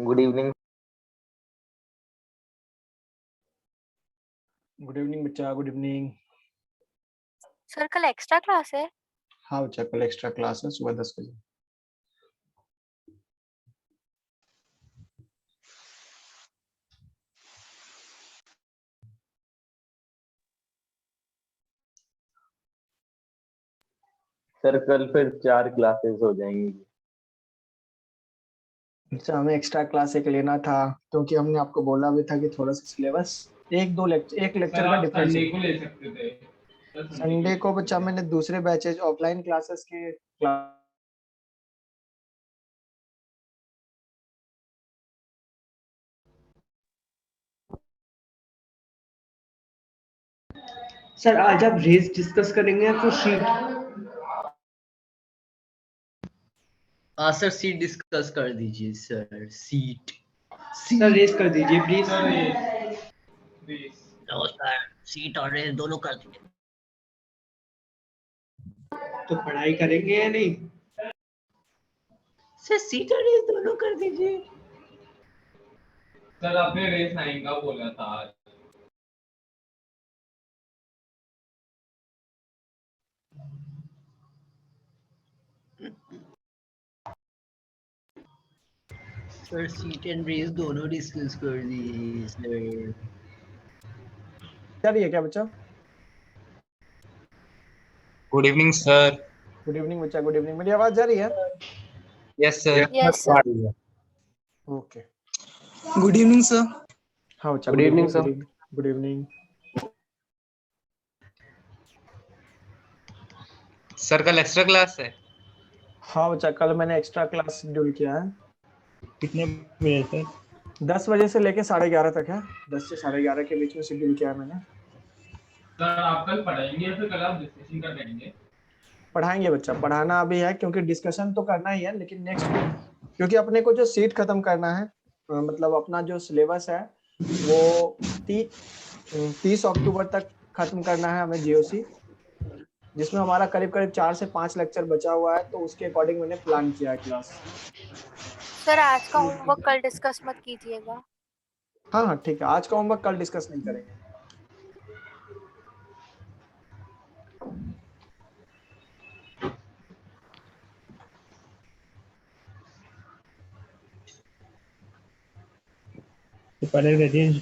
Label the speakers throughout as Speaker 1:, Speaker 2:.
Speaker 1: Good evening.
Speaker 2: Good evening बच्चा, good evening.
Speaker 3: Sir कल extra class है?
Speaker 2: हाँ बच्चा, कल एक्स्ट्रा क्लास है सुबह 10 बजे।
Speaker 1: सर कल फिर 4 क्लासेस हो जाएंगी।
Speaker 2: बच्चा हमें एक्स्ट्रा क्लास एक लेना था क्योंकि हमने आपको बोला भी था कि थोड़ा सा सिलेबस एक लेक्चर का डिफरेंस
Speaker 4: संडे को ले सकते थे।
Speaker 2: संडे को बच्चा मैंने दूसरे बैचेज ऑफलाइन क्लासेस के
Speaker 5: सर आज आप रेस डिस्कस करेंगे या फिर शीट?
Speaker 6: सर सीट डिस्कस कर दीजिए सर। सीट
Speaker 5: सर रेस कर दीजिए प्लीज।
Speaker 6: नो सर, सीट और रेस दोनों कर दीजिए।
Speaker 5: तो पढ़ाई करेंगे या नहीं?
Speaker 6: सर सीट और रेस दोनों कर दीजिए।
Speaker 4: सर आपने रेस 9 का बोला था आज।
Speaker 6: सर सीट एंड रेस दोनों डिस्कस कर दीजिए सर।
Speaker 2: क्या रही है क्या बच्चा?
Speaker 7: Good evening sir.
Speaker 2: Good evening बच्चा, गुड इवनिंग। मेरी आवाज जा रही है?
Speaker 7: Yes sir.
Speaker 3: Yes sir.
Speaker 2: Okay.
Speaker 7: Good evening sir.
Speaker 2: हाँ बच्चा,
Speaker 1: Good evening, sir.
Speaker 2: Good evening.
Speaker 7: Sir कल एक्स्ट्रा क्लास है।
Speaker 2: हाँ बच्चा, कल मैंने एक्स्ट्रा क्लास शेड्यूल किया है।
Speaker 8: कितने बजे सर?
Speaker 2: 10 बजे से लेके 11:30 तक है। 10 से 11:30 के बीच में शेड्यूल किया है मैंने।
Speaker 4: सर आप कल पढ़ाएंगे या फिर कल आप डिस्कशन कर लेंगे?
Speaker 2: पढ़ाएंगे बच्चा, पढ़ाना अभी है क्योंकि डिस्कशन तो करना ही है, लेकिन नेक्स्ट वीक क्योंकि अपने को जो सीट खत्म करना है, मतलब अपना जो सिलेबस है वो 30 अक्टूबर तक खत्म करना है हमें जीओसी, जिसमें हमारा करीब 4 से 5 लेक्चर बचा हुआ है। तो उसके अकॉर्डिंग मैंने प्लान किया है क्लास।
Speaker 3: सर आज का होमवर्क कल डिस्कस मत कीजिएगा।
Speaker 2: हाँ हाँ ठीक है, आज का होमवर्क कल डिस्कस नहीं करेंगे।
Speaker 8: तो पहले रजिए।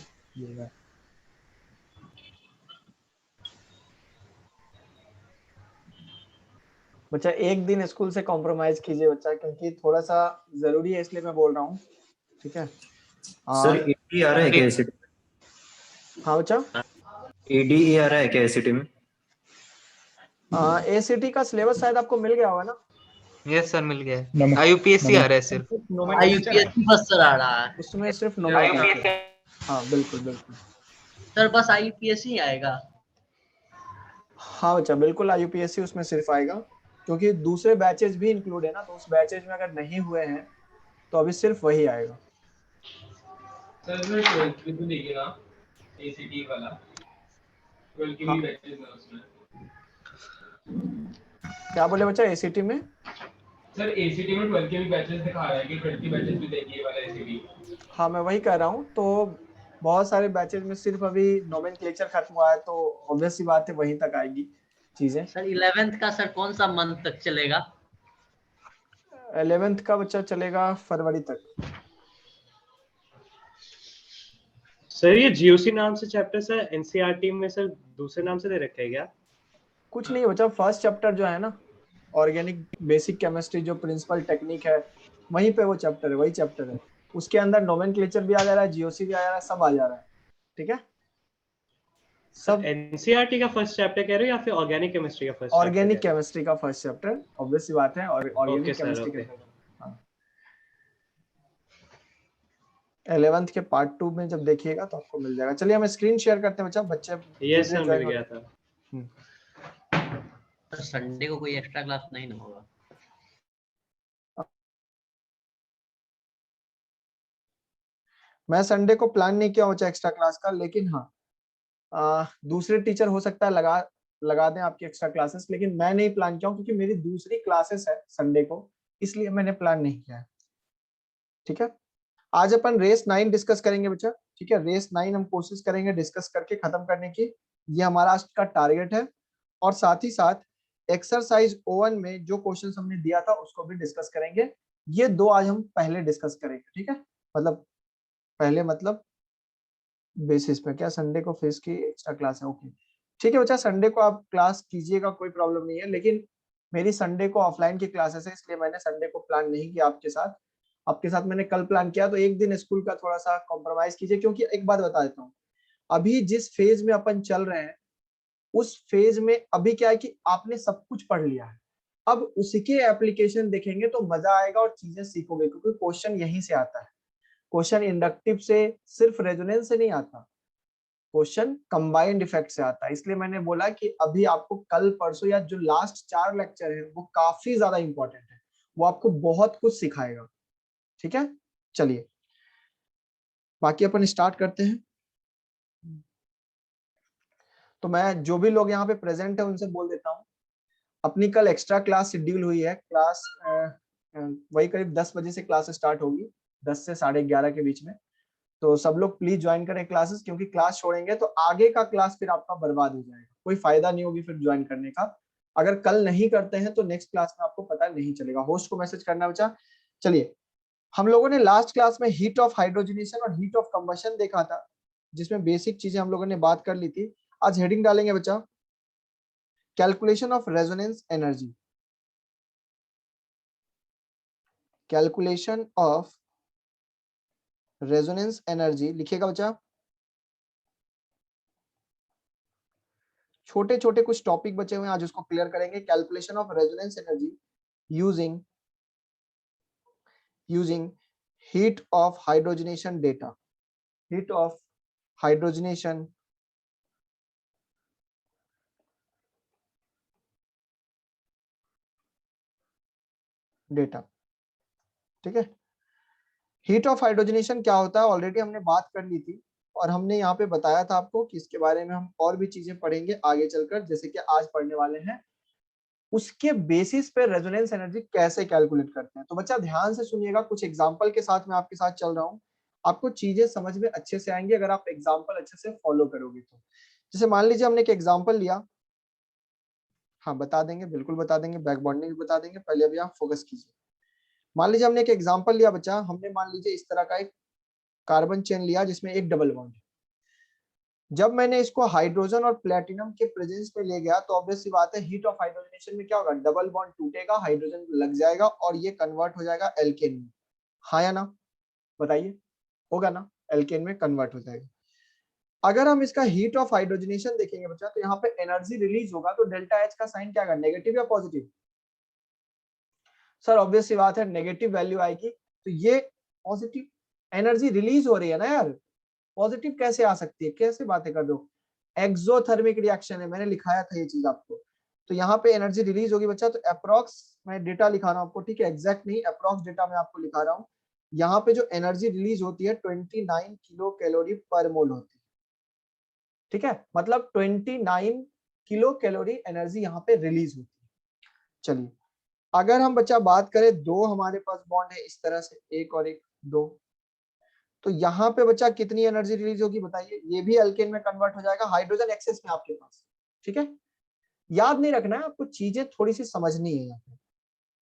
Speaker 2: बच्चा एक दिन स्कूल से कॉम्प्रोमाइज कीजिए बच्चा, क्योंकि थोड़ा सा जरूरी है, इसलिए मैं बोल रहा हूँ। ठीक है
Speaker 9: सर एडी आ रहा है क्या एसीटी?
Speaker 2: हाँ बच्चा,
Speaker 9: एडी आ रहा है क्या एसीटी में?
Speaker 2: एसीटी का सिलेबस शायद आपको मिल गया होगा ना?
Speaker 7: यस सर मिल गया है। आईयूपीएससी आ रहा है सिर्फ।
Speaker 6: आईयूपीएससी बस सर आ रहा है।
Speaker 2: उसमें सिर्फ नोमेनक्लेचर। हाँ बिल्कुल बिल्कुल
Speaker 6: सर बस आईयूपीएससी आएगा।
Speaker 2: हाँ बच्चा बिल्कुल, आईयूपीएससी उसमें सिर्फ आएगा, क्योंकि दूसरे बैचेज भी इंक्लूड है ना, तो उस बैचेज में अगर नहीं हुए हैं तो अभी सिर्फ वही आएगा।
Speaker 4: सर मैं 12th की तो देखिए ना, एसीटी वाला 12 की भी बैचेस है उसमें।
Speaker 2: क्या बोले बच्चा एसीटी में?
Speaker 4: सर एसीटी में 12 के भी बैचेस दिखा रहा है कि 12 की बैचेस भी देखिए वाला एसीटी।
Speaker 2: हाँ मैं वही कह रहा हूँ, तो बहुत सारे बैचेज में सिर्फ अभी नोमेनक्लेचर खत्म हुआ है, तो ऑब्वियस सी बात है वहीं तक आएगी चीजें।
Speaker 6: सर 11th का सर कौन सा मंथ तक चलेगा?
Speaker 2: 11th का बच्चा चलेगा फरवरी तक।
Speaker 5: सर ये जीओसी नाम से चैप्टर सर एनसीईआरटी में सर दूसरे नाम से दे रखा है क्या?
Speaker 2: कुछ नहीं बच्चा, फर्स्ट चैप्टर जो है ना, ऑर्गेनिक बेसिक केमिस्ट्री जो प्रिंसिपल टेक्निक है, वहीं पे वो चैप्टर है, वही चैप्टर है। उसके अंदर नोमेनक्लेचर भी आ जा रहा है, जीओसी भी आ जा रहा है, सब आ जा रहा है। ठीक है,
Speaker 5: सब एनसीईआरटी का फर्स्ट चैप्टर कह रहे हो या फिर ऑर्गेनिक केमिस्ट्री का फर्स्ट?
Speaker 2: ऑर्गेनिक केमिस्ट्री का फर्स्ट चैप्टर, ऑब्वियस सी बात है, और ऑर्गेनिक केमिस्ट्री का 11th के पार्ट 2 में जब देखिएगा तो आपको मिल जाएगा। चलिए हम स्क्रीन शेयर करते हैं बच्चा, बच्चे
Speaker 5: यस सर मिल गया था।
Speaker 6: सर संडे को कोई एक्स्ट्रा क्लास नहीं ना होगा?
Speaker 2: मैं संडे को प्लान नहीं किया बच्चा एक्स्ट्रा क्लास का, लेकिन हाँ दूसरे टीचर हो सकता है लगा दें आपकी एक्स्ट्रा क्लासेस, लेकिन मैं नहीं प्लान किया हूं क्योंकि मेरी दूसरी क्लासेस है संडे को, इसलिए मैंने प्लान नहीं किया है। ठीक है, आज अपन रेस 9 डिस्कस करेंगे बच्चा, ठीक है। रेस 9 हम कोशिश करेंगे डिस्कस करके खत्म करने की, ये हमारा आज का टारगेट है। और साथ ही साथ एक्सरसाइज O1 में जो क्वेश्चंस हमने दिया था उसको भी डिस्कस करेंगे। ये दो आज हम पहले डिस्कस करेंगे, ठीक है। मतलब पहले मतलब बेसिस पे, क्या संडे को फेस की एक्स्ट्रा क्लास है, ओके ठीक है बच्चा। संडे को आप क्लास कीजिएगा, कोई प्रॉब्लम नहीं है, लेकिन मेरी संडे को ऑफलाइन की क्लासेस है, इसलिए मैंने संडे को प्लान नहीं किया आपके साथ। आपके साथ मैंने कल प्लान किया, तो एक दिन स्कूल का थोड़ा सा कॉम्प्रोमाइज कीजिए। क्योंकि एक बात बता देता हूँ, अभी जिस फेज में अपन चल रहे हैं उस फेज में अभी क्या है कि आपने सब कुछ पढ़ लिया है, अब उसके एप्लीकेशन देखेंगे तो मजा आएगा और चीजें सीखोगे, क्योंकि क्वेश्चन यहीं से आता है। क्वेश्चन इंडक्टिव से, सिर्फ रेजोनेंस से नहीं आता, क्वेश्चन कंबाइंड इफेक्ट से आता है। इसलिए मैंने बोला कि अभी आपको कल परसों या जो लास्ट 4 लेक्चर है वो काफी ज्यादा इंपॉर्टेंट है, वो आपको बहुत कुछ सिखाएगा, ठीक है। चलिए बाकी अपन स्टार्ट करते हैं। तो मैं जो भी लोग यहाँ पे प्रेजेंट है उनसे बोल देता हूँ, अपनी कल एक्स्ट्रा क्लास शेड्यूल हुई है। क्लास वही करीब 10 बजे से क्लास स्टार्ट होगी, 10 से 11:30 के बीच में। तो सब लोग प्लीज ज्वाइन करें क्लासेस, क्योंकि क्लास छोड़ेंगे तो आगे का क्लास फिर आपका बर्बाद हो जाएगा, कोई फायदा नहीं होगी फिर ज्वाइन करने का। अगर कल नहीं करते हैं तो नेक्स्ट क्लास में आपको पता नहीं चलेगा। होस्ट को मैसेज करना बच्चा। चलिए, हम लोगों ने लास्ट क्लास में हीट ऑफ हाइड्रोजनेशन और हीट ऑफ कंबशन देखा था, जिसमें बेसिक चीजें हम लोगों ने बात कर ली थी। आज हेडिंग डालेंगे बच्चा, calculation of resonance energy. Calculation of resonance energy लिखिएगा बच्चा। छोटे छोटे कुछ टॉपिक बचे हुए हैं, आज उसको क्लियर करेंगे। Calculation of resonance energy using heat of hydrogenation data. Heat of hydrogenation data, ठीक है। हीट ऑफ हाइड्रोजनेशन क्या होता है ऑलरेडी हमने बात कर ली थी, और हमने यहाँ पे बताया था आपको कि इसके बारे में हम और भी चीजें पढ़ेंगे आगे चलकर, जैसे कि आज पढ़ने वाले हैं। उसके बेसिस पे रेजोनेंस एनर्जी कैसे कैलकुलेट करते हैं। तो बच्चा ध्यान से सुनिएगा, कुछ एग्जांपल के साथ मैं आपके साथ चल रहा हूँ, आपको चीजें समझ में अच्छे से आएंगी अगर आप एग्जांपल अच्छे से फॉलो करोगे तो। जैसे मान लीजिए हमने एक एग्जांपल लिया, हाँ बता देंगे, बिल्कुल बता देंगे, बैक बॉन्डिंग भी बता देंगे, पहले अभी आप फोकस कीजिए। मान लीजिए हमने एक एग्जांपल लिया बच्चा, हमने मान लीजिए इस तरह का एक कार्बन चेन लिया जिसमें एक डबल बॉन्ड है। जब मैंने इसको हाइड्रोजन और प्लेटिनम के प्रेजेंस में ले गया तो ऑब्वियस सी बात है हीट ऑफ हाइड्रोजनेशन में क्या होगा, डबल बॉन्ड टूटेगा, हाइड्रोजन लग जाएगा और ये कन्वर्ट हो जाएगा एल्केन में। हाँ या ना, बताइए, होगा ना, एल्केन में कन्वर्ट हो जाएगा। अगर हम इसका हीट ऑफ हाइड्रोजनेशन देखेंगे बच्चा, तो यहाँ पे एनर्जी रिलीज होगा, तो डेल्टा एच का साइन क्या आएगा, नेगेटिव या पॉजिटिव। सर ऑब्वियस सी बात है नेगेटिव वैल्यू आएगी, तो ये पॉजिटिव, एनर्जी रिलीज हो रही है ना यार, पॉजिटिव कैसे आ सकती है, कैसे बातें कर दो। एक्सोथर्मिक रिएक्शन है, मैंने लिखाया था ये चीज आपको। तो यहाँ पे एनर्जी रिलीज होगी बच्चा, तो अप्रॉक्स मैं डेटा लिखा रहा हूँ आपको, ठीक है, एग्जैक्ट नहीं, अप्रॉक्स डेटा मैं आपको लिखा रहा हूँ। यहाँ पे जो एनर्जी रिलीज होती है 29 किलो कैलोरी पर मोल होती है, ठीक है, मतलब 29 किलो कैलोरी एनर्जी यहाँ पे रिलीज होती है। चलिए, अगर हम बच्चा बात करें, दो हमारे पास बॉन्ड है इस तरह से, एक और एक, दो, तो यहाँ पे बच्चा कितनी एनर्जी रिलीज होगी बताइए। ये भी एल्केन में कन्वर्ट हो जाएगा, हाइड्रोजन एक्सेस में आपके पास, ठीक है। याद नहीं रखना है आपको, चीजें थोड़ी सी समझनी है। यहाँ पे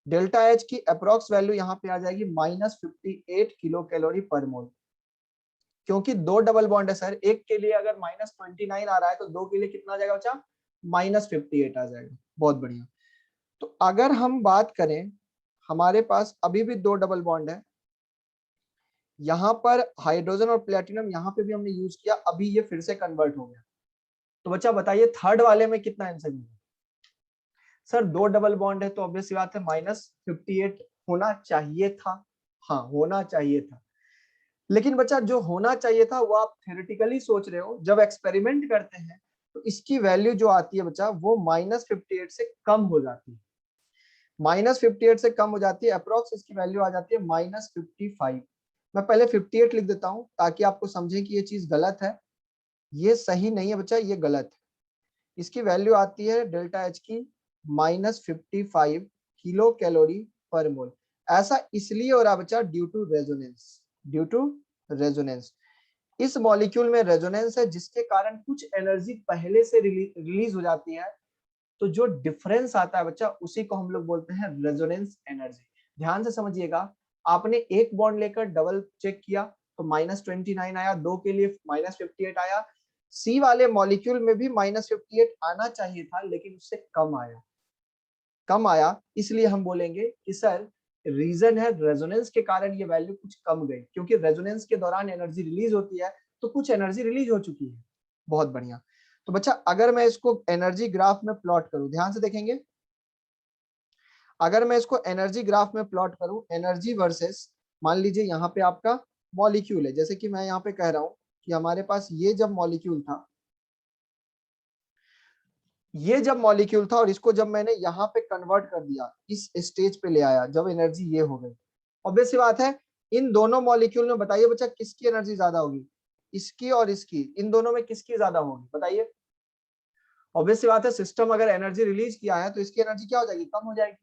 Speaker 2: डेल्टा एच की अप्रॉक्स वैल्यू यहाँ पे आ जाएगी -58 किलो कैलोरी पर मोल, क्योंकि दो डबल बॉन्ड है सर। एक के लिए अगर -29 आ रहा है तो दो के लिए कितना आ जाएगा बच्चा, -58 आ जाएगा। बहुत बढ़िया। तो अगर हम बात करें, हमारे पास अभी भी दो डबल बॉन्ड है, यहाँ पर हाइड्रोजन और प्लेटिनम यहाँ पे भी हमने यूज किया, अभी ये फिर से कन्वर्ट हो गया। तो बच्चा बताइए थर्ड वाले में कितना आंसर होगा। सर दो डबल बॉन्ड है तो ऑब्वियस सी बात है -58 होना चाहिए था, हाँ होना चाहिए था। लेकिन बच्चा जो होना चाहिए था वो आप थ्योरेटिकली सोच रहे हो, जब एक्सपेरिमेंट करते हैं तो इसकी वैल्यू जो आती है बच्चा वो -58 से कम हो जाती है, -58 से कम हो जाती है। अप्रोक्स इसकी वैल्यू आ जाती है -55। मैं पहले 58 लिख देता हूं ताकि आपको समझें कि ये चीज गलत है, ये सही नहीं है बच्चा, ये गलत है। इसकी वैल्यू आती है डेल्टा एच की -55 किलो कैलोरी पर मोल। ऐसा इसलिए हो रहा बच्चा due to resonance, due to resonance. इस मॉलिक्यूल में रेजोनेंस है जिसके कारण कुछ एनर्जी पहले से रिलीज हो जाती है, तो जो डिफरेंस आता है बच्चा उसी को हम लोग बोलते हैं रेजोनेंस एनर्जी। ध्यान से समझिएगा, आपने एक बॉन्ड लेकर डबल चेक किया तो -29 आया, 2 के लिए -58 आया, सी वाले मॉलिक्यूल में भी -58 आना चाहिए था लेकिन उससे कम आया, इसलिए हम बोलेंगे कि सर रीजन है रेजोनेंस के कारण ये वैल्यू कुछ कम गई, क्योंकि रेजोनेंस के दौरान एनर्जी रिलीज होती है तो कुछ एनर्जी रिलीज हो चुकी है। बहुत बढ़िया। तो बच्चा अगर मैं इसको एनर्जी ग्राफ में प्लॉट करूं, ध्यान से देखेंगे, अगर मैं इसको एनर्जी ग्राफ में प्लॉट करूं, एनर्जी वर्सेस, मान लीजिए यहाँ पे आपका मॉलिक्यूल है, जैसे कि मैं यहाँ पे कह रहा हूं कि हमारे पास ये जब मॉलिक्यूल था, और इसको जब मैंने यहाँ पे कन्वर्ट कर दिया, इस स्टेज पे ले आया, जब एनर्जी ये हो गई, ऑब्वियस सी बात है इन दोनों मॉलिक्यूल में बताइए बच्चा किसकी एनर्जी ज्यादा होगी, इसकी और इसकी, इन दोनों में किसकी ज्यादा होगी बताइए। ऑब्वियस सी बात है सिस्टम अगर एनर्जी रिलीज किया है तो इसकी एनर्जी क्या हो जाएगी, कम हो जाएगी,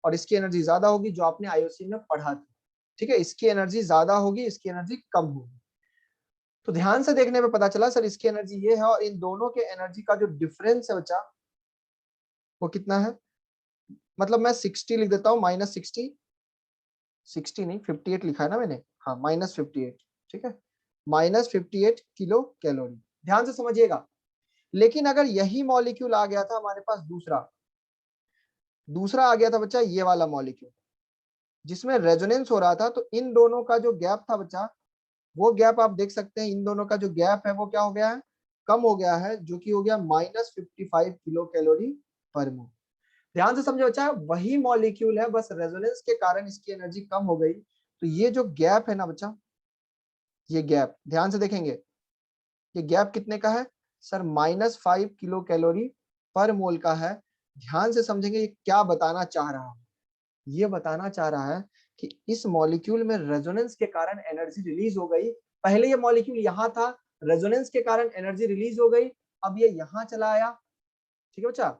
Speaker 2: और इसकी एनर्जी ज्यादा होगी, जो आपने आईओसी में पढ़ा था। ठीक है, इसकी एनर्जी ज्यादा होगी, इसकी एनर्जी कम होगी। तो ध्यान से देखने पे पता चला सर इसकी एनर्जी ये है और इन दोनों के एनर्जी का जो डिफरेंस है बच्चा वो कितना है, मतलब मैं 60 लिख देता हूँ, -60 नहीं 58 लिखा है ना मैंने, हाँ -58, ठीक है, -58 किलो कैलोरी। ध्यान से समझिएगा, लेकिन अगर यही मॉलिक्यूल आ गया था हमारे पास दूसरा आ गया था बच्चा ये वाला मॉलिक्यूल जिसमें रेजोनेंस हो रहा था, तो इन दोनों का जो गैप था बच्चा, वो गैप आप देख सकते हैं, इन दोनों का जो गैप है वो क्या हो गया है, कम हो गया है, जो कि हो गया -55 किलो कैलोरी पर मोल। ध्यान से समझो बच्चा, वही मॉलिक्यूल है, बस रेजोनेंस के कारण इसकी एनर्जी कम हो गई, तो ये जो गैप है ना बच्चा, ये गैप ध्यान से देखेंगे, ये गैप कितने का है सर, -5 किलो कैलोरी पर मोल का है। ध्यान से समझेंगे ये क्या बताना चाह रहा है, ये बताना चाह रहा है कि इस मॉलिक्यूल में रेजोनेंस के कारण एनर्जी रिलीज हो गई, पहले ये मॉलिक्यूल यहाँ था, रेजोनेंस के कारण एनर्जी रिलीज हो गई, अब ये यहाँ चला आया। ठीक है बच्चा,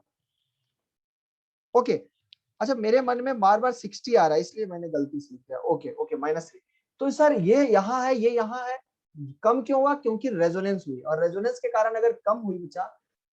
Speaker 2: ओके। अच्छा मेरे मन में बार बार 60 आ रहा है इसलिए मैंने गलती से लिख दिया, ओके ओके -3। तो सर ये यहाँ है, ये यहाँ है, कम क्यों हुआ, क्योंकि रेजोनेंस हुई, और रेजोनेंस के कारण अगर कम हुई बच्चा,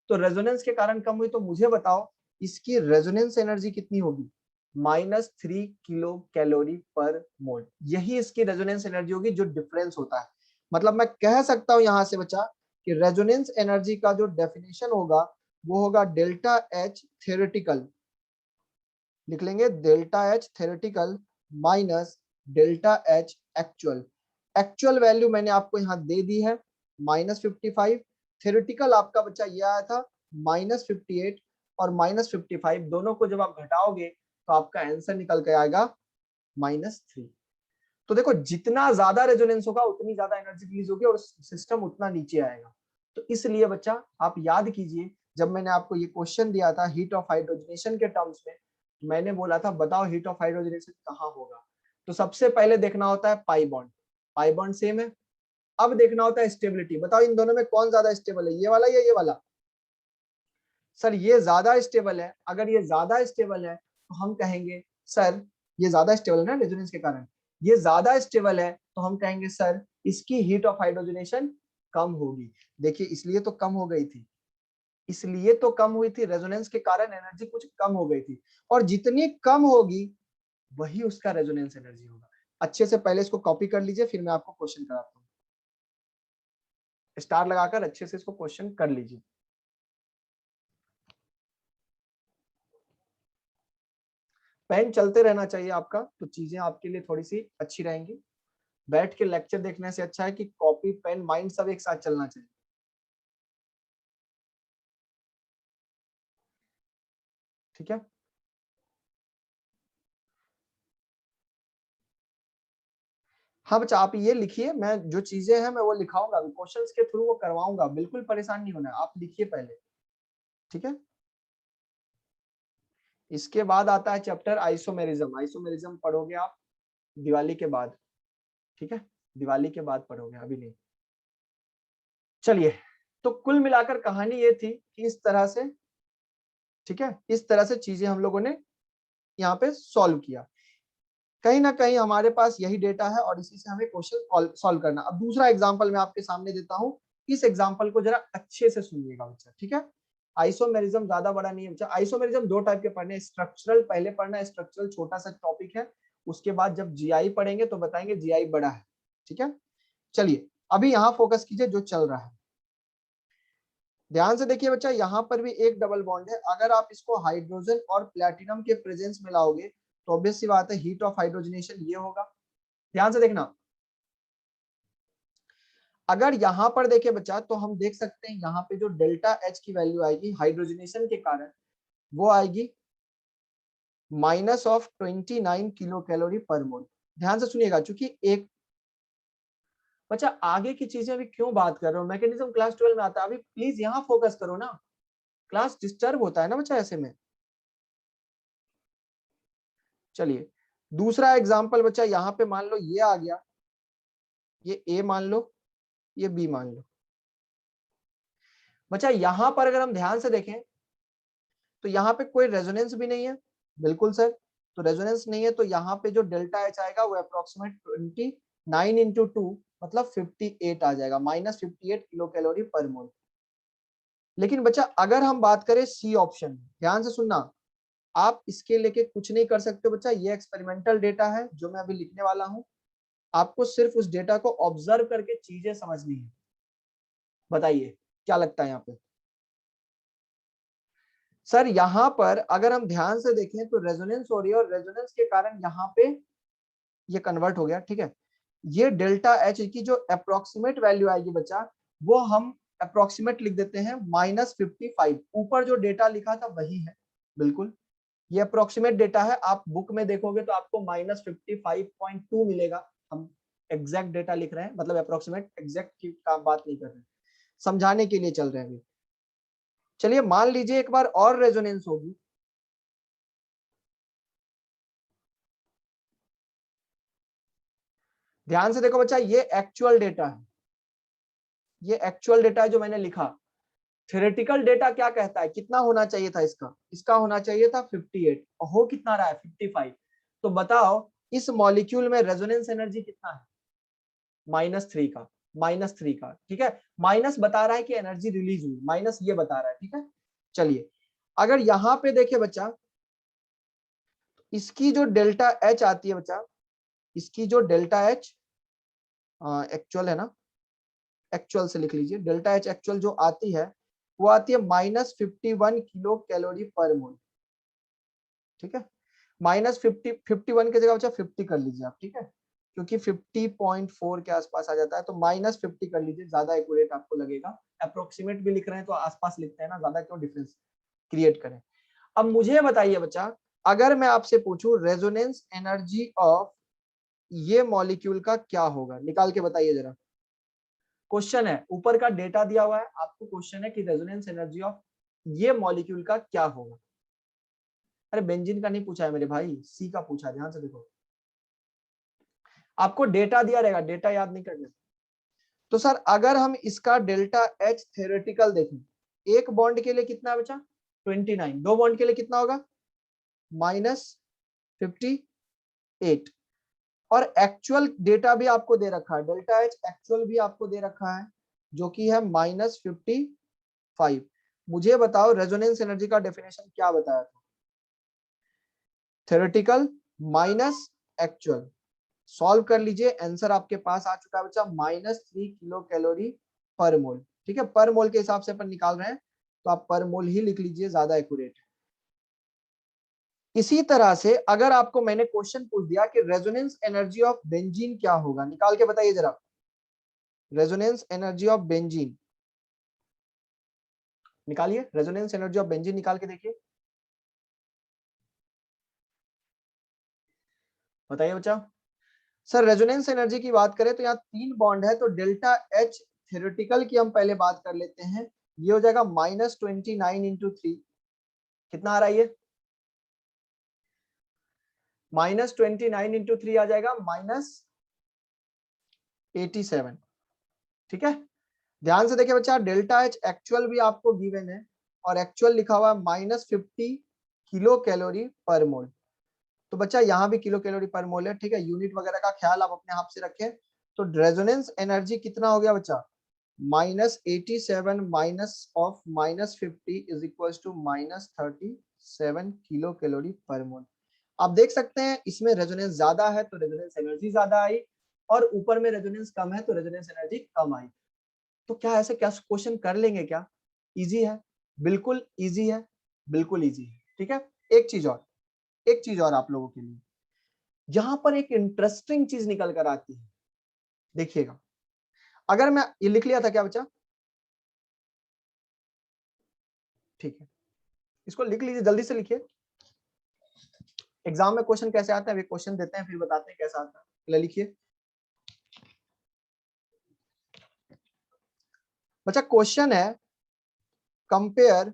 Speaker 2: तो रेजोनेंस के कारण कम हुई, तो मुझे बताओ इसकी रेजोनेंस एनर्जी कितनी होगी, -3 किलो कैलोरी पर मोल, यही इसकी रेजोनेंस एनर्जी होगी जो डिफरेंस होता है। मतलब मैं कह सकता हूं यहां से बच्चा कि रेजोनेंस एनर्जी का जो डेफिनेशन होगा वो होगा डेल्टा एच थ्योरेटिकल, लिख लेंगे delta H theoretical minus delta H actual. Actual value मैंने आपको यहाँ दे दी है -55, थ्योरेटिकल आपका बच्चा ये आया था -58, और -55 दोनों को जब आप घटाओगे तो आपका आंसर निकल के आएगा -3। तो देखो जितना ज्यादा रेजोनेंस होगा उतनी ज्यादा एनर्जी रिलीज होगी और सिस्टम उतना नीचे आएगा। तो इसलिए बच्चा आप याद कीजिए, जब मैंने आपको ये क्वेश्चन दिया था हीट ऑफ हाइड्रोजनेशन के टर्म्स में, मैंने बोला था बताओ हीट ऑफ हाइड्रोजनेशन कहाँ होगा, तो सबसे पहले देखना होता है पाई बॉन्ड सेम है। अब देखना होता है स्टेबिलिटी, बताओ इन दोनों में कौन ज्यादा स्टेबल है, ये वाला या ये वाला, सर ये ज्यादा स्टेबल है। अगर ये ज्यादा स्टेबल है तो हम कहेंगे सर ये ज्यादा स्टेबल है ना रेजोनेंस के कारण, ये ज्यादा स्टेबल है तो हम कहेंगे सर इसकी हीट ऑफ हाइड्रोजनेशन कम होगी। देखिए इसलिए तो कम हो गई थी, इसलिए तो कम हुई थी, रेजोनेंस के कारण एनर्जी कुछ कम हो गई थी, और जितनी कम होगी वही उसका रेजोनेंस एनर्जी होगा। अच्छे से पहले इसको कॉपी कर लीजिए, फिर मैं आपको क्वेश्चन कराता हूँ, स्टार लगाकर अच्छे से इसको क्वेश्चन कर लीजिए। पेन चलते रहना चाहिए आपका, तो चीजें आपके लिए थोड़ी सी अच्छी रहेंगी। बैठ के लेक्चर देखने से अच्छा है कि कॉपी पेन माइंड सब एक साथ चलना चाहिए। ठीक है, हाँ बच्चा आप ये लिखिए, मैं जो चीजें हैं मैं वो लिखाऊंगा, क्वेश्चंस के थ्रू वो करवाऊंगा, बिल्कुल परेशान नहीं होना, आप लिखिए पहले। ठीक है, इसके बाद आता है चैप्टर आइसोमेरिज्म। आइसोमेरिज्म पढ़ोगे आप दिवाली के बाद, ठीक है, दिवाली के बाद पढ़ोगे, अभी नहीं। चलिए, तो कुल मिलाकर कहानी ये थी कि इस तरह से, ठीक है, इस तरह से चीजें हम लोगों ने यहाँ पे सॉल्व किया। कहीं ना कहीं हमारे पास यही डेटा है और इसी से हमें क्वेश्चन सॉल्व करना। अब दूसरा एग्जांपल मैं आपके सामने देता हूं, इस एग्जांपल को जरा अच्छे से सुनिएगा बच्चा, ठीक है। आइसोमेरिज्म ज्यादा बड़ा नहीं है बच्चा। आइसोमेरिज्म दो टाइप के पढ़ने, स्ट्रक्चरल पहले पढ़ना है, स्ट्रक्चरल छोटा सा टॉपिक है, उसके बाद जब जीआई पढ़ेंगे तो बताएंगे जीआई बड़ा है, ठीक है। चलिए अभी यहाँ फोकस कीजिए जो चल रहा है, ध्यान से देखिए बच्चा। यहाँ पर भी एक डबल बॉन्ड है, अगर आप इसको हाइड्रोजन और प्लेटिनम के प्रेजेंस में लाओगे तो ऑब्वियस सी बात है हीट ऑफ हाइड्रोजनेशन ये होगा। ध्यान से देखना, अगर यहाँ पर देखें बच्चा तो हम देख सकते हैं यहाँ पे जो डेल्टा एच की वैल्यू आएगी हाइड्रोजनेशन के कारण, वो आएगी -29 किलो कैलोरी पर मोल। ध्यान से सुनिएगा, चूंकि एक बच्चा आगे की चीजें अभी क्यों बात कर रहा हूँ, मैकेनिज्म क्लास 12 में आता है, अभी प्लीज यहाँ फोकस करो ना, क्लास डिस्टर्ब होता है ना बच्चा ऐसे में। चलिए दूसरा एग्जांपल बच्चा, यहाँ पे मान लो ये आ गया, ये ए मान लो, ये बी मान लो। बच्चा यहाँ पर अगर हम ध्यान से देखें तो यहाँ पे कोई रेजोनेंस भी नहीं है, बिल्कुल सर, तो रेजोनेंस नहीं है तो यहाँ पे जो डेल्टा एच आएगा वो अप्रोक्सीमेट 29 इंटू 2 मतलब 58 आ जाएगा, -58 किलो कैलोरी पर मोल। लेकिन बच्चा अगर हम बात करें सी ऑप्शन, ध्यान से सुनना, आप इसके लेके कुछ नहीं कर सकते बच्चा, ये एक्सपेरिमेंटल डेटा है जो मैं अभी लिखने वाला हूं, आपको सिर्फ उस डेटा को ऑब्जर्व करके चीजें समझनी है। बताइए क्या लगता है यहाँ पे सर? यहाँ पर अगर हम ध्यान से देखें तो रेजोनेंस हो रही है और रेजोनेंस के कारण यहाँ पे ये कन्वर्ट हो गया, ठीक है। ये डेल्टा एच की जो अप्रोक्सीमेट वैल्यू आएगी बच्चा, वो हम अप्रोक्सीमेट लिख देते हैं -55। ऊपर जो डेटा लिखा था वही है, बिल्कुल ये अप्रोक्सीमेट डेटा है, आप बुक में देखोगे तो आपको -55.2 मिलेगा। हम एग्जैक्ट डेटा लिख रहे हैं, मतलब अप्रोक्सीमेट, एग्जैक्ट की बात नहीं कर रहे हैं, समझाने के लिए चल रहे हैं। चलिए मान लीजिए एक बार और रेजोनेंस होगी, ध्यान से देखो बच्चा, ये एक्चुअल डेटा है, ये एक्चुअल डेटा है जो मैंने लिखा। थ्योरेटिकल डेटा क्या कहता है, कितना होना चाहिए था इसका, इसका होना चाहिए था 58, और हो कितना रहा है 55। तो बताओ इस मॉलिक्यूल में रेजोनेंस एनर्जी कितना है, -3 का, -3 का, ठीक है। माइनस बता रहा है कि एनर्जी रिलीज हुई, माइनस ये बता रहा है, ठीक है। चलिए अगर यहाँ पे देखे बच्चा, इसकी जो डेल्टा एच आती है बच्चा, इसकी जो डेल्टा एच एक्चुअल है ना, एक्चुअल से लिख लीजिए, डेल्टा एच एक्चुअल जो आती है वो आती है -51 किलो कैलोरी पर मोल, ठीक है। -51 की जगह बच्चा 50 कर लीजिए आप, ठीक है, क्योंकि 50.4 के आसपास आ जाता है, तो -50 कर लीजिए, ज्यादा एक्यूरेट आपको लगेगा। अप्रोक्सीमेट भी लिख रहे हैं तो आसपास लिखते हैं ना, ज्यादा क्यों डिफरेंस क्रिएट करें। अब मुझे बताइए बच्चा, अगर मैं आपसे पूछूं रेजोनेंस एनर्जी ऑफ ये मॉलिक्यूल का क्या होगा, निकाल के बताइए जरा। क्वेश्चन है, ऊपर का डेटा दिया हुआ है आपको, क्वेश्चन है कि रेजोनेंस एनर्जी ऑफ ये मॉलिक्यूल का क्या होगा। अरे बेंजीन का नहीं पूछा है मेरे भाई, सी का पूछा है, ध्यान से देखो, आपको डेटा दिया रहेगा, डेटा याद नहीं करना। तो सर अगर हम इसका डेल्टा एच थ्योरेटिकल देखें, एक बॉन्ड के लिए कितना बचा 29, दो बॉन्ड के लिए कितना होगा -58, और एक्चुअल डेटा भी आपको दे रखा है, डेल्टा एच एक्चुअल भी आपको दे रखा है जो कि है -55। मुझे बताओ रेजोनेंस एनर्जी का डेफिनेशन क्या बताया था, थ्योरेटिकल माइनस एक्चुअल। सॉल्व कर लीजिए, आंसर आपके पास आ चुका है बच्चा, -3 किलो कैलोरी पर मोल, ठीक है। पर मोल के हिसाब से अपन निकाल रहे हैं तो आप पर मोल ही लिख लीजिए, ज्यादा एक्यूरेट है। इसी तरह से अगर आपको मैंने क्वेश्चन पूछ दिया कि रेजोनेंस एनर्जी ऑफ बेंजीन क्या होगा, निकाल के बताइए जरा, रेजोनेंस एनर्जी ऑफ बेंजीन निकालिए, रेजोनेंस एनर्जी ऑफ बेंजीन निकाल के देखिए, बताइए बच्चा। सर रेजोनेंस एनर्जी की बात करें तो यहाँ 3 बॉन्ड है, तो डेल्टा एच थ्योरेटिकल की हम पहले बात कर लेते हैं, ये हो जाएगा -29 इंटू 3, कितना आ रहा है ये, -29 इंटू 3 आ जाएगा -87, ठीक है। ध्यान से देखिए बच्चा, डेल्टा एच एक्चुअल भी आपको गिवन है और एक्चुअल लिखा हुआ है -50 किलो कैलोरी पर मोल। तो बच्चा यहाँ भी किलो कैलोरी पर मोल है, ठीक है। यूनिट वगैरह का ख्याल आप अपने आप से रखें। तो रेजोनेंस एनर्जी कितना हो गया बच्चा, -87 minus of -50 is equal to -37 kilocalorie per mole. आप देख सकते हैं इसमें रेजोनेंस ज्यादा है तो रेजोनेंस एनर्जी ज्यादा आई, और ऊपर में रेजोनेंस कम है तो रेजोनेंस एनर्जी कम आई। तो क्या ऐसे क्या क्वेश्चन कर लेंगे क्या? इजी है, बिल्कुल इजी है, बिल्कुल इजी है, ठीक है। एक चीज और आप लोगों के लिए, यहां पर एक इंटरेस्टिंग चीज निकल कर आती है, देखिएगा। अगर मैं ये लिख लिया था क्या बच्चा? ठीक है, इसको लिख लीजिए, जल्दी से लिखिए। एग्जाम में क्वेश्चन कैसे आता है, वे क्वेश्चन देते हैं फिर बताते हैं कैसा आता है। पहले लिखिए बच्चा, क्वेश्चन है compare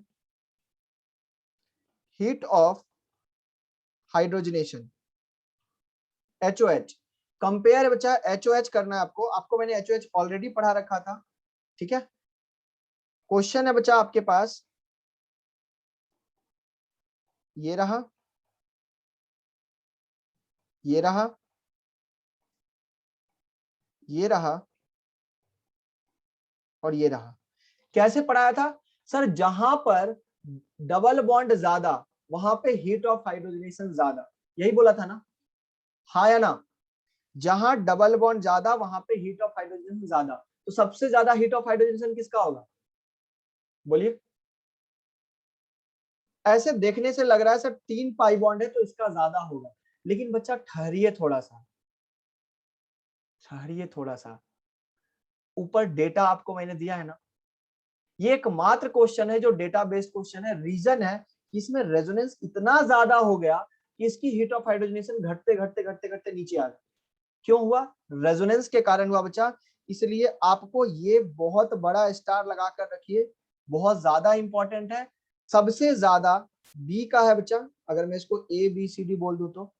Speaker 2: heat of hydrogenation HOH। Compare बच्चा HOH करना है आपको मैंने HOH ऑलरेडी पढ़ा रखा था, ठीक है। क्वेश्चन है बच्चा आपके पास ये रहा, ये रहा, ये रहा और ये रहा। कैसे पढ़ाया था सर? जहां पर डबल बॉन्ड ज्यादा वहां पे हीट ऑफ हाइड्रोजनेशन ज्यादा, यही बोला था ना, हाँ या ना? जहां डबल बॉन्ड ज्यादा वहां पे हीट ऑफ हाइड्रोजनेशन ज्यादा। तो सबसे ज्यादा हीट ऑफ हाइड्रोजनेशन किसका होगा, बोलिए? ऐसे देखने से लग रहा है सर 3 पाई बॉन्ड है तो इसका ज्यादा होगा, लेकिन बच्चा ठहरिए थोड़ा सा, ठहरिए थोड़ा सा। ऊपर डेटा आपको मैंने दिया है ना, ये एकमात्र क्वेश्चन है जो डेटा बेस्ड क्वेश्चन है। रीजन है कि इसमें रेजोनेंस इतना ज्यादा हो गया कि इसकी हीट ऑफ हाइड्रोजनेशन घटते घटते घटते घटते नीचे आ गई। क्यों हुआ? रेजोनेंस के कारण हुआ बच्चा। इसलिए आपको ये बहुत बड़ा स्टार लगा कर रखिए, बहुत ज्यादा इंपॉर्टेंट है। सबसे ज्यादा बी का है बच्चा, अगर मैं इसको ABCD बोल दूं तो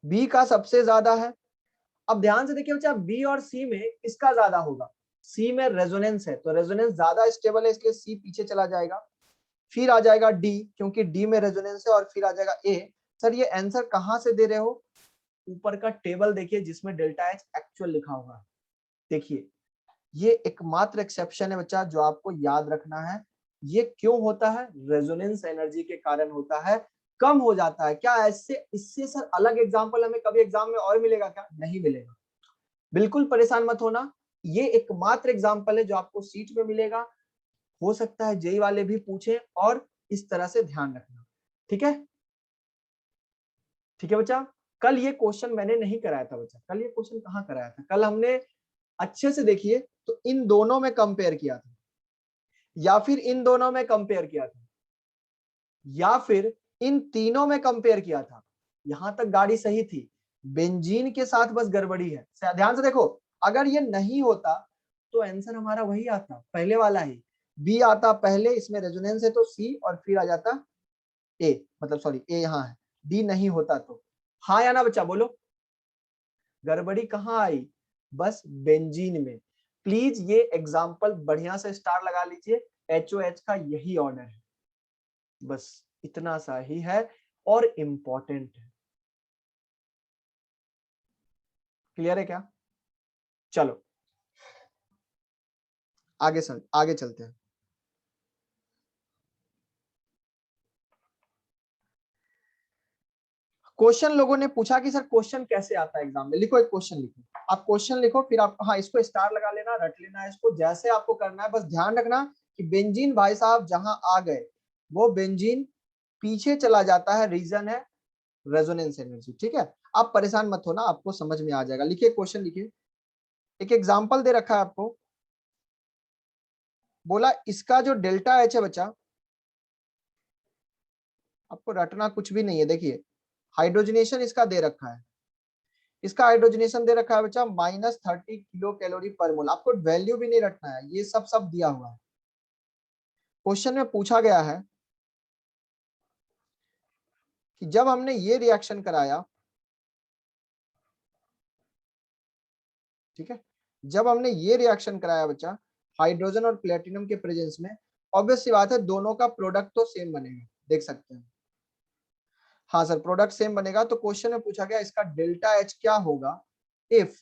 Speaker 2: बी का सबसे ज्यादा है। अब ध्यान से देखिए बच्चा, बी और सी में किसका ज्यादा होगा? सी में रेजोनेंस है तो रेजोनेंस ज्यादा स्टेबल है, इसलिए सी पीछे चला जाएगा। फिर आ जाएगा डी, क्योंकि डी में रेजोनेंस है, और फिर आ जाएगा ए। सर ये आंसर कहां से दे रहे हो? ऊपर का टेबल देखिए जिसमें डेल्टा एच एक्चुअल लिखा हुआ है। देखिए ये एकमात्र एक्सेप्शन है बच्चा जो आपको याद रखना है। ये क्यों होता है? रेजोनेंस एनर्जी के कारण होता है, कम हो जाता है। क्या ऐसे इससे सर अलग एग्जांपल हमें कभी एग्जाम में और मिलेगा क्या? नहीं मिलेगा। बिल्कुल परेशान मत होना, ये एकमात्र एग्जांपल है जो आपको सीट में मिलेगा। हो सकता है जेई वाले भी पूछे, और इस तरह से ध्यान रखना, ठीक है? ठीक है बच्चा। कल ये क्वेश्चन मैंने नहीं कराया था बच्चा। कल ये क्वेश्चन कहाँ कराया था? कल हमने अच्छे से देखिए तो इन दोनों में कंपेयर किया था, या फिर इन दोनों में कंपेयर किया था, या फिर इन तीनों में कंपेयर किया था। यहां तक गाड़ी सही थी, बेंजीन के साथ बस गड़बड़ी है। ध्यान से देखो, अगर ये नहीं होता तो आंसर हमारा वही आता, पहले वाला ही। बी आता पहले, इसमें रेजोनेंस है तो सी, और फिर आ जाता ए, मतलब सॉरी ए यहाँ है। डी नहीं होता तो। हाँ या ना बच्चा बोलो? गड़बड़ी कहाँ आई? बस बेंजीन में। प्लीज ये एग्जाम्पल बढ़िया से स्टार लगा लीजिए। HOH का यही ऑर्डर है, बस इतना सा ही है और इंपॉर्टेंट है। क्लियर है क्या? चलो आगे चलते हैं। क्वेश्चन लोगों ने पूछा कि सर क्वेश्चन कैसे आता है एग्जाम में। लिखो, एक क्वेश्चन लिखो, आप क्वेश्चन लिखो, फिर आप हाँ इसको स्टार लगा लेना, रट लेना है इसको, जैसे आपको करना है। बस ध्यान रखना कि बेंजीन भाई साहब जहां आ गए वो बेंजीन पीछे चला जाता है, रीजन है रेजोनेंस एनर्जी, ठीक है। आप परेशान मत होना, आपको समझ में आ जाएगा। लिखिए क्वेश्चन लिखिए। एक एग्जाम्पल दे रखा है आपको, बोला इसका जो डेल्टा एच है बच्चा, आपको रटना कुछ भी नहीं है। देखिए हाइड्रोजनेशन इसका दे रखा है, इसका हाइड्रोजनेशन दे रखा है बच्चा -30 किलो कैलोरी पर मोल। आपको वैल्यू भी नहीं रखना है, ये सब दिया हुआ है। क्वेश्चन में पूछा गया है कि जब हमने ये रिएक्शन कराया, ठीक है, जब हमने ये रिएक्शन कराया बच्चा हाइड्रोजन और प्लेटिनम के प्रेजेंस में, ऑब्वियस सी बात है दोनों का प्रोडक्ट तो सेम बनेगा। देख सकते हैं हाँ सर, प्रोडक्ट सेम बनेगा। तो क्वेश्चन में पूछा गया इसका डेल्टा एच क्या होगा if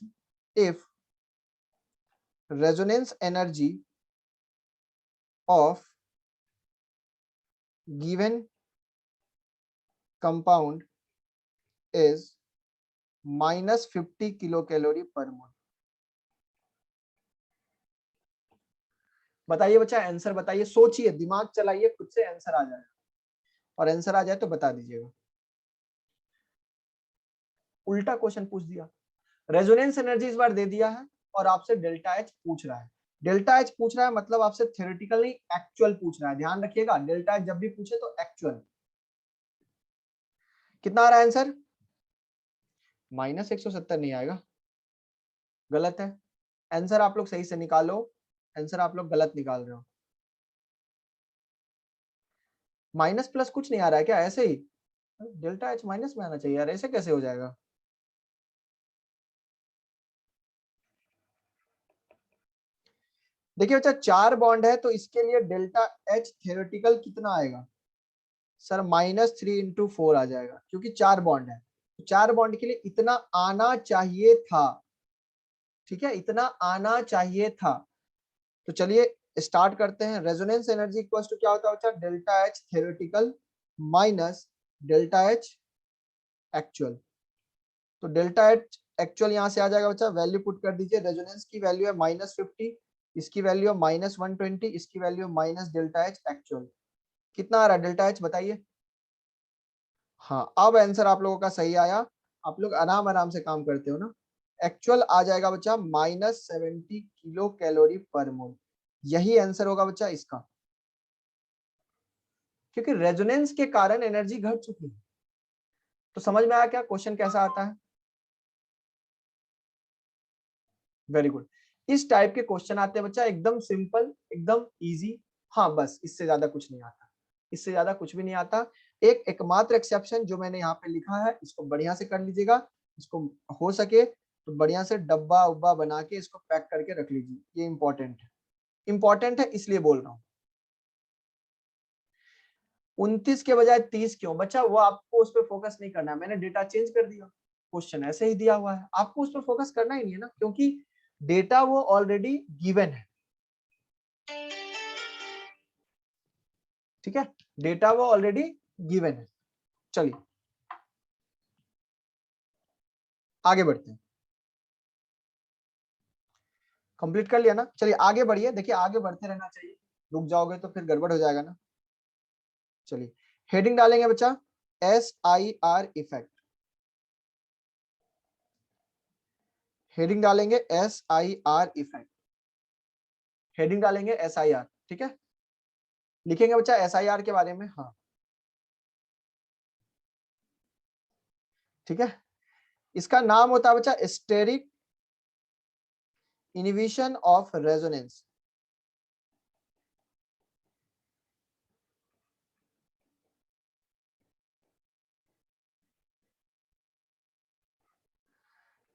Speaker 2: resonance energy of given compound is -50 kilo calorie per मोल। बताइए बच्चा, आंसर बताइए, सोचिए, दिमाग चलाइए, खुद से आंसर आ जाएगा, और आंसर आ जाए तो बता दीजिएगा। उल्टा क्वेश्चन पूछ दिया, रेजोनेंस एनर्जी इस बार दे दिया है और आपसे डेल्टा एच पूछ रहा है। डेल्टा एच पूछ रहा है मतलब आपसे थ्योरेटिकल नहीं, एक्चुअल पूछ रहा है। ध्यान रखिएगा, डेल्टा एच जब भी पूछे तो एक्चुअल। कितना आ रहा है आंसर? -170 नहीं आएगा, गलत है। आंसर आप लोग सही से निकालो, आंसर आप लोग गलत निकाल रहे हो। माइनस प्लस कुछ नहीं आ रहा है क्या? ऐसे ही डेल्टा एच माइनस में आना चाहिए यार, ऐसे कैसे हो जाएगा? देखिए बच्चा, 4 बॉन्ड है तो इसके लिए डेल्टा एच थ्योरेटिकल कितना आएगा सर? -3 × 4 आ जाएगा, क्योंकि 4 बॉन्ड है। 4 बॉन्ड के लिए इतना आना चाहिए था, ठीक है, इतना आना चाहिए था। तो चलिए स्टार्ट करते हैं। रेजोनेंस एनर्जी इक्वल टू क्या होता है बच्चा? Delta H theoretical minus delta H actual. तो डेल्टा एच एक्चुअल यहां से आ जाएगा बच्चा, वैल्यू पुट कर दीजिए। रेजोनेंस की वैल्यू है -50, इसकी वैल्यू है -120, इसकी वैल्यू है माइनस डेल्टा एच एक्चुअल। कितना आ रहा है डेल्टा एच बताइए? हाँ, अब आंसर आप लोगों का सही आया। आप लोग आराम आराम से काम करते हो ना। एक्चुअल आ जाएगा बच्चा -70 किलो कैलोरी पर मोल। यही आंसर होगा बच्चा इसका, क्योंकि रेजोनेंस के कारण एनर्जी घट चुकी है। तो समझ में आया क्या क्वेश्चन कैसा आता है? Very good. इस टाइप के क्वेश्चन आते हैं बच्चा, एकदम सिंपल, एकदम इजी। हाँ बस, इससे ज्यादा कुछ नहीं आता, इससे ज्यादा कुछ भी नहीं आता। एकमात्र एक्सेप्शन जो मैंने यहाँ पे लिखा है, इसको बढ़िया से कर लीजिएगा। इसको हो सके तो बढ़िया से डब्बा उब्बा बना के इसको पैक करके रख लीजिए, ये इंपॉर्टेंट है। इंपॉर्टेंट है इसलिए बोल रहा हूँ। 29 के बजाय 30 क्यों बच्चा? वो आपको उस पर फोकस नहीं करना है, मैंने डेटा चेंज कर दिया, क्वेश्चन ऐसे ही दिया हुआ है, आपको उस पर फोकस करना ही नहीं है ना, क्योंकि डेटा वो ऑलरेडी गिवन है। ठीक है, डेटा वो ऑलरेडी गिवन है। चलिए आगे बढ़ते हैं। कंप्लीट कर लिया ना? चलिए आगे बढ़िए। देखिए आगे बढ़ते रहना चाहिए, रुक जाओगे तो फिर गड़बड़ हो जाएगा ना। चलिए हेडिंग डालेंगे बच्चा, SIR इफेक्ट। हेडिंग डालेंगे SIR इफेक्ट, हेडिंग डालेंगे SIR। ठीक है, लिखेंगे बच्चा SIR के बारे में। हाँ ठीक है, इसका नाम होता है बच्चा स्टेरिक इनहिबिशन ऑफ रेजोनेंस।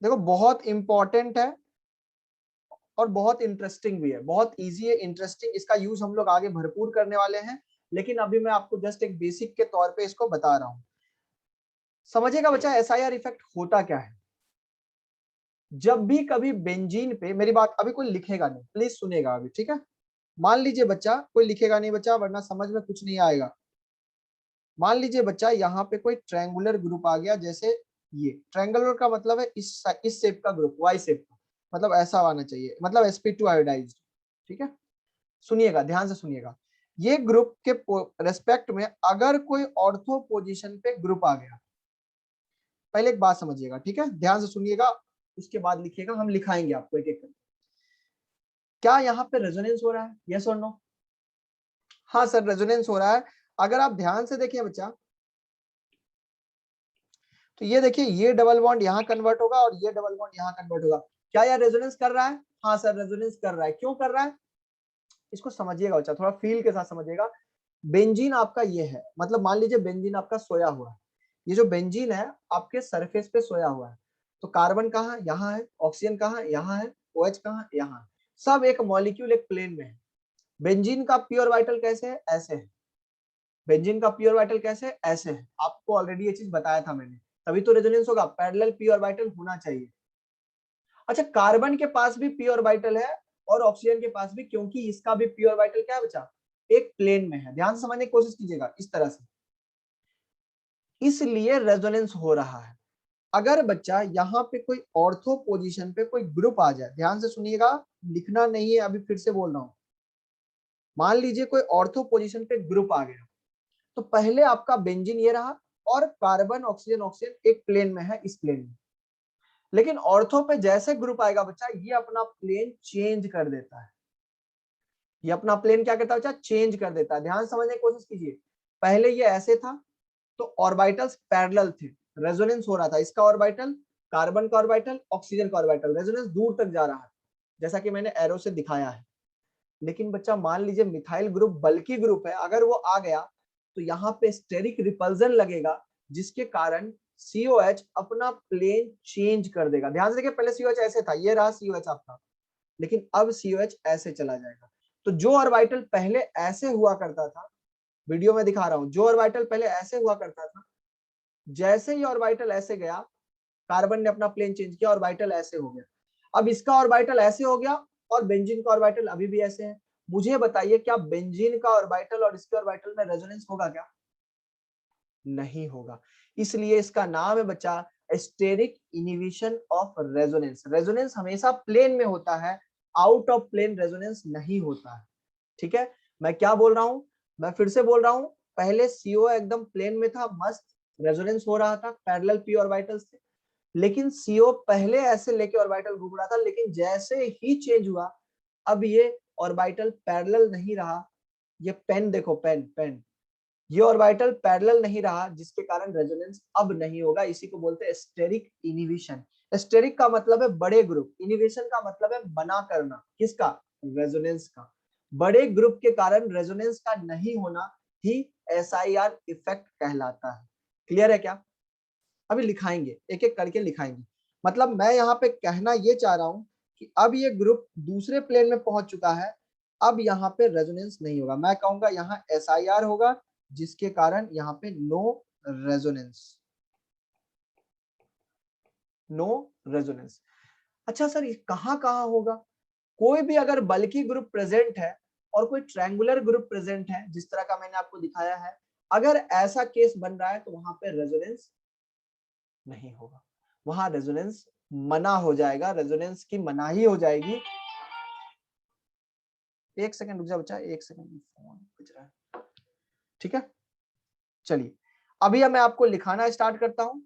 Speaker 2: देखो बहुत इंपॉर्टेंट है और बहुत इंटरेस्टिंग भी है, बहुत इजी है, इंटरेस्टिंग। इसका यूज हम लोग आगे भरपूर करने वाले हैं, लेकिन अभी मैं आपको जस्ट एक बेसिक के तौर पे इसको बता रहा हूं। समझिएगा बच्चा SIR इफेक्ट होता क्या है। जब भी कभी बेंजीन पे, मेरी बात अभी कोई लिखेगा नहीं, प्लीज सुनेगा अभी, ठीक है? मान लीजिए बच्चा, कोई लिखेगा नहीं बच्चा, वरना समझ में कुछ नहीं आएगा। मान लीजिए बच्चा यहाँ पे कोई ट्रायंगुलर ग्रुप आ गया, जैसे ये ट्रायंगुलर का मतलब है इस शेप का ग्रुप, वाई शेप का, मतलब ऐसा आना चाहिए, मतलब sp2 आयोडाइज्ड। ठीक है, सुनिएगा, ध्यान से सुनिएगा। ये ग्रुप के रेस्पेक्ट में अगर कोई ऑर्थो पोजीशन पे ग्रुप आ गया, पहले एक बात समझिएगा, ठीक है, ध्यान से सुनिएगा, उसके बाद लिखिएगा, हम लिखाएंगे आपको एक एक करके। क्या यहाँ पे रेजोनेंस हो रहा है? यस और नो? हाँ सर रेजोनेंस हो रहा है। अगर आप ध्यान से देखिए बच्चा, तो ये देखिए, ये डबल बॉन्ड यहाँ कन्वर्ट होगा और ये डबल बॉन्ड यहाँ कन्वर्ट होगा। क्या यह रेजोनेंस कर रहा है? हाँ सर रेजोनेंस कर रहा है। क्यों कर रहा है? इसको समझिएगा बच्चा, थोड़ा फील के साथ समझिएगा। बेंजीन आपका ये है, मतलब मान लीजिए बेंजीन आपका सोया हुआ है। ये जो बेंजीन है आपके सरफेस पे सोया हुआ है, तो कार्बन कहाँ? यहाँ है। ऑक्सीजन कहाँ? यहाँ है। OH कहाँ? यहाँ है। सब एक मॉलिक्यूल एक प्लेन में है। बेंजीन का प्योर वाइटल कैसे है? ऐसे है। बेंजीन का पी ऑर्बिटल कैसे है? ऐसे है, आपको ऑलरेडी ये चीज बताया था मैंने, तभी तो रेजोनेंस होगा, पैरेलल पी ऑर्बिटल होना चाहिए। अच्छा, कार्बन के पास भी पी ऑर्बिटल है और ऑक्सीजन के पास भी, क्योंकि इसका भी पी ऑर्बिटल क्या बचा, एक प्लेन में है। ध्यान से समझने की कोशिश कीजिएगा इस तरह से, इसलिए रेजोनेंस हो रहा है। अगर बच्चा यहाँ पे कोई ऑर्थो पोजीशन पे कोई ग्रुप आ जाए, ध्यान से सुनिएगा, लिखना नहीं है, अभी फिर से बोल रहा हूं, मान लीजिए कोई ऑर्थो पोजीशन पे ग्रुप आ गया, तो पहले आपका बेंजीन ये रहा और कार्बन ऑक्सीजन ऑक्सीजन एक प्लेन में है, इस प्लेन में। लेकिन ऑर्थो पे जैसे ग्रुप आएगा बच्चा, ये अपना प्लेन चेंज कर देता है। ये अपना प्लेन क्या करता है बच्चा, चेंज कर देता है। ध्यान समझने की कोशिश कीजिए, पहले ये ऐसे था तो ऑर्बिटल्स पैरेलल थे, रेजोनेंस हो रहा था, इसका ऑर्बिटल, कार्बन का ऑर्बिटल, ऑक्सीजन का ऑर्बिटल, रेजोनेंस दूर तक जा रहा है, जैसा कि मैंने एरो से दिखाया है। लेकिन बच्चा मान लीजिए मिथाइल ग्रुप बल्कि ग्रुप है, अगर वो आ गया तो यहाँ पे स्टेरिक रिपल्जन लगेगा, जिसके कारण COH अपना प्लेन चेंज कर देगा। ध्यान से देखिए, पहले COH ऐसे था, ये रहा COH आपका, लेकिन अब COH ऐसे चला जाएगा। तो जो ऑर्बिटल पहले ऐसे हुआ करता था, वीडियो में दिखा रहा हूं, जो ऑर्बिटल पहले ऐसे हुआ करता था, जैसे ही ऑर्बिटल ऐसे गया, कार्बन ने अपना प्लेन चेंज किया, ऑर्बिटल ऐसे हो गया। अब इसका ऑर्बिटल ऐसे हो गया और बेंजीन का ऑर्बिटल अभी भी ऐसे है। मुझे बताइए, क्या बेंजीन का ऑर्बिटल और इसके ऑर्बिटल में रेजोनेंस होगा क्या? नहीं होगा। इसलिए इसका नाम है बच्चा steric inhibition of resonance. Resonance हमेशा प्लेन में होता है, आउट ऑफ प्लेन रेजोनेंस नहीं होता है। ठीक है, मैं क्या बोल रहा हूं, मैं फिर से बोल रहा हूं, पहले CO एकदम प्लेन में था, मस्त रेजोनेंस हो रहा था पैरेलल पी ऑर्बिटल्स से, लेकिन CO पहले ऐसे लेके ऑर्बिटल घूम रहा था, लेकिन जैसे ही चेंज हुआ, अब ये ऑर्बिटल पैरेलल नहीं रहा। ये पेन देखो, पेन पेन, ये ऑर्बिटल पैरेलल नहीं रहा, जिसके कारण रेजोनेंस अब नहीं होगा। इसी को बोलते हैं स्टेरिक इनहिबिशन। स्टेरिक का मतलब है बड़े ग्रुप, इनहिबिशन का मतलब है मना करना, किसका, रेजोनेंस का। बड़े ग्रुप के कारण रेजोनेंस का नहीं होना ही SIR इफेक्ट कहलाता है। क्लियर है क्या? अभी लिखाएंगे, एक एक करके लिखाएंगे। मतलब मैं यहाँ पे कहना ये चाह रहा हूं कि अब ये ग्रुप दूसरे प्लेन में पहुंच चुका है, अब यहाँ पे रेजोनेंस नहीं होगा। मैं कहूंगा यहाँ SIR होगा, जिसके कारण यहाँ पे नो रेजोनेंस, नो रेजोनेंस। अच्छा सर, ये कहाँ कहाँ होगा? कोई भी अगर बल्कि ग्रुप प्रेजेंट है और कोई ट्रायंगुलर ग्रुप प्रेजेंट है, जिस तरह का मैंने आपको दिखाया है, अगर ऐसा केस बन रहा है तो वहां पे रेजोनेंस नहीं होगा, वहां रेजोनेंस मना हो जाएगा, रेजोनेंस की मनाही हो जाएगी। एक सेकंड रुक जा बच्चा, एक सेकंड, फोन बज रहा है। ठीक है, चलिए अभी मैं आपको लिखाना स्टार्ट करता हूं,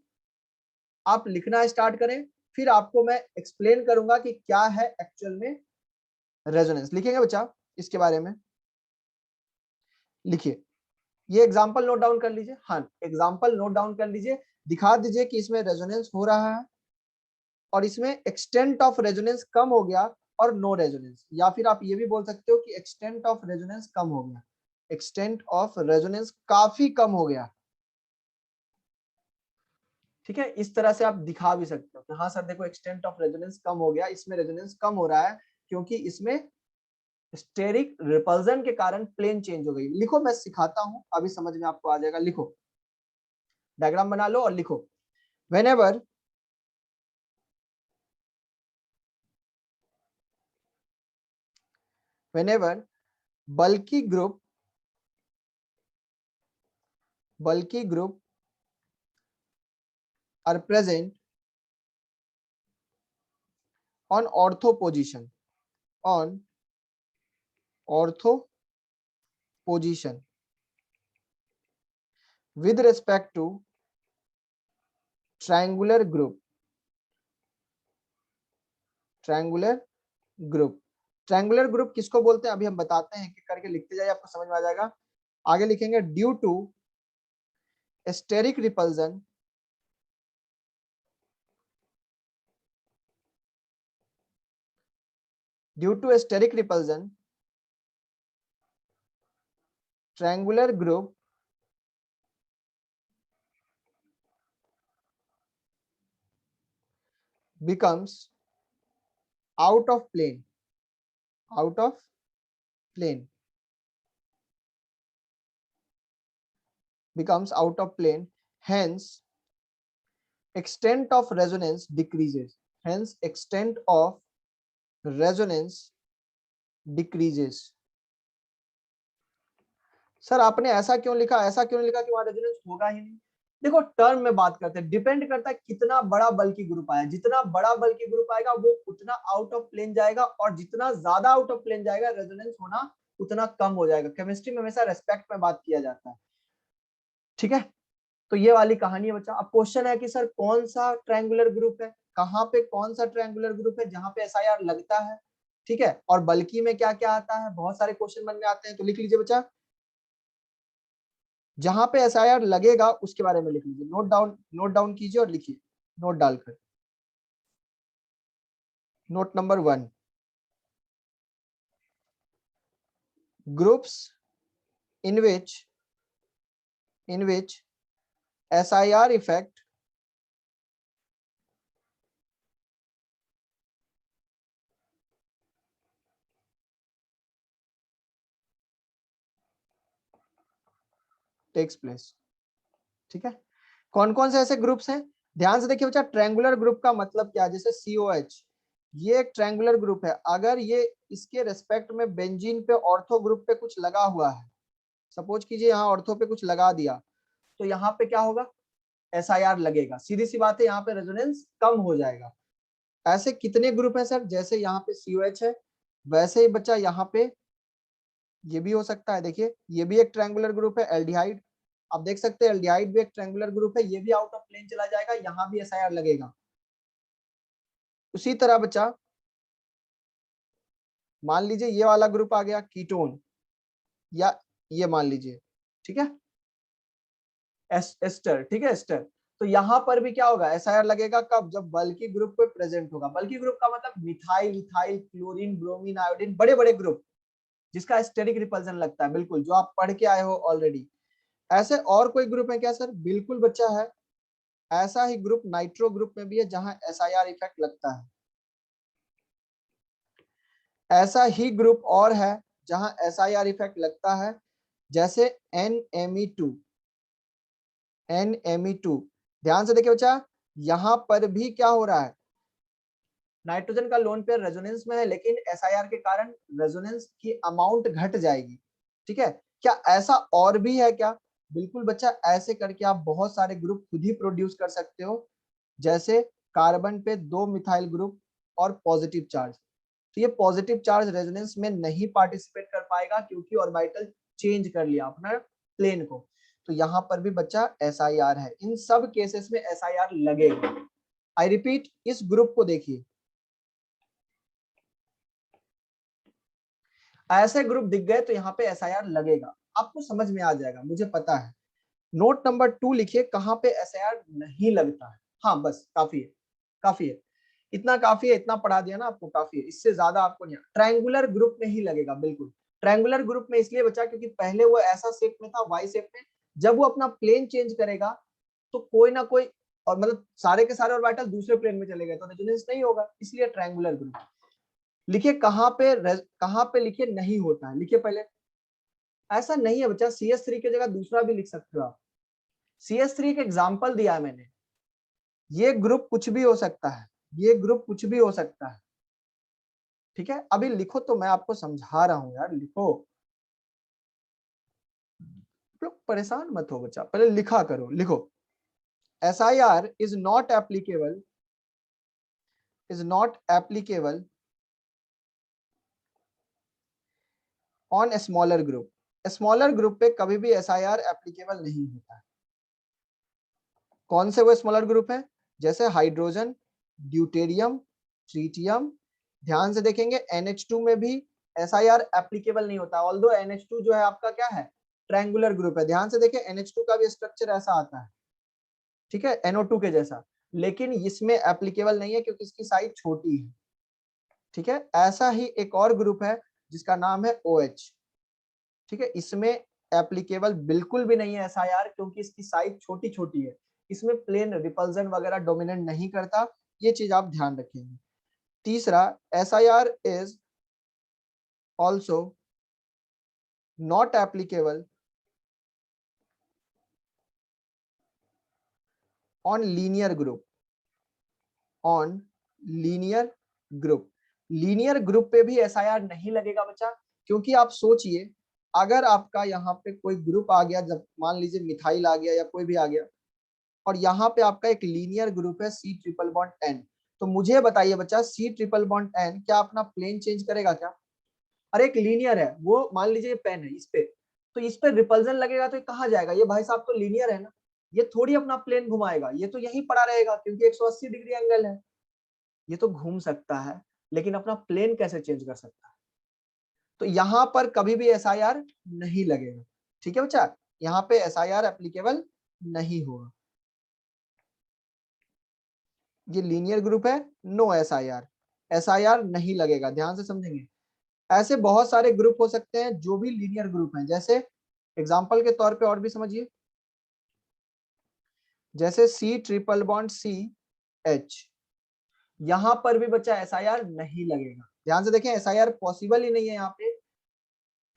Speaker 2: आप लिखना स्टार्ट करें, फिर आपको मैं एक्सप्लेन करूंगा कि क्या है एक्चुअल में रेजोनेंस। लिखेंगे बच्चा इसके बारे में, लिखिए, ये एग्जांपल नोट डाउन कर लीजिए। हाँ, एग्जांपल नोट डाउन कर लीजिए, दिखा दीजिए कि इसमें रेजोनेंस हो रहा है और इसमें एक्सटेंट ऑफ रेजोनेंस कम हो गया और नो रेजोनेंस, या फिर आप ये भी बोल सकते हो कि एक्सटेंट ऑफ रेजोनेंस कम हो गया, एक्सटेंट ऑफ रेजोनेंस काफी कम हो गया। ठीक है, इस तरह से आप दिखा भी सकते हो कि हाँ सर देखो एक्सटेंट ऑफ रेजोनेंस कम हो गया, इसमें रेजोनेंस कम हो रहा है क्योंकि इसमें स्टेरिक रिपल्जन के कारण प्लेन चेंज हो गई। लिखो, मैं सिखाता हूं, अभी समझ में आपको आ जाएगा। लिखो, डायग्राम बना लो और लिखो, whenever bulky group are present on ortho position with respect to triangular group। Triangular group किसको बोलते हैं अभी हम बताते हैं, कि करके लिखते जाइए, आपको समझ में आ जाएगा। आगे लिखेंगे due to steric repulsion triangular group becomes out of plane becomes out of plane, hence extent of resonance decreases. Hence extent of resonance decreases. Sir आपने ऐसा क्यों लिखा, ऐसा क्यों नहीं लिखा कि वहां रेजोनेंस होगा ही नहीं? देखो टर्म में बात करते हैं, डिपेंड करता है कितना बड़ा बल्कि ग्रुप आया, जितना बड़ा बल्कि ग्रुप आएगा वो उतना आउट ऑफ प्लेन जाएगा, और जितना ज्यादा आउट ऑफ प्लेन जाएगा रेजोनेंस होना उतना कम हो जाएगा। केमिस्ट्री में हमेशा रेस्पेक्ट में बात किया जाता है, ठीक है। तो ये वाली कहानी है बच्चा। अब क्वेश्चन है कि सर कौन सा ट्रायंगुलर ग्रुप है, कहाँ पे कौन सा ट्रायंगुलर ग्रुप है जहां पे एसआईआर लगता है, ठीक है, और बल्कि में क्या क्या आता है, बहुत सारे क्वेश्चन मन में आते हैं, तो लिख लीजिए बच्चा, जहां पे एसआईआर लगेगा उसके बारे में लिख लीजिए, नोट डाउन कीजिए और लिखिए नोट डालकर। Note number 1, groups in which SIR effect takes place, ठीक है। कौन कौन से ऐसे ग्रुप्स हैं, ध्यान से देखिए बच्चा। ट्रायंगुलर ग्रुप का मतलब क्या है, जैसे COH, ये एक ट्रायंगुलर ग्रुप है। अगर ये इसके रेस्पेक्ट में बेंजीन पे ऑर्थो ग्रुप पे कुछ लगा हुआ है, सपोज कीजिए यहाँ ऑर्थो पे कुछ लगा दिया, तो यहाँ पे क्या होगा, एसआईआर लगेगा। सीधी सी बात है, यहाँ पे रेजोनेंस कम हो जाएगा। ऐसे कितने ग्रुप हैं सर, जैसे यहाँ पे COH है, वैसे ही बच्चा यहाँ पे ये भी हो सकता है। देखिए ये भी एक ट्रायंगुलर ग्रुप है, एल्डिहाइड, आप देख सकते हैं एल्डिहाइड भी एक ट्रायंगुलर ग्रुप है, ये भी आउट ऑफ प्लेन चला जाएगा, यहाँ भी एसआईआर लगेगा। उसी तरह बच्चा मान लीजिए ये वाला ग्रुप आ गया कीटोन, या ये मान लीजिए, ठीक है, एस्टर, ठीक है, एस्टर, तो यहाँ पर भी क्या होगा, एसआईआर लगेगा कब, जब बल्कि ग्रुप पे प्रेजेंट होगा। बल्कि ग्रुप का मतलब methyl, ethyl, chlorine, bromine, iodine, बड़े बड़े ग्रुप जिसका स्टेरिक रिपल्जन लगता है, बिल्कुल जो आप पढ़ के आए हो ऑलरेडी। ऐसे और कोई ग्रुप है क्या सर, बिल्कुल बच्चा है। ऐसा ही ग्रुप नाइट्रो ग्रुप में भी है जहां एसआईआर इफेक्ट लगता है। ऐसा ही ग्रुप और है जहां एसआईआर इफेक्ट लगता है, जैसे NMe2। NMe2 ध्यान से देखिए बच्चा, यहां पर भी क्या हो रहा है, नाइट्रोजन का लोन पेयर रेजोनेंस में है, लेकिन एसआईआर के कारण रेजोनेंस की अमाउंट घट जाएगी, ठीक है। क्या ऐसा और भी है क्या, बिल्कुल बच्चा, ऐसे करके आप बहुत सारे ग्रुप खुद ही प्रोड्यूस कर सकते हो। जैसे कार्बन पे 2 मिथाइल ग्रुप और पॉजिटिव चार्ज, तो ये पॉजिटिव चार्ज रेजोनेंस में नहीं पार्टिसिपेट कर पाएगा क्योंकि ऑर्बिटल चेंज कर लिया अपना प्लेन को। तो यहाँ पर भी बच्चा एसआईआर है। इन सब केसेस में एसआईआर लगेगा। आई रिपीट, इस ग्रुप को देखिए, ऐसे ग्रुप दिख गए तो यहाँ पे एसआईआर लगेगा, आपको समझ में आ जाएगा, मुझे पता है। नोट नंबर 2 लिखिए, कहाँ पे एसआईआर नहीं लगता है। हाँ बस काफी है, काफी है, इतना काफी है, इतना पढ़ा दिया ना आपको, काफी है, इससे ज्यादा आपको नहीं। ट्रायंगुलर ग्रुप में ही लगेगा, बिल्कुल ट्रायंगुलर ग्रुप में इसलिए बचा क्योंकि पहले वो ऐसा शेप में था, वाई शेप में, जब वो अपना प्लेन चेंज करेगा तो कोई ना कोई, और मतलब सारे के सारे ऑर्बिटल दूसरे प्लेन में चले गए तो रेजोनेंस नहीं होगा, इसलिए ट्रायंगुलर ग्रुप। लिखिए कहाँ पे लिखिए नहीं होता है, लिखिए पहले। ऐसा नहीं है बच्चा, CS3 की जगह दूसरा भी लिख सकते हो आप। CS3 एक एग्जांपल दिया है मैंने, ये ग्रुप कुछ भी हो सकता है, ये ग्रुप कुछ भी हो सकता है, ठीक है। अभी लिखो तो मैं आपको समझा रहा हूं यार, लिखो, लोग परेशान मत हो बच्चा, पहले लिखा करो, लिखो। SIR is not applicable on a smaller group। Smaller group पे कभी भी SIR एप्लीकेबल नहीं होता है। कौन से वो स्मॉलर ग्रुप है, जैसे हाइड्रोजन, ड्यूटेरियम, ट्रीटियम। ध्यान से देखेंगे NH2 में भी SIR एप्लीकेबल नहीं होता, ऑल्दो NH2 जो है आपका क्या है, ट्रायंगुलर ग्रुप है। ध्यान से देखें NH2 का भी स्ट्रक्चर ऐसा आता है, ठीक है, NO2 के जैसा, लेकिन इसमें एप्लीकेबल नहीं है क्योंकि इसकी साइज छोटी है, ठीक है। ऐसा ही एक और ग्रुप है जिसका नाम है OH, ठीक है, इसमें एप्लीकेबल बिल्कुल भी नहीं है SIR क्योंकि इसकी साइज छोटी छोटी है, इसमें प्लेन रिपल्जन वगैरह डोमिनेट नहीं करता, ये चीज आप ध्यान रखेंगे। तीसरा, SIR is also not applicable on linear group, on linear group. Linear group पे भी SIR नहीं लगेगा बच्चा, क्योंकि आप सोचिए अगर आपका यहाँ पे कोई ग्रुप आ गया, जब मान लीजिए मिथाइल आ गया या कोई भी आ गया, और यहाँ पे आपका एक लीनियर ग्रुप है C ट्रिपल बॉन्ड N, तो मुझे बताइए बच्चा C ट्रिपल बॉन्ड N क्या अपना प्लेन चेंज करेगा क्या? और एक लीनियर है, वो मान लीजिए पेन है इस पे, तो इस पे रिपल्जन लगेगा तो ये कहाँ जाएगा? ये भाई साहब तो लीनियर है ना, ये थोड़ी अपना प्लेन घुमाएगा, ये तो यहीं पड़ा रहेगा क्योंकि 180 डिग्री एंगल है। ये तो घूम सकता है लेकिन अपना प्लेन कैसे चेंज कर सकता है? तो यहां पर कभी भी SIR नहीं लगेगा। ठीक है बच्चा, यहाँ पे SIR एप्लीकेबल नहीं होगा। ये लीनियर ग्रुप है, नो SIR नहीं लगेगा, ध्यान से समझेंगे। ऐसे बहुत सारे ग्रुप हो सकते हैं जो भी लीनियर ग्रुप हैं, जैसे एग्जांपल के तौर पे और भी समझिए, जैसे C ट्रिपल बॉन्ड CH, यहां पर भी बच्चा SIR नहीं लगेगा। ध्यान से देखें, SIR पॉसिबल ही नहीं है यहाँ पे।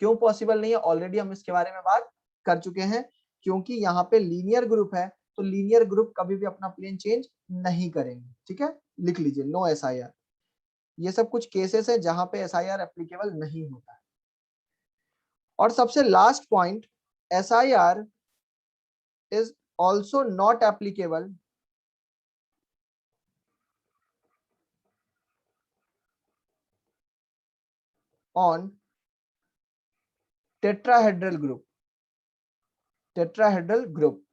Speaker 2: क्यों पॉसिबल नहीं है? ऑलरेडी हम इसके बारे में बात कर चुके हैं, क्योंकि यहाँ पे लीनियर ग्रुप है, तो लीनियर ग्रुप कभी भी अपना प्लेन चेंज नहीं करेंगे। ठीक है, लिख लीजिए नो SIR। ये सब कुछ केसेस है जहां पे SIR एप्लीकेबल नहीं होता है। और सबसे last point, SIR is also not applicable on tetrahedral group. Tetrahedral group,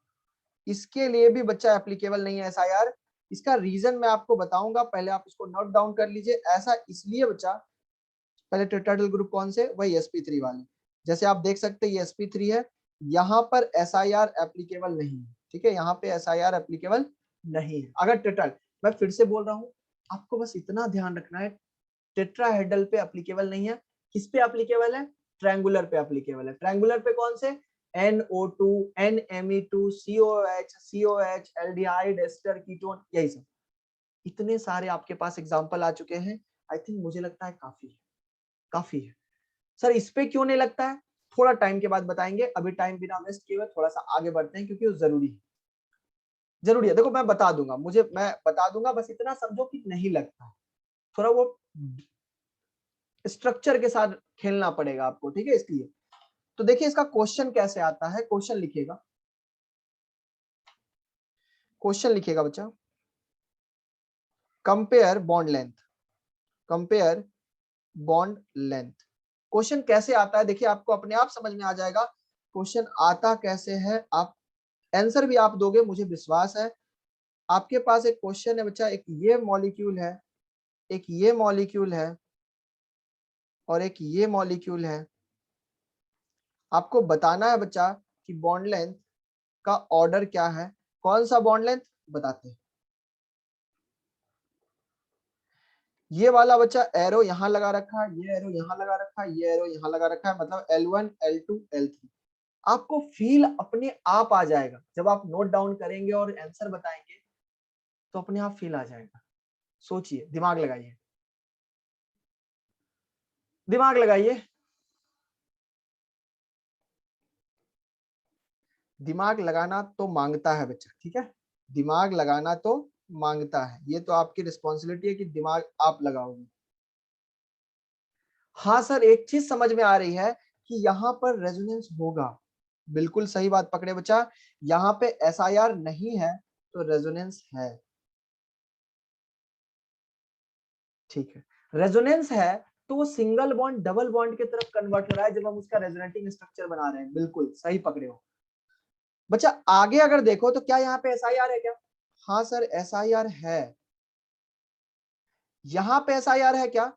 Speaker 2: इसके लिए भी बच्चा एप्लीकेबल नहीं है SIR। इसका रीजन मैं आपको बताऊंगा, पहले आप इसको नोट डाउन कर लीजिए। ऐसा इसलिए बच्चा, पहले टेट्राहेड्रल ग्रुप कौन से? वही sp3 वाले। जैसे आप देख सकते हैं ये sp3 है, यहाँ पर SIR एप्लीकेबल नहीं है। ठीक है, यहाँ पे SIR एप्लीकेबल नहीं है। अगर टेट्राहेड्रल, मैं फिर से बोल रहा हूँ, आपको बस इतना ध्यान रखना है, टेट्राहेड्रल पे एप्लीकेबल नहीं है। किस पे एप्लीकेबल है? ट्रायंगुलर पे एप्लीकेबल है। ट्रायंगुलर पे कौन से? NO2, NMe2, COH, COH, aldehyde, ester, ketone, यही सब। इतने सारे आपके पास एग्जांपल आ चुके हैं। आई थिंक मुझे लगता है काफी है। सर इस पे क्यों नहीं लगता है? थोड़ा टाइम के बाद बताएंगे, अभी टाइम बिना वेस्ट किए हुए थोड़ा सा आगे बढ़ते हैं, क्योंकि वो जरूरी है। देखो मैं बता दूंगा, मैं बता दूंगा, बस इतना समझो कि नहीं लगता है। थोड़ा वो स्ट्रक्चर के साथ खेलना पड़ेगा आपको, ठीक है? इसलिए तो देखिए इसका क्वेश्चन कैसे आता है। क्वेश्चन लिखिएगा बच्चा, कंपेयर बॉन्ड लेंथ। क्वेश्चन कैसे आता है देखिए, आपको अपने आप समझ में आ जाएगा क्वेश्चन आता कैसे है। आप आंसर भी आप दोगे, मुझे विश्वास है। आपके पास एक क्वेश्चन है बच्चा, एक ये मॉलिक्यूल है, एक ये मॉलिक्यूल है, और एक ये मॉलिक्यूल है। आपको बताना है बच्चा कि बॉन्ड लेंथ का ऑर्डर क्या है। कौन सा बॉन्ड लेंथ बताते हैं? ये वाला बच्चा एरो यहां लगा रखा है, ये एरो यहां लगा रखा है, ये एरो यहां लगा रखा है, मतलब L1, L2, L3। आपको फील अपने आप आ जाएगा जब आप नोट डाउन करेंगे और आंसर बताएंगे, तो अपने आप फील आ जाएगा। सोचिए, दिमाग लगाइए, दिमाग लगाना तो मांगता है बच्चा। ठीक है, दिमाग लगाना तो मांगता है, ये तो आपकी रिस्पॉन्सिबिलिटी है कि दिमाग आप लगाओगे। हाँ सर, एक चीज समझ में आ रही है कि यहाँ पर रेजोनेंस होगा। बिल्कुल सही बात पकड़े बच्चा, यहाँ पे SIR नहीं है तो रेजोनेंस है। ठीक है, रेजोनेंस है तो वो सिंगल बॉन्ड डबल बॉन्ड की तरफ कन्वर्ट हो रहा है जब हम उसका रेजोनेटिंग स्ट्रक्चर बना रहे हैं। बिल्कुल सही पकड़े हो बच्चा। आगे अगर देखो तो क्या यहाँ पे SIR है क्या? हाँ सर SIR है। यहाँ पे SIR है क्या?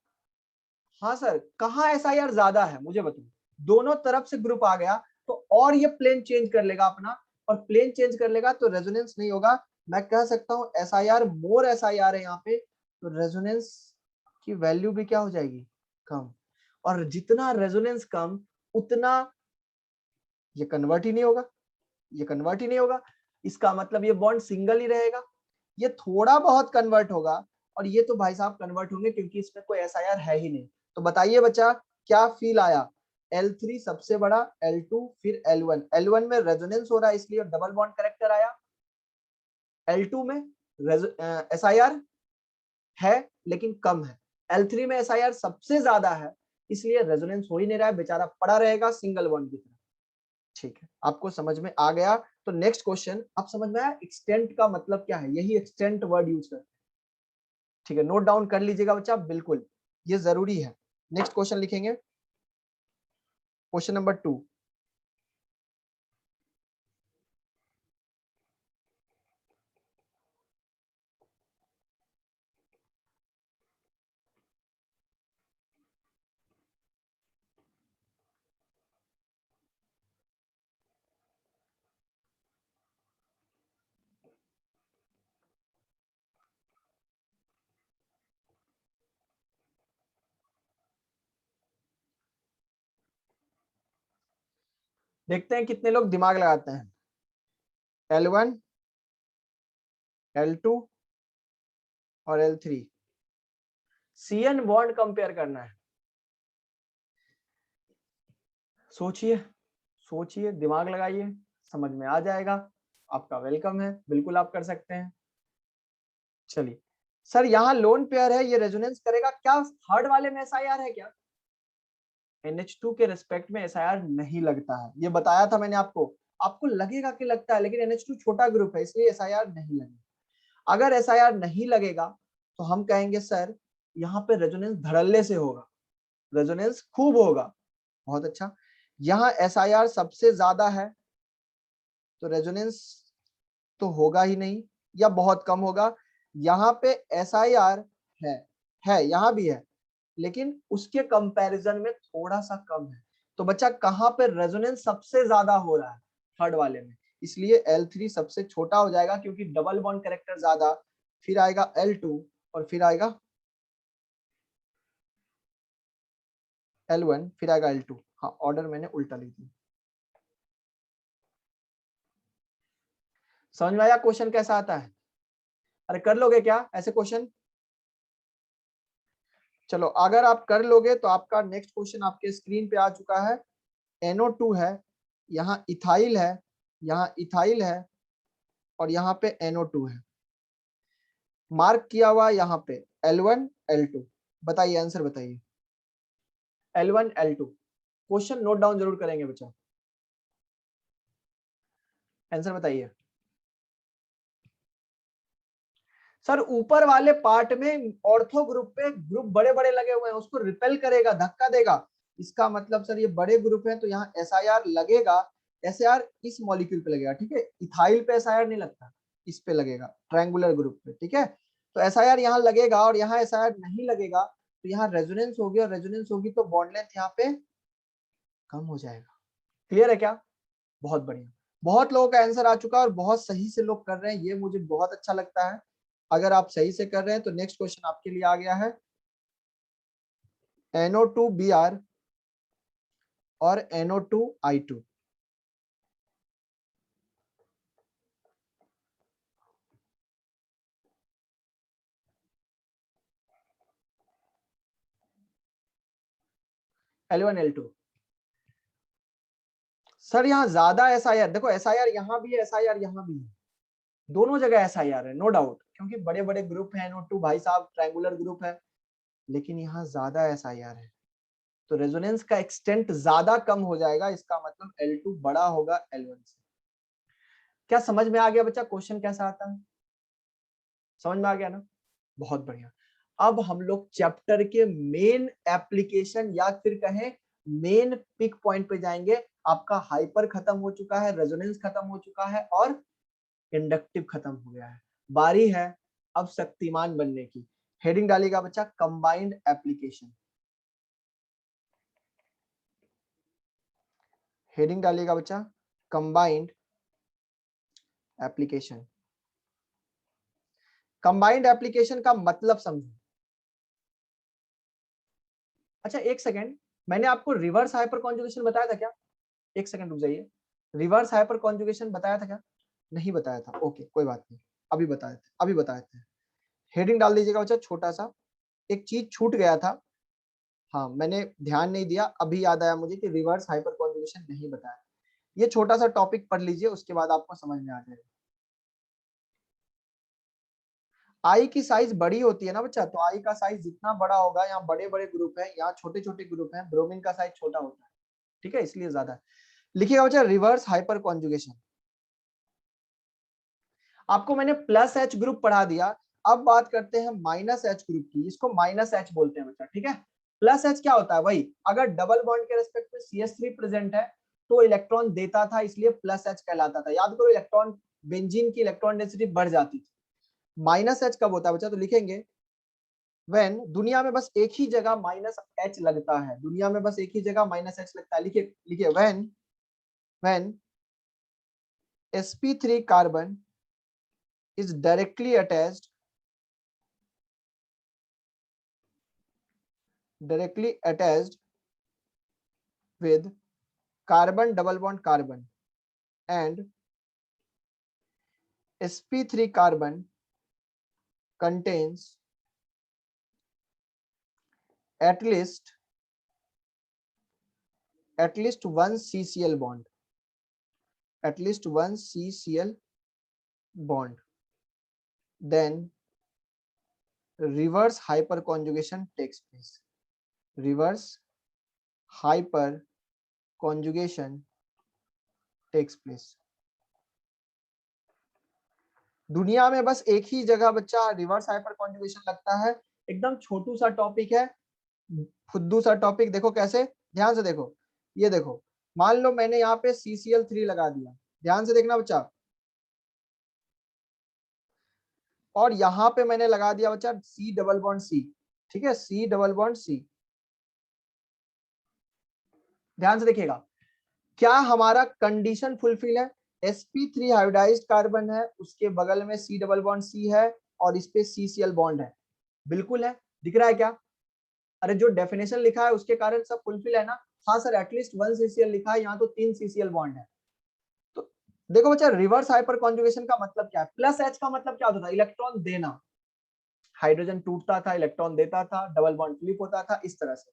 Speaker 2: हाँ सर। कहाँ SIR ज्यादा है मुझे बताओ? दोनों तरफ से ग्रुप आ गया तो, और ये प्लेन चेंज कर लेगा अपना, और प्लेन चेंज कर लेगा तो रेजोनेंस नहीं होगा। मैं कह सकता हूँ SIR, मोर SIR है यहाँ पे, तो रेजोनेंस की वैल्यू भी क्या हो जाएगी? कम। और जितना रेजोनेंस कम, उतना ये कन्वर्ट ही नहीं होगा, इसका मतलब ये बॉन्ड सिंगल ही रहेगा। ये थोड़ा बहुत कन्वर्ट होगा, और ये तो भाई साहब कन्वर्ट होंगे क्योंकि इसमें कोई SIR है ही नहीं। तो बताइए बच्चा, क्या फील आया? L3 सबसे बड़ा, L2 फिर L1 में रेजोनेंस हो रहा है इसलिए डबल बॉन्ड कैरेक्टर आया। L2 में SIR है लेकिन कम है, L3 में SIR सबसे ज्यादा है, इसलिए रेजोनेंस हो ही नहीं रहा है, बेचारा पड़ा रहेगा सिंगल बॉन्ड की तरह। ठीक है, आपको समझ में आ गया। तो नेक्स्ट क्वेश्चन आप समझ में आया एक्सटेंट का मतलब क्या है, यही एक्सटेंट वर्ड यूज करते हैं। ठीक है, नोट डाउन कर लीजिएगा बच्चा, बिल्कुल ये जरूरी है। नेक्स्ट क्वेश्चन लिखेंगे, क्वेश्चन नंबर 2। देखते हैं कितने लोग दिमाग लगाते हैं। L1, L2 और L3 CN बॉन्ड कंपेयर करना है। सोचिए सोचिए, दिमाग लगाइए, समझ में आ जाएगा, आपका वेलकम है, बिल्कुल आप कर सकते हैं। चलिए सर, यहाँ लोन पेयर है, ये रेजोनेंस करेगा क्या? थर्ड वाले में SIR है क्या? NH2 के रेस्पेक्ट में SIR नहीं लगता है, ये बताया था मैंने आपको। आपको लगेगा कि लगता है, लेकिन NH2 छोटा ग्रुप है, इसलिए SIR नहीं लगेगा। अगर SIR नहीं लगेगा तो हम कहेंगे सर यहाँ पे रेजोनेंस धड़ल्ले से होगा, रेजोनेंस खूब होगा। बहुत अच्छा, यहाँ SIR सबसे ज्यादा है तो रेजोनेंस तो होगा ही नहीं या बहुत कम होगा। यहाँ पे SIR है यहाँ भी है, लेकिन उसके कंपैरिजन में थोड़ा सा कम है। तो बच्चा कहाँ पे रेजोनेंस सबसे ज्यादा हो रहा है? थर्ड वाले में, इसलिए L3 सबसे छोटा हो जाएगा क्योंकि डबल बॉन्ड कैरेक्टर ज्यादा। फिर आएगा L2 और फिर आएगा L1, फिर आएगा L2। हाँ, ऑर्डर मैंने उल्टा लिख दिया। समझ में आया क्वेश्चन कैसा आता है? अरे कर लोगे क्या ऐसे क्वेश्चन? चलो, अगर आप कर लोगे तो आपका नेक्स्ट क्वेश्चन आपके स्क्रीन पे आ चुका है। NO2 है, यहाँ इथाइल है, यहाँ इथाइल है और यहाँ पे NO2 है, मार्क किया हुआ यहाँ पे L1 L2। बताइए, आंसर बताइए। L1 L2 question note down जरूर करेंगे बच्चा, आंसर बताइए। सर ऊपर वाले पार्ट में ऑर्थो ग्रुप पे ग्रुप बड़े बड़े लगे हुए हैं, उसको रिपेल करेगा, धक्का देगा। इसका मतलब सर ये बड़े ग्रुप है तो यहाँ SIR लगेगा। SIR इस मॉलिक्यूल पे लगेगा, ठीक है, इथाइल पे SIR नहीं लगता, इस पे लगेगा, ट्रायंगुलर ग्रुप पे, ठीक है। तो SIR यहाँ लगेगा और यहाँ SIR नहीं लगेगा, तो यहाँ रेजोनेंस होगी और रेजोनेंस होगी तो बॉन्ड लेंथ यहाँ पे कम हो जाएगा। क्लियर है क्या? बहुत बढ़िया, बहुत लोगों का आंसर आ चुका है और बहुत सही से लोग कर रहे हैं, ये मुझे बहुत अच्छा लगता है। अगर आप सही से कर रहे हैं तो नेक्स्ट क्वेश्चन आपके लिए आ गया है NO2Br और NO2I2। L1 L2 सर यहाँ ज्यादा SIR, देखो SIR यहाँ भी है, SIR यहाँ भी है, दोनों जगह SIR है, नो डाउट, क्योंकि बड़े बड़े ग्रुप है NO2 भाई साहब, ट्रायंगुलर ग्रुप है, लेकिन यहाँ ज्यादा SIR है तो रेजोनेंस का एक्सटेंट ज्यादा कम हो जाएगा। इसका मतलब L2 बड़ा होगा L1 से। क्या समझ में आ गया बच्चा क्वेश्चन कैसा आता है? समझ में आ गया ना? बहुत बढ़िया। अब हम लोग चैप्टर के मेन एप्लीकेशन या फिर कहें मेन पिक पॉइंट पे जाएंगे। आपका हाइपर खत्म हो चुका है, रेजोनेंस खत्म हो चुका है और इंडक्टिव खत्म हो गया है। बारी है अब शक्तिमान बनने की। हेडिंग डालेगा बच्चा कंबाइंड एप्लीकेशन, हेडिंग डालिएगा बच्चा कंबाइंड एप्लीकेशन। कंबाइंड एप्लीकेशन का मतलब समझो। अच्छा एक सेकेंड, मैंने आपको रिवर्स हाइपर कॉन्जुगेशन बताया था क्या? एक सेकंड रुक जाइए, रिवर्स हाइपर कॉन्जुगेशन बताया था क्या? नहीं बताया था, ओके कोई बात नहीं, अभी बताए थे। हेडिंग डाल दीजिएगा बच्चा छोटा सा, एक चीज छूट गया था, हाँ मैंने ध्यान नहीं दिया, अभी याद आया मुझे कि रिवर्स हाइपर कॉन्जुगेशन नहीं बताया। ये छोटा सा टॉपिक पढ़ लीजिए, उसके बाद आपको समझ में आ जाएगा। आई की साइज बड़ी होती है ना बच्चा, तो आई का साइज जितना बड़ा होगा, यहाँ बड़े बड़े ग्रुप है, यहाँ छोटे छोटे ग्रुप हैं, ब्रोमीन का साइज छोटा होता है, ठीक है, इसलिए ज्यादा है। लिखिएगा बच्चा रिवर्स हाइपर कॉन्जुगेशन। आपको मैंने प्लस एच ग्रुप पढ़ा दिया, अब बात करते हैं माइनस एच ग्रुप की। इसको माइनस एच बोलते हैं बच्चा, ठीक है। प्लस एच क्या होता है, वही अगर डबल बॉन्ड के रेस्पेक्ट में CH3 प्रेजेंट है तो इलेक्ट्रॉन देता था, इसलिए प्लस एच कहलाता था। याद करो, इलेक्ट्रॉन बेंजीन की इलेक्ट्रॉन डेंसिटी बढ़ जाती थी। माइनस एच कब होता है बच्चा, तो लिखेंगे व्हेन, दुनिया में बस एक ही जगह माइनस एच लगता है, दुनिया में बस एक ही जगह माइनस एच लगता है। लिखिए लिखिए when sp3 carbon is directly attached with carbon double bond carbon and sp3 carbon contains at least one CCl bond, at least one CCl bond, then reverse hyperconjugation takes place. Reverse hyperconjugation takes place. दुनिया में बस एक ही जगह बच्चा reverse हाइपरकॉन्जुगेशन लगता है। एकदम छोटू सा टॉपिक है, फुद्दू सा टॉपिक। देखो कैसे, ध्यान से देखो, ये देखो, मान लो मैंने यहाँ पे CCl3 लगा दिया, ध्यान से देखना बच्चा, और यहाँ पे मैंने लगा दिया बच्चा C डबल बॉन्ड C, ठीक है, C डबल बॉन्ड C। ध्यान से देखिएगा, क्या हमारा कंडीशन फुलफिल है? sp3 हाइब्रिडाइज्ड कार्बन है, उसके बगल में C डबल बॉन्ड C है और इस पे CCl बॉन्ड है, बिल्कुल है। दिख रहा है क्या? अरे जो डेफिनेशन लिखा है उसके कारण सब फुलफिल है ना? हाँ सर, एटलीस्ट 1 CCl लिखा है, यहाँ तो 3 CCl बॉन्ड है। तो देखो बच्चा, रिवर्स हाइपर कॉन्जुगेशन का मतलब क्या है? प्लस एच का मतलब क्या होता था? इलेक्ट्रॉन देना, हाइड्रोजन टूटता था, इलेक्ट्रॉन देता था, डबल बॉन्ड फ्लिप होता था, इस तरह से।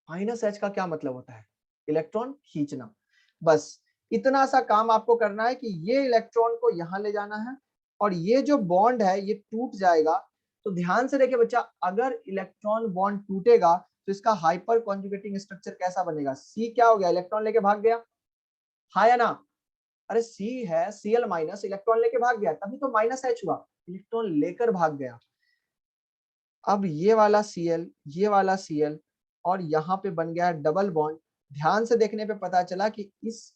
Speaker 2: माइनस एच का क्या मतलब होता है? इलेक्ट्रॉन खींचना। बस इतना सा काम आपको करना है कि ये इलेक्ट्रॉन को यहां ले जाना है और ये जो बॉन्ड है ये टूट जाएगा। तो ध्यान से देखिए बच्चा, अगर इलेक्ट्रॉन बॉन्ड टूटेगा तो इसका हाइपर कॉन्जुगेटिंग स्ट्रक्चर कैसा बनेगा? सी क्या हो गया? इलेक्ट्रॉन लेके भाग गया, हाँ या ना? अरे सी है Cl माइनस, इलेक्ट्रॉन लेके भाग गया, तभी तो माइनस एच हुआ, इलेक्ट्रॉन लेकर भाग गया। अब ये वाला Cl, ये वाला Cl और यहाँ पे बन गया डबल बॉन्ड। ध्यान से देखने पे पता चला कि इस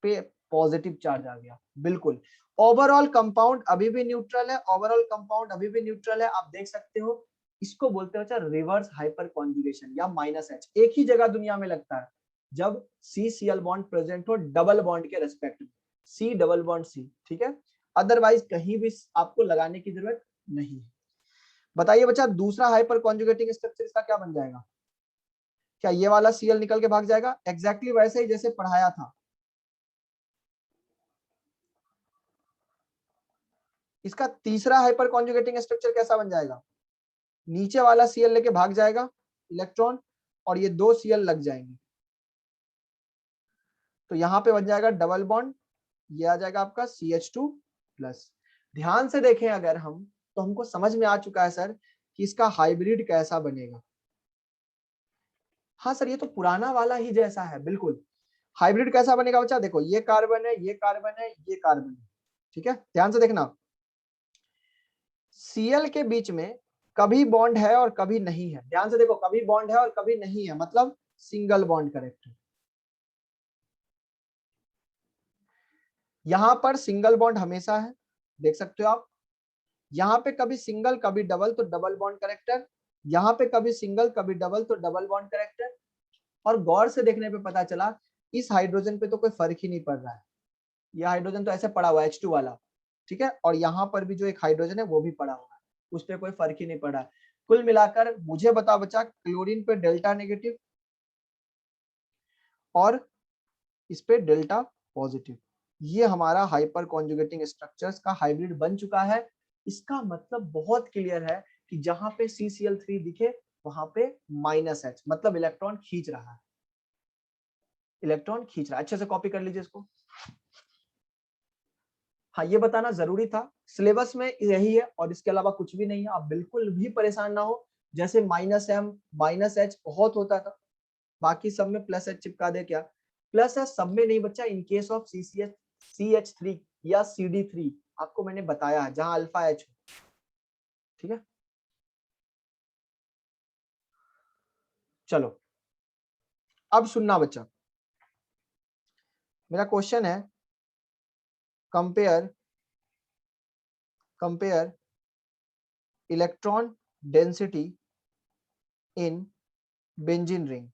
Speaker 2: पे पॉजिटिव चार्ज आ गया, बिल्कुल। ओवरऑल कंपाउंड अभी भी न्यूट्रल है, ओवरऑल कंपाउंड अभी भी न्यूट्रल है, आप देख सकते हो। इसको बोलते हैं रिवर्स हाइपर कॉन्जुगेशन या माइनस एच। एक ही जगह दुनिया में लगता है जब CCl बॉन्ड प्रेजेंट हो डबल बॉन्ड के रेस्पेक्ट में, C डबल बॉन्ड C, ठीक है। अदरवाइज कहीं भी आपको लगाने की जरूरत नहीं है। बताइए बच्चा, दूसरा हाइपर कॉन्जुगेटिंग स्ट्रक्चर इसका क्या बन जाएगा? क्या ये वाला Cl निकल के भाग जाएगा? एग्जैक्टली वैसे ही जैसे पढ़ाया था। इसका तीसरा हाइपर कॉन्जुगेटिंग स्ट्रक्चर कैसा बन जाएगा? नीचे वाला Cl लेके भाग जाएगा इलेक्ट्रॉन और ये 2 Cl लग जाएंगे, तो यहां पे बन जाएगा डबल बॉन्ड, ये आ जाएगा आपका CH2 प्लस। ध्यान से देखें अगर हम, तो हमको समझ में आ चुका है सर कि इसका हाइब्रिड कैसा बनेगा। हाँ सर, ये तो पुराना वाला ही जैसा है, बिल्कुल। हाइब्रिड कैसा बनेगा बच्चा? देखो, ये कार्बन है, ये कार्बन है, ये कार्बन है, ठीक है। ध्यान से देखना, Cl के बीच में कभी बॉन्ड है और कभी नहीं है। ध्यान से देखो, कभी बॉन्ड है और कभी नहीं है, मतलब सिंगल बॉन्ड करेक्ट। यहां पर सिंगल बॉन्ड हमेशा है, देख सकते हो आप। यहाँ पे कभी सिंगल कभी डबल, तो डबल बॉन्ड करेक्टर। यहाँ पे कभी सिंगल कभी डबल, तो डबल बॉन्ड करेक्टर। और गौर से देखने पे पता चला इस हाइड्रोजन पे तो कोई फर्क ही नहीं पड़ रहा है, ये हाइड्रोजन तो ऐसे पड़ा हुआ है H2 वाला, ठीक है। और यहाँ पर भी जो एक हाइड्रोजन है वो भी पड़ा हुआ है, उस पर कोई फर्क ही नहीं पड़ा है। कुल मिलाकर मुझे बता बच्चा, क्लोरीन पे डेल्टा नेगेटिव और इस पे डेल्टा पॉजिटिव, ये हमारा हाइपर कॉन्जुगेटिंग स्ट्रक्चर्स का हाइब्रिड बन चुका है। इसका मतलब बहुत क्लियर है कि जहां पे CCl3 दिखे वहां पे माइनस एच, मतलब इलेक्ट्रॉन खींच रहा है, इलेक्ट्रॉन खींच रहा है। अच्छे से कॉपी कर लीजिए इसको। हाँ, ये बताना जरूरी था, सिलेबस में यही है और इसके अलावा कुछ भी नहीं है। आप बिल्कुल भी परेशान ना हो, जैसे -m -h बहुत होता था, बाकी सब में +h चिपका दे। क्या +h सब में नहीं बच्चा, इन केस ऑफ CH3 या CD3 आपको मैंने बताया है, जहां अल्फा H हो, ठीक है। चलो अब सुनना बच्चा, मेरा क्वेश्चन है compare electron density in benzene ring.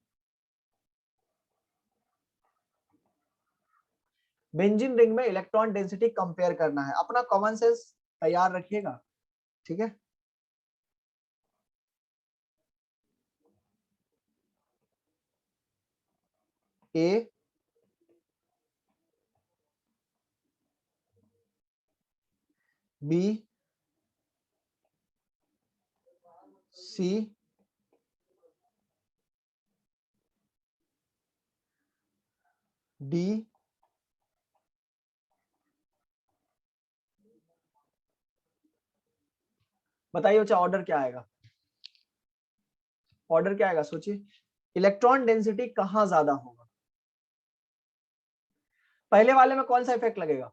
Speaker 2: Benzene ring में इलेक्ट्रॉन डेंसिटी कंपेयर करना है। अपना कॉमन सेंस तैयार रखिएगा, ठीक है। A, B, C, D, बताइए बच्चा ऑर्डर क्या आएगा? ऑर्डर क्या आएगा सोचिए, इलेक्ट्रॉन डेंसिटी कहां ज्यादा होगा? पहले वाले में कौन सा इफेक्ट लगेगा?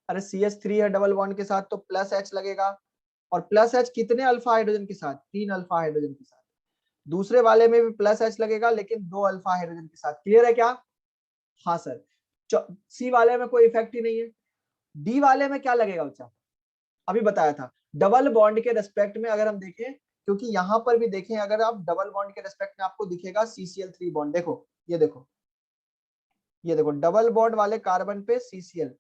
Speaker 2: अरे CH3 है डबल बॉन्ड के साथ तो +H लगेगा, और +H कितने अल्फा हाइड्रोजन के साथ? 3 अल्फा हाइड्रोजन के साथ। दूसरे वाले में भी +H लगेगा लेकिन 2 अल्फा हाइड्रोजन के साथ। क्लियर है क्या? हाँ सर। C वाले में कोई इफेक्ट ही नहीं है। D वाले में क्या लगेगा बच्चा? अभी बताया था, डबल बॉन्ड के रेस्पेक्ट में अगर हम देखें, क्योंकि यहां पर भी देखें, अगर आप डबल बॉन्ड के रेस्पेक्ट में आपको दिखेगा CCl3 बॉन्ड। देखो ये देखो, ये देखो डबल बॉन्ड वाले कार्बन पे CCl,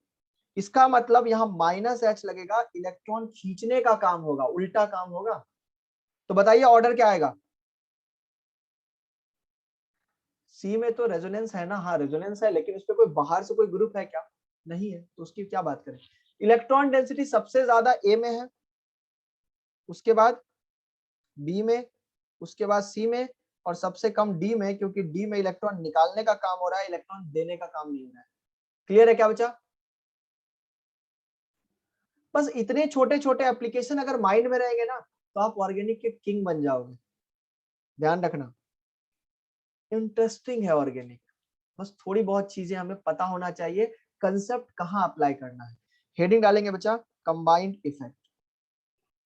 Speaker 2: इसका मतलब यहाँ -H लगेगा, इलेक्ट्रॉन खींचने का काम होगा, उल्टा काम होगा। तो बताइए ऑर्डर क्या आएगा? सी में तो रेजोनेंस है ना, हाँ रेजोनेंस है, लेकिन उस पर कोई बाहर से कोई ग्रुप है क्या? नहीं है, तो उसकी क्या बात करें। इलेक्ट्रॉन डेंसिटी सबसे ज्यादा ए में है, उसके बाद बी में, उसके बाद सी में, और सबसे कम डी में, क्योंकि डी में इलेक्ट्रॉन निकालने का काम हो रहा है, इलेक्ट्रॉन देने का काम नहीं हो रहा है। क्लियर है क्या बच्चा? बस इतने छोटे छोटे एप्लीकेशन अगर माइंड में रहेंगे ना, तो आप ऑर्गेनिक के किंग बन जाओगे। ध्यान रखना, इंटरेस्टिंग है ऑर्गेनिक, बस थोड़ी बहुत चीजें हमें पता होना चाहिए, कंसेप्ट कहाँ अप्लाई करना है। हेडिंग डालेंगे बच्चा कंबाइंड इफेक्ट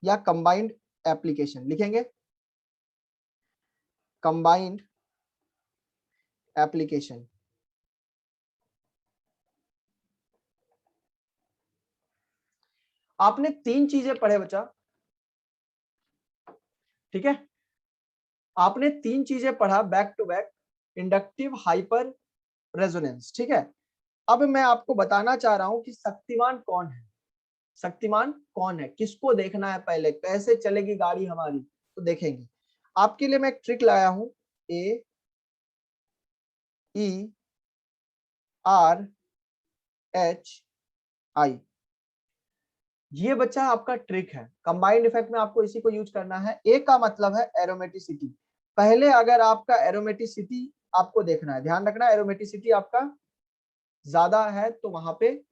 Speaker 2: या कंबाइंड एप्लीकेशन, लिखेंगे कंबाइंड एप्लीकेशन। आपने 3 चीजें पढ़े बच्चा, ठीक है, आपने 3 चीजें पढ़ा back to back, inductive, hyper, resonance, ठीक है। अब मैं आपको बताना चाह रहा हूं कि शक्तिमान कौन है, शक्तिमान कौन है, किसको देखना है पहले, कैसे चलेगी गाड़ी हमारी, तो देखेंगे। आपके लिए मैं एक ट्रिक लाया हूं, AER HI, ये बच्चा आपका ट्रिक है। कंबाइंड इफेक्ट में आपको इसी को यूज करना है। ए का मतलब है एरोमेटिसिटी। पहले अगर आपका एरोमेटिसिटी आपको देखना है, ध्यान रखना एरोमेटिसिटी आपका ज्यादा है तो वहां पे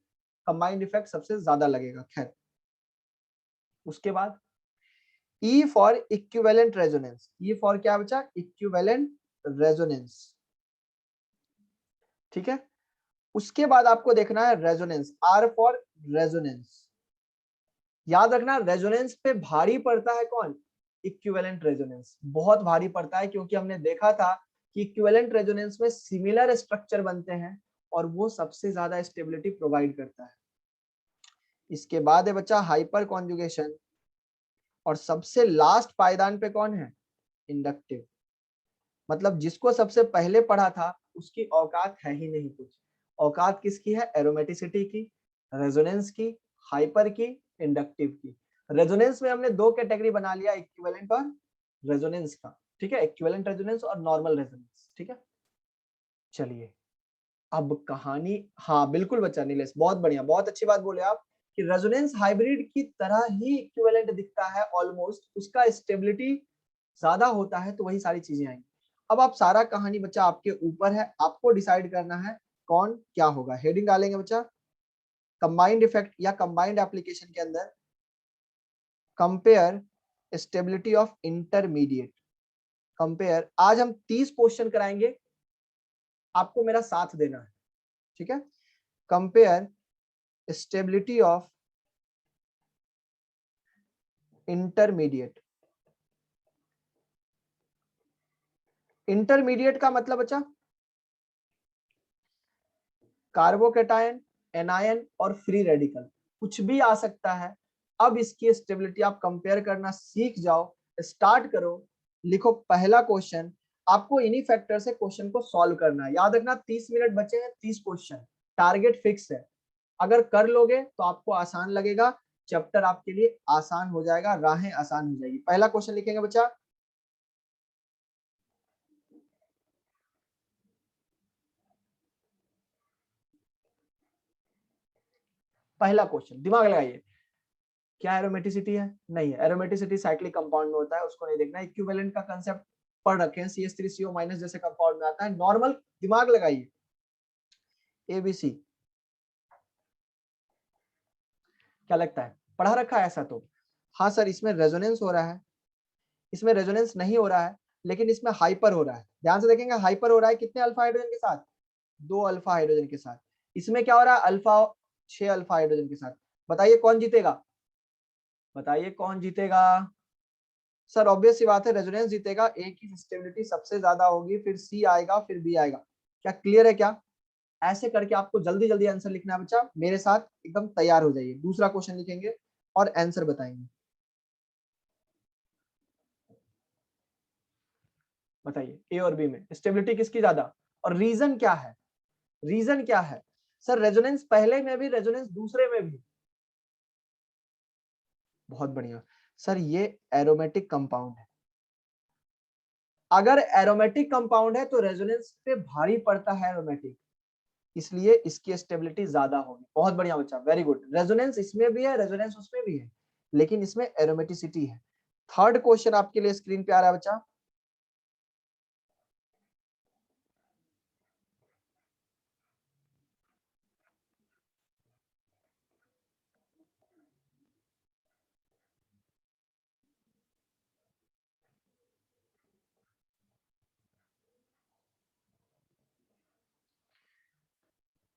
Speaker 2: कंबाइंड इफेक्ट सबसे ज्यादा लगेगा। खैर, उसके बाद E for equivalent resonance, E for क्या बचा? इक्विवेलेंट रेजोनेंस, ठीक है। उसके बाद आपको देखना है रेजोनेंस, R फॉर रेजोनेंस। याद रखना रेजोनेंस पे भारी पड़ता है कौन? इक्विवेलेंट रेजोनेंस बहुत भारी पड़ता है, क्योंकि हमने देखा था कि इक्विवेलेंट रेजोनेंस में सिमिलर स्ट्रक्चर बनते हैं और वो सबसे ज्यादा स्टेबिलिटी प्रोवाइड करता है। इसके बाद है बच्चा हाइपर कॉन्जुगेशन, और सबसे लास्ट पायदान पे कौन है? इंडक्टिव। मतलब जिसको सबसे पहले पढ़ा था उसकी औकात है ही नहीं कुछ। औकात किसकी है? एरोमेटिसिटी की, रेजोनेंस की, हाइपर की, इंडक्टिव की। रेजोनेंस में हमने 2 कैटेगरी बना लिया, इक्विवेलेंट और रेजोनेंस का, ठीक है, इक्विवेलेंट रेजोनेंस और नॉर्मल रेजोनेंस, ठीक है। चलिए अब कहानी, हाँ बिल्कुल बच्चा नीलेश, बहुत बढ़िया, बहुत अच्छी बात बोले आप कि रेजोनेंस हाइब्रिड की तरह ही इक्विवेलेंट दिखता है ऑलमोस्ट, उसका स्टेबिलिटी ज्यादा होता है, तो वही सारी चीजें आएंगी। अब आप सारा कहानी बच्चा आपके ऊपर है, आपको डिसाइड करना है कौन क्या होगा। हेडिंग डालेंगे बच्चा कंबाइंड इफेक्ट या कंबाइंड एप्लीकेशन के अंदर compare stability of intermediate. Compare, आज हम 30 क्वेश्चन कराएंगे, आपको मेरा साथ देना है, ठीक है। Compare stability of intermediate. Intermediate का मतलब बच्चा कार्बोकेटायन, एनायन और फ्री रेडिकल, कुछ भी आ सकता है। अब इसकी स्टेबिलिटी आप कंपेयर करना सीख जाओ, स्टार्ट करो, लिखो पहला क्वेश्चन। आपको इन्हीं फैक्टर से क्वेश्चन को सॉल्व करना है। याद रखना 30 मिनट बचे हैं, 30 क्वेश्चन, टारगेट फिक्स है। अगर कर लोगे तो आपको आसान लगेगा, चैप्टर आपके लिए आसान हो जाएगा, राहें आसान हो जाएगी। पहला क्वेश्चन लिखेंगे बच्चा, पहला क्वेश्चन दिमाग लगाइए। क्या एरोमेटिसिटी है? नहीं है। एरोमेटिसिटी साइक्लिक कंपाउंड में होता है, उसको नहीं देखना। इक्विवेलेंट का कांसेप्ट पढ़ रखे हैं, CH3CO- जैसे कंपाउंड में आता है। नॉर्मल दिमाग लगाइए, ABC क्या लगता है? पढ़ा रखा है ऐसा तो? हाँ सर, इसमें रेजोनेंस हो रहा है, इसमें रेजोनेंस नहीं हो रहा है, लेकिन इसमें हाइपर हो रहा है। ध्यान से देखेंगे, हाइपर हो रहा है कितने अल्फा हाइड्रोजन के साथ? 2 अल्फा हाइड्रोजन के साथ। इसमें क्या हो रहा है? अल्फा 6 अल्फा हाइड्रोजन के साथ। बताइए कौन जीतेगा? बताइए कौन जीतेगा? सर ऑब्वियस सी बात है, रेजोनेंस जीतेगा। ए की स्टेबिलिटी सबसे ज्यादा होगी, फिर सी आएगा, फिर बी आएगा। क्या क्लियर है क्या? ऐसे करके आपको जल्दी जल्दी आंसर लिखना है बच्चा, मेरे साथ एकदम तैयार हो जाइए। दूसरा क्वेश्चन लिखेंगे और आंसर बताएंगे। बताइए ए और बी में स्टेबिलिटी किसकी ज्यादा, और रीजन क्या है? रीजन क्या है? सर रेजोनेंस पहले में भी, रेजोनेंस दूसरे में भी। बहुत बढ़िया सर, ये एरोमेटिक कंपाउंड है। अगर एरोमेटिक कंपाउंड है तो रेजोनेंस पे भारी पड़ता है एरोमेटिक, इसलिए इसकी स्टेबिलिटी ज्यादा होगी। बहुत बढ़िया बच्चा, वेरी गुड। रेजोनेंस इसमें भी है, रेजोनेंस उसमें भी है, लेकिन इसमें एरोमेटिसिटी है। थर्ड क्वेश्चन आपके लिए स्क्रीन पे आ रहा है बच्चा।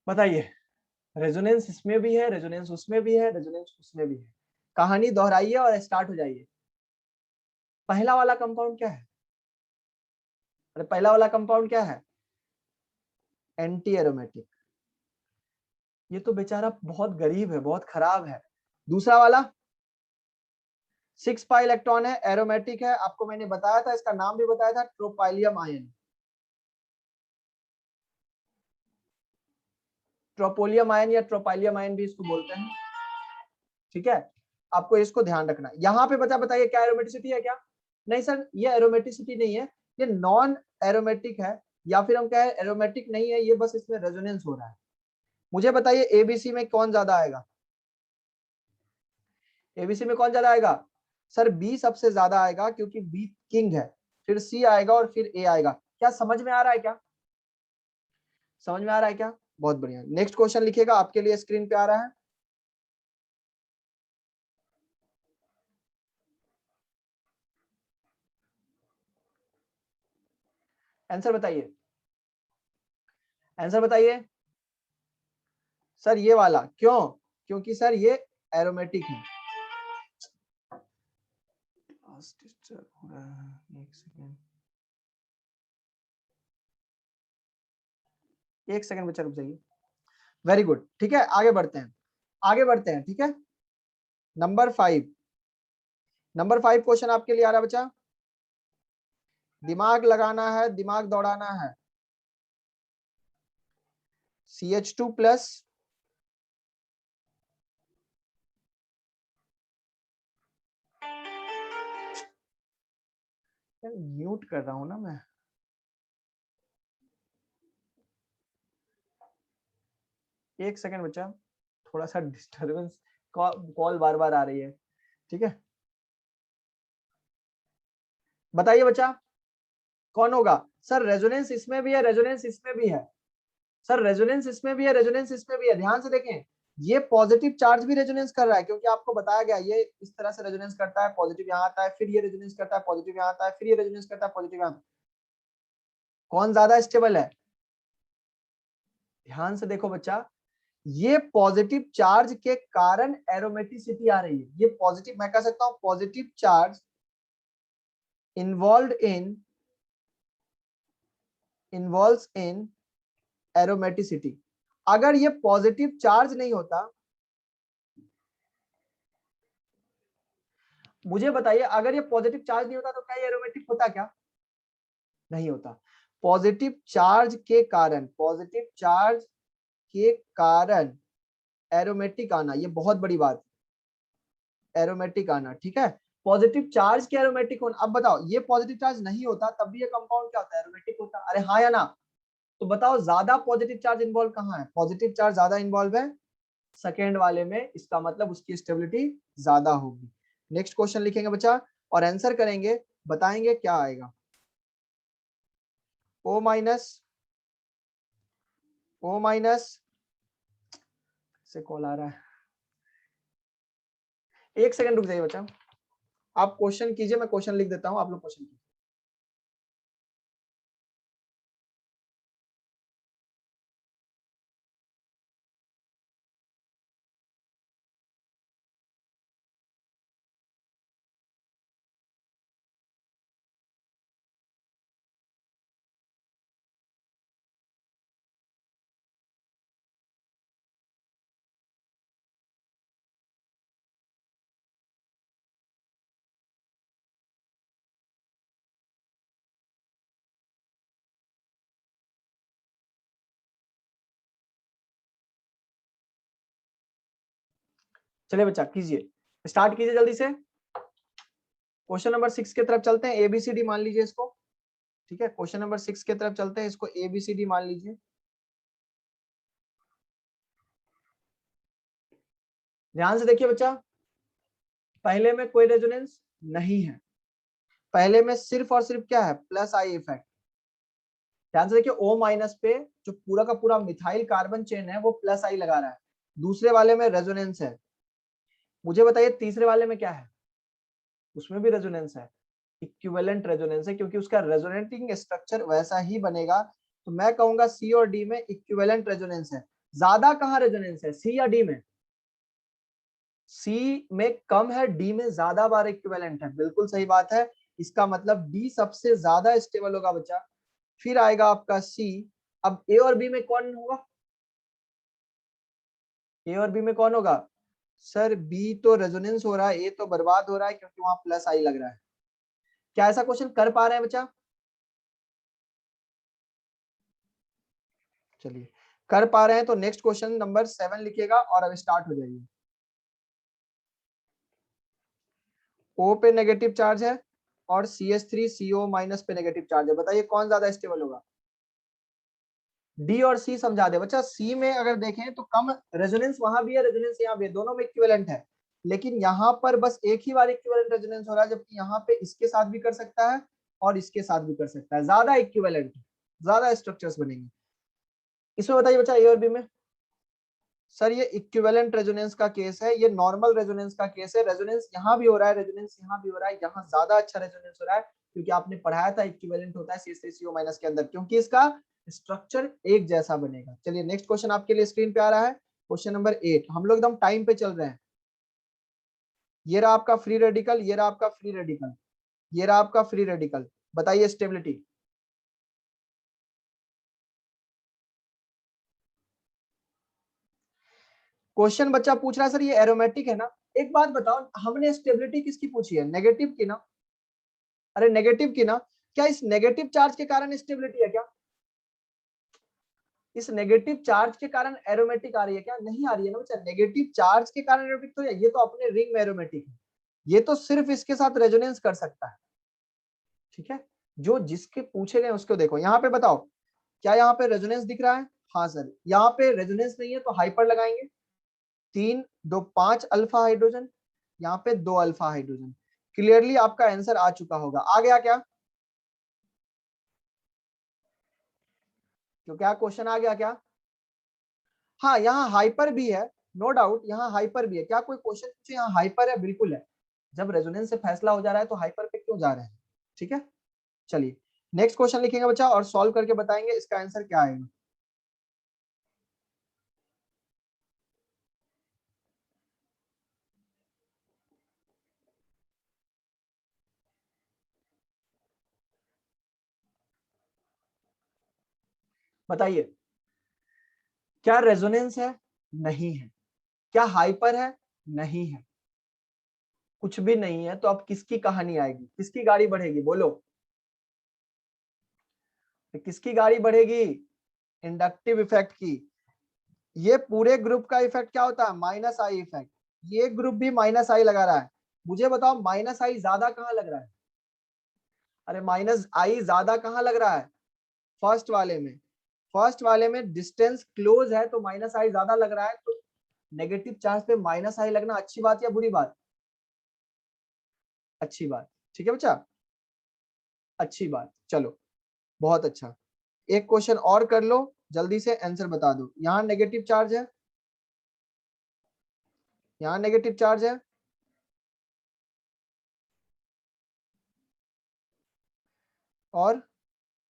Speaker 2: बताइए, रेजोनेंस इसमें भी है, रेजोनेंस उसमें भी है, रेजोनेंस उसमें भी है। कहानी दोहराइए और स्टार्ट हो जाइए। पहला वाला कंपाउंड क्या है? अरे पहला वाला कंपाउंड क्या है? Anti aromatic. ये तो बेचारा बहुत गरीब है, बहुत खराब है। दूसरा वाला 6 पाई इलेक्ट्रॉन है, एरोमेटिक है। आपको मैंने बताया था, इसका नाम भी बताया था, ट्रोपाइलियम आयन। ट्रोपोलियम आयन या ट्रोपाइलियम आयन भी इसको बोलते हैं, ठीक है। आपको इसको ध्यान रखना। यहाँ पे बच्चा बताइए क्या एरोमेटिसिटी है क्या? नहीं सर, ये एरोमेटिसिटी नहीं है, ये नॉन एरोमेटिक है, या फिर हम कहें एरोमेटिक नहीं है, ये बस इसमें रेजोनेंस हो रहा है। मुझे बताइए एबीसी में कौन ज्यादा आएगा? एबीसी में कौन ज्यादा आएगा? सर बी सबसे ज्यादा आएगा, क्योंकि बी किंग है, फिर सी आएगा और फिर ए आएगा। क्या समझ में आ रहा है क्या? समझ में आ रहा है क्या? बहुत बढ़िया। नेक्स्ट क्वेश्चन लिखिएगा, आपके लिए स्क्रीन पे आ रहा है। आंसर बताइए, आंसर बताइए। सर ये वाला क्यों? क्योंकि सर ये एरोमेटिक है। एक सेकंड बच्चा रुक जाइए। वेरी गुड, ठीक है, आगे बढ़ते हैं, आगे बढ़ते हैं, ठीक है। नंबर 5, नंबर 5 क्वेश्चन आपके लिए आ रहा है बच्चा। दिमाग लगाना है, दिमाग दौड़ाना है। CH2+ म्यूट कर रहा हूं ना मैं। एक सेकंड बच्चा, थोड़ा सा डिस्टरबेंस, कॉल बार बार आ रही है, ठीक है। बताइए बच्चा कौन होगा? सर रेजोनेंस इसमें भी है, रेजोनेंस इसमें भी है। सर रेजोनेंस इसमें भी है, रेजोनेंस इसमें भी है। ध्यान से देखें, ये पॉजिटिव चार्ज भी रेजोनेंस कर रहा है, क्योंकि आपको बताया गया ये इस तरह से रेजोनेंस करता है, पॉजिटिव यहाँ आता है, फिर ये रेजोनेंस करता है, पॉजिटिव यहाँ आता है, फिर ये रेजोनेंस करता है, पॉजिटिव यहाँ। कौन ज्यादा स्टेबल है? ध्यान से देखो बच्चा, ये पॉजिटिव चार्ज के कारण एरोमेटिसिटी आ रही है। ये पॉजिटिव, मैं कह सकता हूं positive charge involve in aromaticity. अगर ये पॉजिटिव चार्ज नहीं होता, मुझे बताइए, अगर ये पॉजिटिव चार्ज नहीं होता तो क्या ये एरोमेटिक होता? क्या नहीं होता। पॉजिटिव चार्ज के कारण एरोमेटिक आना, ये बहुत बड़ी बात है, एरोमेटिक आना। ठीक है, पॉजिटिव चार्ज के एरोमेटिक होना। अब बताओ, ये पॉजिटिव चार्ज नहीं होता तब भी ये कंपाउंड क्या होता है? एरोमेटिक होता। अरे हाँ या ना? तो बताओ ज्यादा पॉजिटिव चार्ज इन्वॉल्व कहाँ है? पॉजिटिव चार्ज ज्यादा इन्वॉल्व है सेकेंड वाले में, इसका मतलब उसकी स्टेबिलिटी ज्यादा होगी। नेक्स्ट क्वेश्चन लिखेंगे बच्चा और आंसर करेंगे, बताएंगे क्या आएगा। O माइनस से कॉल आ रहा है, एक सेकंड रुक जाइए बच्चा, आप क्वेश्चन कीजिए, मैं क्वेश्चन लिख देता हूं, आप लोग क्वेश्चन कीजिए। चलिए बच्चा कीजिए, स्टार्ट कीजिए जल्दी से। क्वेश्चन नंबर 6 की तरफ चलते हैं, एबीसीडी मान लीजिए इसको। ठीक है, क्वेश्चन नंबर 6 की तरफ चलते हैं, इसको एबीसीडी मान लीजिए। ध्यान से देखिए बच्चा, पहले में कोई रेजोनेंस नहीं है, पहले में सिर्फ और सिर्फ क्या है? Plus I effect. ध्यान से देखिए, O माइनस पे जो पूरा का पूरा मिथाइल कार्बन चेन है वो प्लस आई लगा रहा है, दूसरे वाले में रेजोनेंस है। मुझे बताइए तीसरे वाले में क्या है? उसमें भी रेजोनेंस है, इक्विवेलेंट रेजोनेंस है, क्योंकि उसका रेजोनेटिंग स्ट्रक्चर वैसा ही बनेगा। तो मैं कहूंगा सी और डी में इक्विवेलेंट रेजोनेंस है। ज्यादा कहां रेजोनेंस है, सी या डी में? सी में कम है, डी में ज्यादा बार इक्विवेलेंट है। बिल्कुल सही बात है, इसका मतलब डी सबसे ज्यादा स्टेबल होगा बच्चा। फिर आएगा आपका सी। अब ए और बी में कौन होगा? ए और बी में कौन होगा? सर बी तो रेजोनेंस हो रहा है, ए तो बर्बाद हो रहा है, क्योंकि वहां प्लस आई लग रहा है। क्या ऐसा क्वेश्चन कर पा रहे हैं बच्चा? चलिए कर पा रहे हैं तो नेक्स्ट क्वेश्चन नंबर 7 लिखिएगा और अब स्टार्ट हो जाइए। O पे नेगेटिव चार्ज है और CH3CO माइनस पे नेगेटिव चार्ज है, बताइए कौन ज्यादा स्टेबल होगा? डी और सी समझा दे बच्चा। सी में अगर देखें तो कम रेजोनेंस वहां भी है, रेजोनेंस यहाँ भी है, दोनों में इक्विवेलेंट है, लेकिन यहाँ पर बस एक ही बार इक्विवेलेंट रेजोनेंस हो रहा है, जबकि यहाँ पे इसके साथ भी कर सकता है और इसके साथ भी कर सकता है। ज्यादा इक्विवेलेंट, ज्यादा स्ट्रक्चर्स बनेंगे। इसमें बताइए बच्चा ए और बी में। सर ये इक्विवेलेंट रेजोनेंस का केस है, ये नॉर्मल रेजोनेंस का केस है। रेजोनेंस यहाँ भी हो रहा है, रेजोनेंस यहाँ भी हो रहा है, यहाँ ज्यादा अच्छा रेजोनेंस हो रहा है, क्योंकि आपने पढ़ाया था इक्विवेलेंट होता है CH3CO माइनस के अंदर, क्योंकि इसका स्ट्रक्चर एक जैसा बनेगा। चलिए नेक्स्ट क्वेश्चन आपके लिए स्क्रीन पे आ रहा है, क्वेश्चन नंबर 8। हम लोग एकदम टाइम पे चल रहे हैं। ये रहा आपका फ्री रेडिकल, ये रहा आपका फ्री रेडिकल, ये रहा आपका फ्री रेडिकल, बताइए स्टेबिलिटी। क्वेश्चन बच्चा पूछ रहा है सर ये एरोमेटिक है ना? एक बात बताओ, हमने स्टेबिलिटी किसकी पूछी है? नेगेटिव की ना? अरे नेगेटिव की ना? क्या इस नेगेटिव चार्ज के कारण स्टेबिलिटी है क्या? इस नेगेटिव चार्ज के कारण एरोमेटिक आ रही है क्या? नहीं आ रही है ना बच्चा। नेगेटिव चार्ज के कारण एरोमेटिक तो ये तो अपने रिंग में एरोमेटिक है, ये तो सिर्फ इसके साथ रेजोनेंस कर सकता है। ठीक है, जो जिसके पूछे गए उसको देखो। यहाँ पे बताओ, क्या यहाँ पे रेजोनेंस दिख रहा है? हाँ सर, यहाँ पे रेजोनेंस नहीं है तो हाइपर लगाएंगे। 3 2 5 अल्फा हाइड्रोजन, यहाँ पे 2 अल्फा हाइड्रोजन। क्लियरली आपका आंसर आ चुका होगा। आ गया क्या? तो क्या क्वेश्चन आ गया क्या? हाँ यहाँ हाइपर भी है, नो डाउट यहाँ हाइपर भी है। क्या कोई क्वेश्चन पूछे यहाँ हाइपर है? बिल्कुल है। जब रेजोनेंस से फैसला हो जा रहा है तो हाइपर पे क्यों जा रहे हैं? ठीक है, चलिए नेक्स्ट क्वेश्चन लिखेंगे बच्चा और सॉल्व करके बताएंगे इसका आंसर क्या आएगा। बताइए, क्या रेजोनेंस है? नहीं है। क्या हाइपर है? नहीं है। कुछ भी नहीं है तो अब किसकी कहानी आएगी? किसकी गाड़ी बढ़ेगी? बोलो, किसकी गाड़ी बढ़ेगी? इंडक्टिव इफेक्ट की। ये पूरे ग्रुप का इफेक्ट क्या होता है? Minus I effect. ये ग्रुप भी माइनस आई लगा रहा है। मुझे बताओ माइनस आई ज्यादा कहां लग रहा है? अरे माइनस आई ज्यादा कहां लग रहा है? फर्स्ट वाले में। फर्स्ट वाले में डिस्टेंस क्लोज है तो माइनस आई ज्यादा लग रहा है। तो नेगेटिव चार्ज पे माइनस आई लगना अच्छी बात या बुरी बात? अच्छी बात। ठीक है बच्चा, अच्छी बात। चलो बहुत अच्छा। एक क्वेश्चन और कर लो, जल्दी से आंसर बता दो। यहाँ नेगेटिव चार्ज है, यहाँ नेगेटिव चार्ज है, और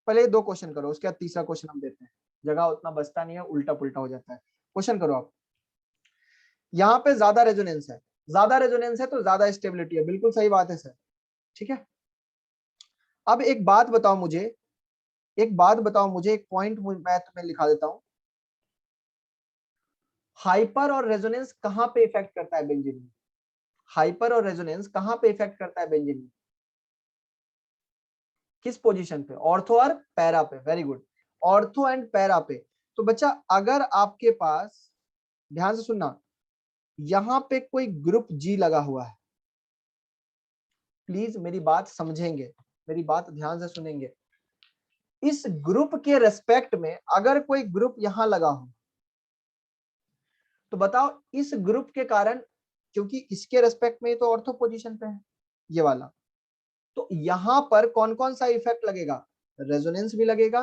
Speaker 2: पहले 2 क्वेश्चन करो, उसके बाद तीसरा क्वेश्चन हम देते हैं। जगह उतना बचता नहीं है, उल्टा पुल्टा हो जाता है। क्वेश्चन करो आप। यहाँ पे ज्यादा रेजोनेंस है, ज्यादा रेजोनेंस है तो ज्यादा स्टेबिलिटी है। बिल्कुल सही बात है सर। ठीक है, अब एक बात बताओ मुझे, एक बात बताओ मुझे, एक पॉइंट मैं तुम्हें लिखा देता हूं। हाइपर और रेजोनेंस कहां पे इफेक्ट करता है बेंजीन में? हाइपर और रेजोनेंस कहां पे इफेक्ट करता है बेंजीन में? किस पोजीशन पे? ऑर्थो और पैरा पे। Very good, ortho and para पे। तो बच्चा अगर आपके पास, ध्यान से सुनना, यहां पे कोई ग्रुप जी लगा हुआ है, प्लीज मेरी बात समझेंगे, मेरी बात ध्यान से सुनेंगे। इस ग्रुप के रेस्पेक्ट में अगर कोई ग्रुप यहां लगा हो तो बताओ इस ग्रुप के कारण, क्योंकि इसके रेस्पेक्ट में तो ऑर्थो पोजीशन पे है ये वाला, तो यहां पर कौन कौन सा इफेक्ट लगेगा? रेजोनेंस भी लगेगा,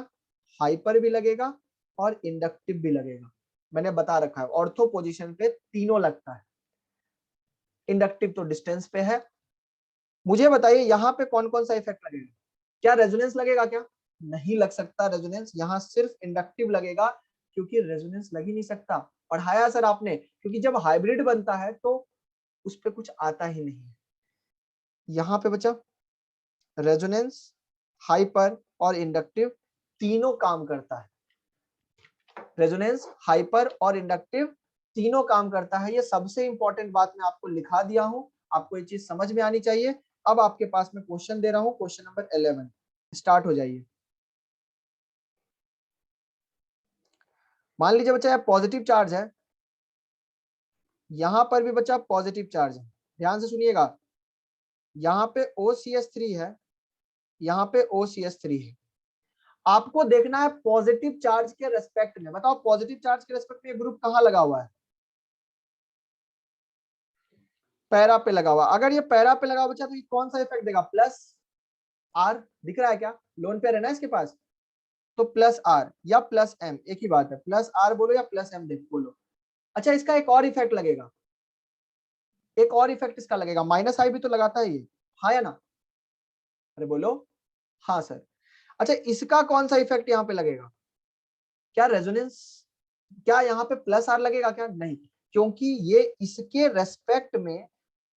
Speaker 2: हाइपर भी लगेगा और इंडक्टिव भी लगेगा। मैंने बता रखा है ऑर्थो पोजीशन पे तीनों लगता है। इंडक्टिव तो डिस्टेंस पे है। मुझे बताइए यहां पे कौन कौन सा इफेक्ट लगेगा? क्या रेजोनेंस लगेगा? क्या नहीं लग सकता रेजोनेंस, यहां सिर्फ इंडक्टिव लगेगा, क्योंकि रेजोनेंस लग ही नहीं सकता। पढ़ाया सर आपने, क्योंकि जब हाइब्रिड बनता है तो उस पर कुछ आता ही नहीं है। यहां पे बच्चा रेजोनेंस, हाइपर और इंडक्टिव तीनों काम करता है। रेजोनेंस, हाइपर और इंडक्टिव तीनों काम करता है। ये सबसे इंपॉर्टेंट बात मैं आपको लिखा दिया हूं, आपको ये चीज समझ में आनी चाहिए। अब आपके पास में क्वेश्चन दे रहा हूं, क्वेश्चन नंबर 11, स्टार्ट हो जाइए। मान लीजिए बच्चा पॉजिटिव चार्ज है, यहां पर भी बच्चा पॉजिटिव चार्ज है। ध्यान से सुनिएगा, यहाँ पे OCH3 है, यहाँ पे OCH3 है। आपको देखना है पॉजिटिव चार्ज के रेस्पेक्ट में। बताओ पॉजिटिव चार्ज के रेस्पेक्ट में ये ग्रुप कहां लगा हुआ है? पैरा पे लगा हुआ। अगर ये पैरा पे लगा हुआ बच्चा तो ये कौन सा इफेक्ट देगा? Plus R. दिख रहा है क्या? लोन पेयर है ना इसके पास, तो प्लस आर या प्लस एम एक ही बात है। प्लस आर बोलो या प्लस एम बोलो। अच्छा इसका एक और इफेक्ट लगेगा, एक और इफेक्ट इसका लगेगा। माइनस आई भी तो लगाता है ये, हाँ या ना? अरे बोलो हाँ सर। अच्छा इसका कौन सा इफेक्ट यहाँ पे लगेगा? क्या रेजोनेंस, क्या यहाँ पे प्लस आर लगेगा? क्या नहीं, क्योंकि ये इसके रेस्पेक्ट में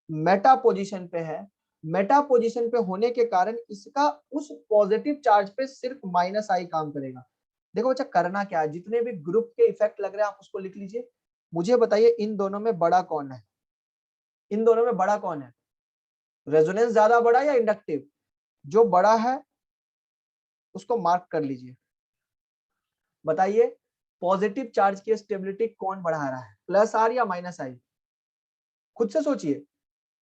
Speaker 2: मेटा पोजीशन पे है। मेटा पोजीशन पे होने के कारण इसका उस पॉजिटिव चार्ज पे सिर्फ माइनस आई काम करेगा। देखो बच्चा करना क्या है, जितने भी ग्रुप के इफेक्ट लग रहे हैं आप उसको लिख लीजिए। मुझे बताइए इन दोनों में बड़ा कौन है? इन दोनों में बड़ा कौन है? रेजोनेंस ज्यादा बड़ा या इंडक्टिव? जो बड़ा है उसको मार्क कर लीजिए। बताइए पॉजिटिव चार्ज की स्टेबिलिटी कौन बढ़ा रहा है? प्लस आर या माइनस आई? खुद से सोचिए,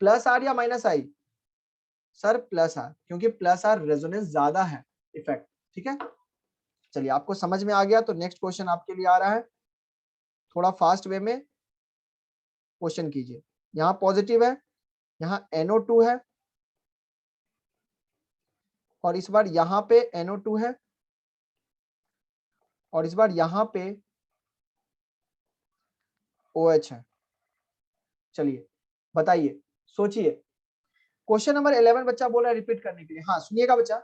Speaker 2: प्लस आर या minus I? Sir plus R, क्योंकि प्लस आर रेजोनेंस ज्यादा है इफेक्ट। ठीक है, चलिए आपको समझ में आ गया तो नेक्स्ट क्वेश्चन आपके लिए आ रहा है, थोड़ा फास्ट वे में क्वेश्चन कीजिए। यहाँ पॉजिटिव है, यहाँ NO2 है, और इस बार यहाँ पे NO2 है, और इस बार यहाँ पे OH है। चलिए बताइए, सोचिए। क्वेश्चन नंबर 11 बच्चा बोल रहा है रिपीट करने के लिए। हाँ सुनिएगा बच्चा,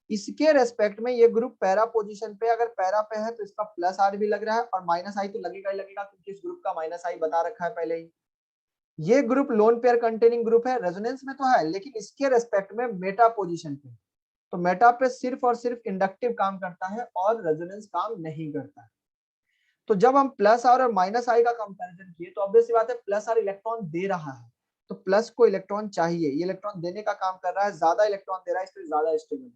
Speaker 2: इसके रेस्पेक्ट में ये ग्रुप पैरा पोजीशन पे, अगर पैरा पे है तो इसका प्लस आर भी लग रहा है और माइनस आई तो लगेगा ही लगेगा, क्योंकि इस ग्रुप का माइनस आई बता रखा है पहले ही। ये group lone pair containing group है, रेजोनेंस में तो है लेकिन इसके रेस्पेक्ट में मेटा पोजीशन पे, तो मेटा पे सिर्फ और सिर्फ इंडक्टिव काम करता है और रेजोनेंस काम नहीं करता है। तो जब हम प्लस आर और माइनस आई का कंपैरिजन किए तो ऑब्वियस सी बात है प्लस आर इलेक्ट्रॉन दे रहा है, तो प्लस को इलेक्ट्रॉन चाहिए, ये इलेक्ट्रॉन देने का काम कर रहा है, ज्यादा इलेक्ट्रॉन दे रहा है इसलिए ज्यादा स्टेबल है।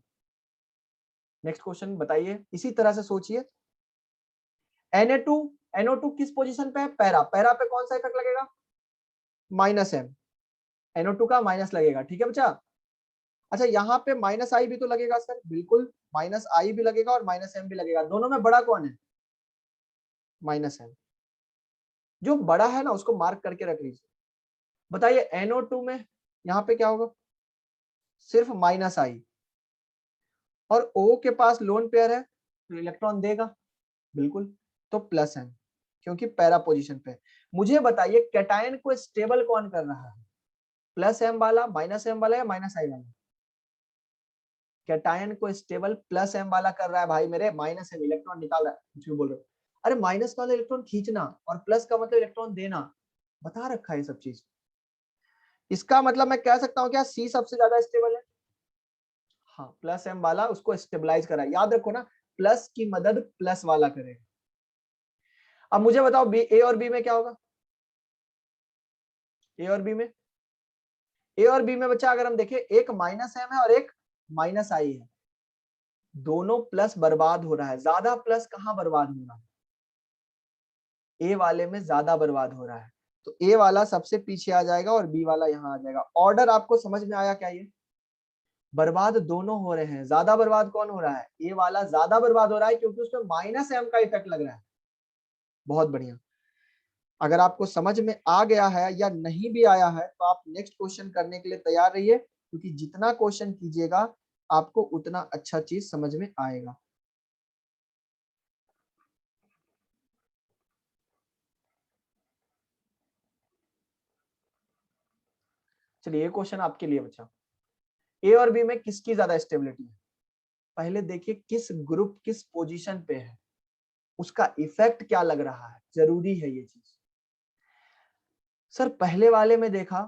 Speaker 2: नेक्स्ट क्वेश्चन बताइए, इसी तरह से सोचिए। NO2 किस पोजीशन पे है? पैरा। पैरा पे कौन सा इफेक्ट लगेगा? माइनस एम, NO2 का माइनस लगेगा, ठीक है बच्चा। अच्छा यहाँ पे माइनस आई भी तो लगेगा सर, बिल्कुल माइनस आई भी लगेगा और माइनस एम भी लगेगा, दोनों में बड़ा कौन है? Minus M. जो बड़ा है ना उसको मार्क करके रख लीजिए। बताइए NO2 में यहाँ पे क्या होगा? सिर्फ माइनस आई, और O के पास लोन पेयर है तो इलेक्ट्रॉन देगा, बिल्कुल, तो प्लस एम, क्योंकि पैरा पोजीशन पे। मुझे बताइए कैटायन को स्टेबल कौन कर रहा है? प्लस एम वाला, माइनस एम वाला या माइनस आई वाला? कैटायन को स्टेबल प्लस एम वाला कर रहा है भाई मेरे, माइनस एम इलेक्ट्रॉन निकाल रहा है। कुछ भी बोल रहे हो, अरे माइनस का मतलब इलेक्ट्रॉन खींचना और प्लस का मतलब इलेक्ट्रॉन देना, बता रखा है ये सब चीज। इसका मतलब मैं कह सकता हूँ क्या सी सबसे ज्यादा स्टेबल है? हाँ, प्लस एम वाला उसको स्टेबलाइज करा है। याद रखो ना, प्लस की मदद प्लस वाला करेगा। अब मुझे बताओ बी, ए और बी में क्या होगा? ए और बी में, ए और बी में बच्चा अगर हम देखें, एक माइनस एम है और एक माइनस आई है, दोनों प्लस बर्बाद हो रहा है। ज्यादा प्लस कहाँ बर्बाद हो रहा है? ए वाले में ज्यादा बर्बाद हो रहा है, तो ए वाला सबसे पीछे आ जाएगा और बी वाला यहाँ आ जाएगा। ऑर्डर आपको समझ में आया क्या? ये बर्बाद दोनों हो रहे हैं, ज्यादा बर्बाद कौन हो रहा है? ए वाला ज्यादा बर्बाद हो रहा है क्योंकि उसमें माइनस एम का इफेक्ट लग रहा है। बहुत बढ़िया। अगर आपको समझ में आ गया है या नहीं भी आया है तो आप नेक्स्ट क्वेश्चन करने के लिए तैयार रहिए, क्योंकि जितना क्वेश्चन कीजिएगा आपको उतना अच्छा चीज समझ में आएगा। चलिए ये क्वेश्चन आपके लिए बच्चा, ए और बी में किसकी ज्यादा स्टेबिलिटी है? पहले देखिए किस ग्रुप किस पोजीशन पे है, उसका इफेक्ट क्या लग रहा है, जरूरी है ये चीज। सर पहले वाले में देखा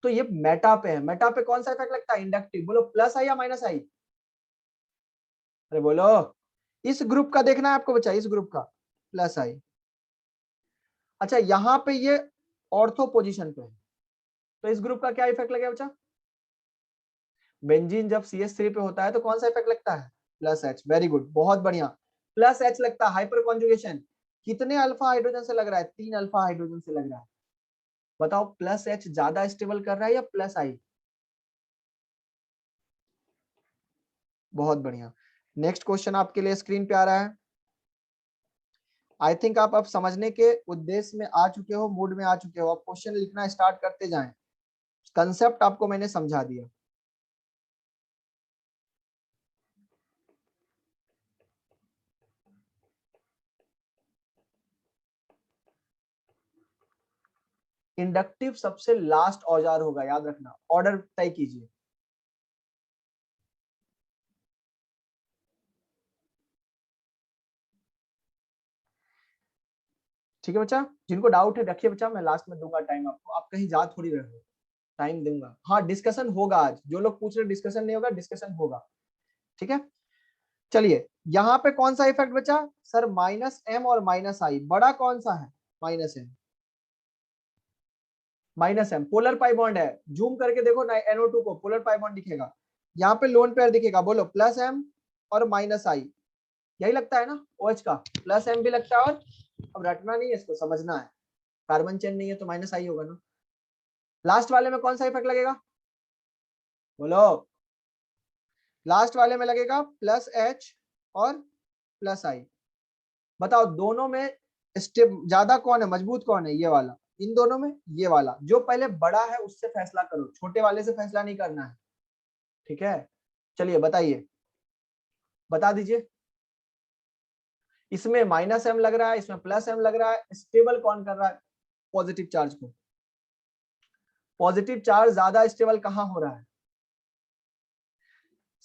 Speaker 2: तो ये मेटा पे है, मेटा पे कौन सा इफेक्ट लगता है? इंडक्टिव। बोलो प्लस आई या माइनस आई? अरे बोलो, इस ग्रुप का देखना है आपको बच्चा, इस ग्रुप का प्लस आई। अच्छा यहाँ पे ये ऑर्थो पोजीशन पे है, तो इस ग्रुप का क्या इफेक्ट लगेगा बच्चा? बेंजीन जब CH3 पे होता है तो कौन सा इफेक्ट लगता है? Plus H। वेरी गुड, बहुत बढ़िया, प्लस H लगता है। हाइपर कॉन्जुगेशन कितने अल्फा हाइड्रोजन से लग रहा है? 3 अल्फा हाइड्रोजन से लग रहा है। बताओ प्लस H ज्यादा स्टेबल कर रहा है या प्लस आई? बहुत बढ़िया। नेक्स्ट क्वेश्चन आपके लिए स्क्रीन पे आ रहा है। आई थिंक आप अब समझने के उद्देश्य में आ चुके हो, मूड में आ चुके हो। अब क्वेश्चन लिखना स्टार्ट करते जाएं। कंसेप्ट आपको मैंने समझा दिया। इंडक्टिव सबसे लास्ट औजार होगा, याद रखना। ऑर्डर तय कीजिए। ठीक है बच्चा, जिनको डाउट है रखिए बच्चा, मैं लास्ट में दूंगा टाइम आपको, आप कहीं जा थोड़ी रहे हो, टाइम दूंगा। हाँ डिस्कशन होगा आज, जो लोग पूछ रहे डिस्कशन नहीं होगा, डिस्कशन होगा, ठीक है। चलिए यहाँ पे कौन सा इफेक्ट बचा? सर माइनस एम और माइनस आई, बड़ा कौन सा है? Minus M. Minus M polar pi bond है, जूम करके देखो ना NO2 को, पोलर पाई बॉन्ड दिखेगा। यहाँ पे लोन पेयर दिखेगा, बोलो प्लस एम और माइनस आई, यही लगता है ना OH का, प्लस एम भी लगता है। और अब रटना नहीं है, इसको समझना है, कार्बन चेन नहीं है तो माइनस आई होगा ना। लास्ट वाले में कौन सा इफेक्ट लगेगा? बोलो, लास्ट वाले में लगेगा प्लस H और प्लस आई। बताओ दोनों में स्टेप ज्यादा कौन है, मजबूत कौन है? ये वाला। इन दोनों में ये वाला। जो पहले बड़ा है उससे फैसला करो, छोटे वाले से फैसला नहीं करना है, ठीक है। चलिए बताइए, बता दीजिए। इसमें माइनस एम लग रहा है, इसमें प्लस एम लग रहा है, स्टेबल कौन कर रहा है पॉजिटिव चार्ज को? पॉजिटिव चार्ज ज्यादा स्टेबल कहाँ हो रहा है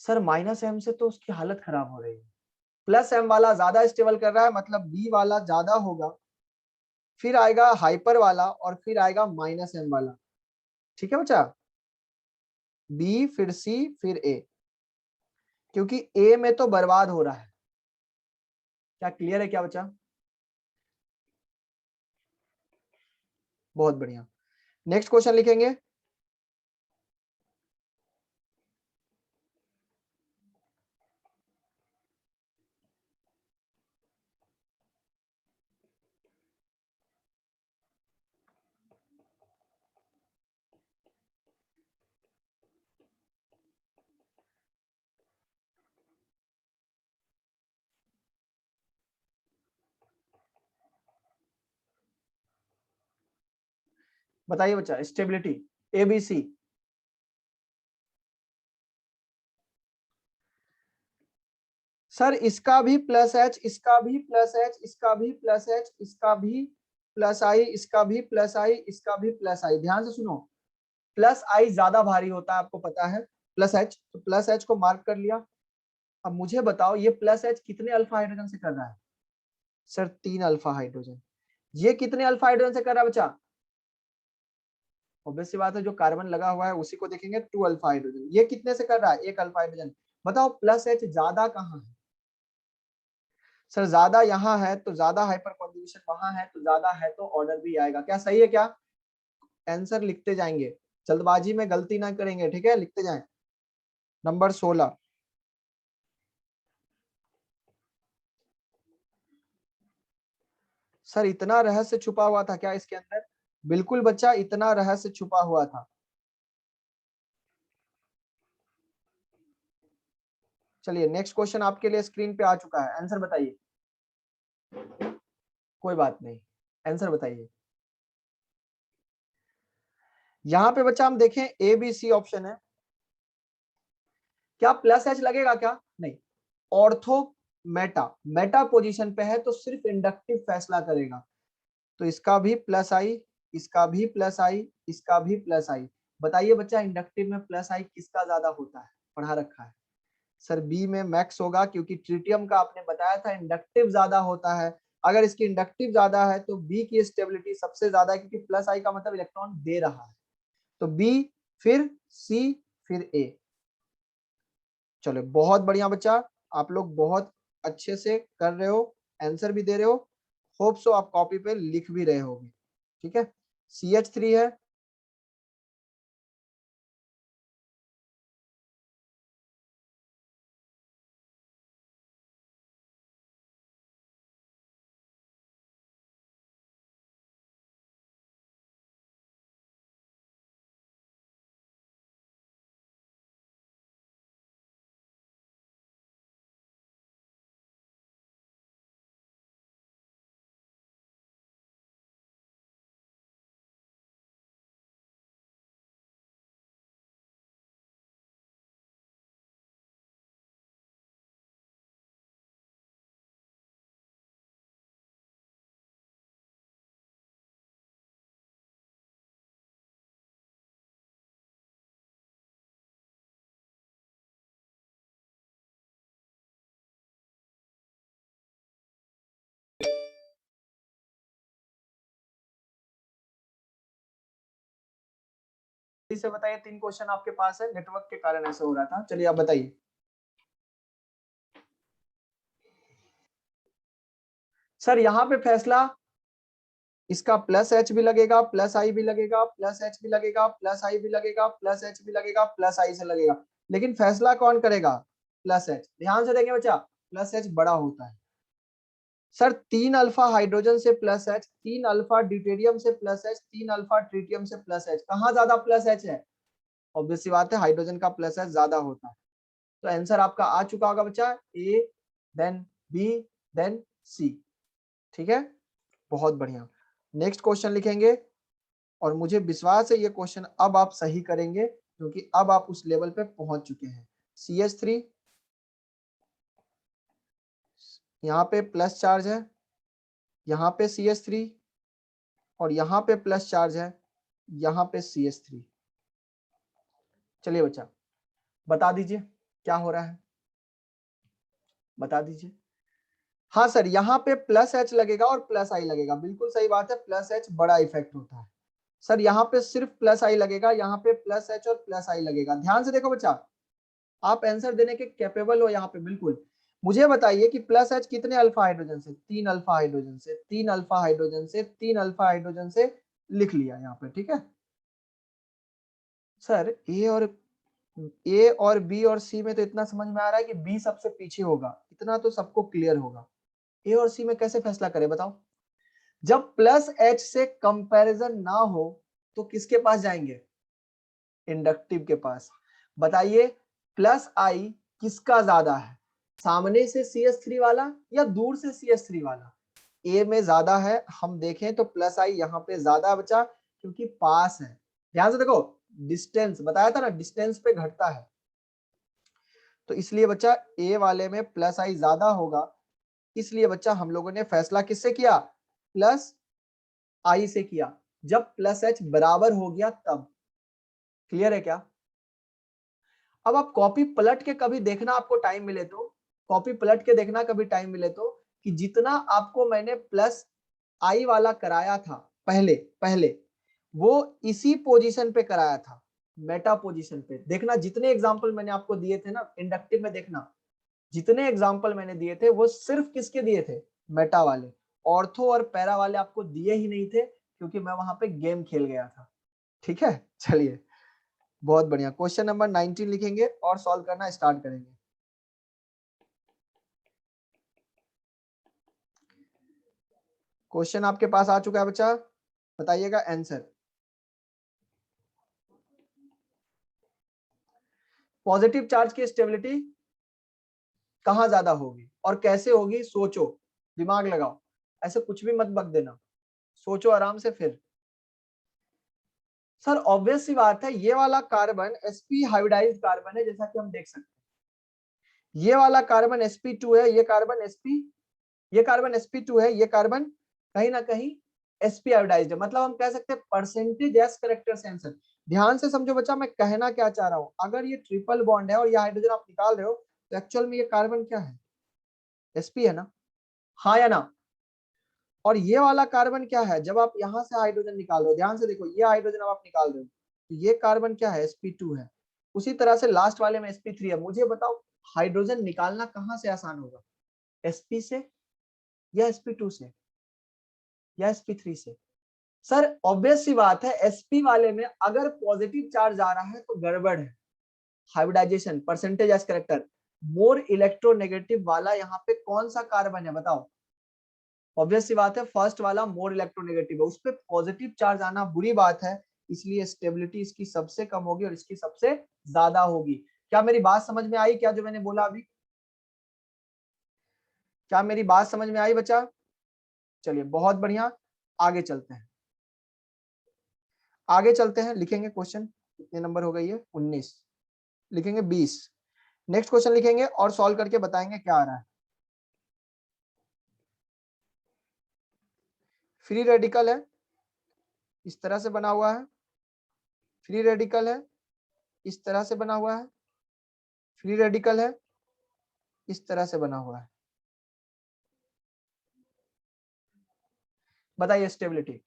Speaker 2: सर? -m से तो उसकी हालत खराब हो रही है। +m वाला ज्यादा स्टेबल कर रहा है, मतलब B वाला ज्यादा होगा, फिर आएगा हाइपर वाला और फिर आएगा -m वाला। ठीक है बच्चा, B फिर C फिर A, क्योंकि A में तो बर्बाद हो रहा है। क्या क्लियर है क्या बच्चा? बहुत बढ़िया। नेक्स्ट क्वेश्चन लिखेंगे। बताइए बच्चा, स्टेबिलिटी ABC। सर इसका भी +H, इसका भी +H, इसका भी +H, इसका भी +I, इसका भी +I, इसका भी +I। ध्यान से सुनो, +I ज्यादा भारी होता है, आपको पता है, +H, तो +H को मार्क कर लिया। अब मुझे बताओ ये +H कितने अल्फा हाइड्रोजन से कर रहा है? Sir 3 alpha hydrogen. ये कितने अल्फा हाइड्रोजन से कर रहा है बच्चा? ऑब्वियस सी बात है, जो कार्बन लगा हुआ है उसी को देखेंगे, 2 अल्फा हाइड्रोजन। ये कितने से कर रहा है? 1 अल्फा हाइड्रोजन। बताओ +H ज्यादा कहाँ है? सर ज्यादा यहाँ है, तो ज्यादा हाइपर कॉन्जुगेशन वहां है, तो ज्यादा है तो ऑर्डर भी आएगा। क्या सही है क्या? आंसर लिखते जाएंगे, जल्दबाजी में गलती ना करेंगे, ठीक है? लिखते जाएं। नंबर 16। सर इतना रहस्य छुपा हुआ था क्या इसके अंदर? बिल्कुल बच्चा, इतना रहस्य छुपा हुआ था। चलिए नेक्स्ट क्वेश्चन आपके लिए स्क्रीन पे आ चुका है, आंसर बताइए। कोई बात नहीं, आंसर बताइए। यहां पे बच्चा हम देखें ABC ऑप्शन है, क्या +H लगेगा क्या? नहीं। ऑर्थो मेटा पोजीशन पे है, तो सिर्फ इंडक्टिव फैसला करेगा। तो इसका भी +I, इसका भी +I, इसका भी +I। बताइए बच्चा, इंडक्टिव में +I किसका ज्यादा होता है? पढ़ा रखा है सर, B में मैक्स होगा, क्योंकि ट्रिटियम का आपने बताया था इंडक्टिव ज्यादा होता है। अगर इसकी इंडक्टिव ज्यादा है तो B की स्टेबिलिटी सबसे ज्यादा है, क्योंकि +I का मतलब इलेक्ट्रॉन दे रहा है। तो B फिर C फिर A। चलो बहुत बढ़िया बच्चा, आप लोग बहुत अच्छे से कर रहे हो, आंसर भी दे रहे हो। होप सो आप कॉपी पे लिख भी रहे होगे, ठीक है? CH3 है, से बताइए। 3 क्वेश्चन आपके पास है, नेटवर्क के कारण ऐसा हो रहा था। चलिए आप बताइए। सर यहाँ पे फैसला इसका +H भी लगेगा, +I भी लगेगा, +H भी लगेगा, +I भी लगेगा, +H भी लगेगा, +I से लगेगा, लेकिन फैसला कौन करेगा? +H। ध्यान से देखें बच्चा, +H बड़ा होता है। सर 3 अल्फा हाइड्रोजन से +H, 3 अल्फा ड्यूटेरियम से +H, 3 अल्फा ट्रिटियम से +H, कहाँ ज्यादा +H है? ऑब्वियस सी बात है, हाइड्रोजन का +H ज्यादा होता है। तो आंसर आपका आ चुका होगा बच्चा, A then B then C। ठीक है, बहुत बढ़िया। नेक्स्ट क्वेश्चन लिखेंगे, और मुझे विश्वास है ये क्वेश्चन अब आप सही करेंगे, क्योंकि अब आप उस लेवल पे पहुंच चुके हैं। CH3 यहाँ पे प्लस चार्ज है, यहाँ पे CH3 और यहाँ पे प्लस चार्ज है, यहाँ पे CH3। चलिए बच्चा बता दीजिए क्या हो रहा है, बता दीजिए। हाँ सर, यहाँ पे प्लस H लगेगा और प्लस I लगेगा, बिल्कुल सही बात है, प्लस H बड़ा इफेक्ट होता है। सर यहाँ पे सिर्फ प्लस I लगेगा, यहाँ पे प्लस H और प्लस I लगेगा। ध्यान से देखो बच्चा, आप आंसर देने के कैपेबल हो यहाँ पे बिल्कुल। मुझे बताइए कि प्लस H कितने अल्फा हाइड्रोजन से, 3 अल्फा हाइड्रोजन से, 3 अल्फा हाइड्रोजन से, 3 अल्फा हाइड्रोजन से लिख लिया यहाँ पे, ठीक है। सर ए और बी और सी में तो इतना समझ में आ रहा है कि बी सबसे पीछे होगा, इतना तो सबको क्लियर होगा। ए और सी में कैसे फैसला करें बताओ? जब प्लस H से कंपैरिजन ना हो तो किसके पास जाएंगे? इंडक्टिव के पास। बताइए प्लस I किसका ज्यादा है, सामने से CH3 वाला या दूर से CH3 वाला? ए में ज्यादा है, हम देखें तो प्लस I यहाँ पे ज्यादा बचा क्योंकि पास है। ध्यान से देखो, डिस्टेंस बताया था ना, डिस्टेंस पे घटता है, तो इसलिए बच्चा ए वाले में प्लस I ज्यादा होगा। इसलिए बच्चा हम लोगों ने फैसला किससे किया? प्लस I से किया। जब प्लस H बराबर हो गया तब। क्लियर है क्या? अब आप कॉपी पलट के कभी देखना, आपको टाइम मिले तो कॉपी पलट के देखना कभी टाइम मिले तो, कि जितना आपको मैंने प्लस I वाला कराया था पहले वो इसी पोजीशन पे कराया था, मेटा पोजीशन पे। देखना जितने एग्जांपल मैंने आपको दिए थे ना इंडक्टिव में, देखना जितने एग्जांपल मैंने दिए थे वो सिर्फ किसके दिए थे? मेटा वाले। ऑर्थो और पैरा वाले आपको दिए ही नहीं थे क्योंकि मैं वहां पे गेम खेल गया था। ठीक है, चलिए बहुत बढ़िया। क्वेश्चन नंबर 19 लिखेंगे और सॉल्व करना स्टार्ट करेंगे। क्वेश्चन आपके पास आ चुका है बच्चा, बताइएगा आंसर। पॉजिटिव चार्ज की स्टेबिलिटी कहां ज्यादा होगी और कैसे होगी? सोचो, दिमाग लगाओ, ऐसे कुछ भी मत बक देना, सोचो आराम से। फिर सर ऑब्वियस सी बात है, ये वाला कार्बन sp हाइब्रिडाइज्ड कार्बन है, जैसा कि हम देख सकते हैं। ये वाला कार्बन sp2 है, ये कार्बन sp2 है, ये कार्बन कहीं ना कहीं sp हाइब्रिडाइज्ड है। मतलब हम कह सकते हैं परसेंटेज एस करेक्टर से आंसर। ध्यान से समझो बच्चा, मैं कहना क्या चाह रहा हूं। अगर ये ट्रिपल बॉन्ड है और ये हाइड्रोजन आप निकाल रहे हो तो एक्चुअल में ये कार्बन क्या है? sp है ना, हाँ या ना? और ये वाला कार्बन क्या है? जब आप यहां से हाइड्रोजन निकाल रहे हो, ध्यान से देखो, ये हाइड्रोजन अब आप निकाल रहे हो तो ये कार्बन क्या है? sp2 है। उसी तरह से लास्ट वाले में sp3 है। मुझे बताओ हाइड्रोजन निकालना कहां से आसान होगा? sp से या sp2 से या sp3 से? सर ऑब्वियस सी बात है, sp वाले में अगर पॉजिटिव चार्ज आ रहा है तो गड़बड़ है, hybridization, percentage s character. More electronegative वाला यहाँ पे कौन सा कार्बन है बताओ? ऑब्वियस सी बात है फर्स्ट वाला मोर इलेक्ट्रोनेगेटिव है, उस पर पॉजिटिव चार्ज आना बुरी बात है, इसलिए स्टेबिलिटी इसकी सबसे कम होगी और इसकी सबसे ज्यादा होगी। क्या मेरी बात समझ में आई? क्या जो मैंने बोला अभी, क्या मेरी बात समझ में आई बच्चा? चलिए बहुत बढ़िया, आगे चलते हैं, आगे चलते हैं। लिखेंगे क्वेश्चन, कितने नंबर हो गई है? 19, लिखेंगे 20। नेक्स्ट क्वेश्चन लिखेंगे और सॉल्व करके बताएंगे क्या आ रहा है। फ्री रेडिकल है, इस तरह से बना हुआ है, फ्री रेडिकल है, इस तरह से बना हुआ है, फ्री रेडिकल है, इस तरह से बना हुआ है। बताइए स्टेबिलिटी।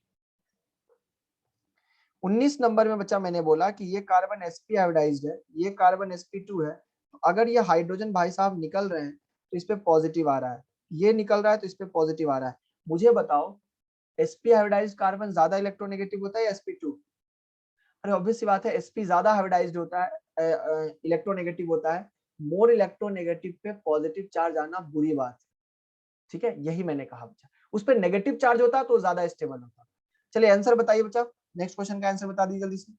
Speaker 2: 19 नंबर में बच्चा मैंने बोला कि ये कार्बन sp हाइब्रिडाइज्ड है, ये कार्बन sp2 है। तो अगर ये हाइड्रोजन भाई साहब निकल रहे हैं तो इस पे पॉजिटिव आ रहा है, ये निकल रहा है तो इस पे पॉजिटिव आ रहा है। मुझे बताओ sp हाइब्रिडाइज्ड कार्बन ज्यादा इलेक्ट्रोनेगेटिव होता है या sp2? अरे ऑब्वियस सी बात है, sp ज्यादा हाइब्रिडाइज्ड होता है, इलेक्ट्रोनेगेटिव होता है। मोर इलेक्ट्रोनेगेटिव पे पॉजिटिव चार्ज आना बुरी बात है, ठीक है, यही मैंने कहा बच्चा। उस पे नेगेटिव चार्ज होता तो ज्यादा स्टेबल होता। चलिए आंसर बताइए बच्चा, नेक्स्ट क्वेश्चन का आंसर बता दीजिए जल्दी से।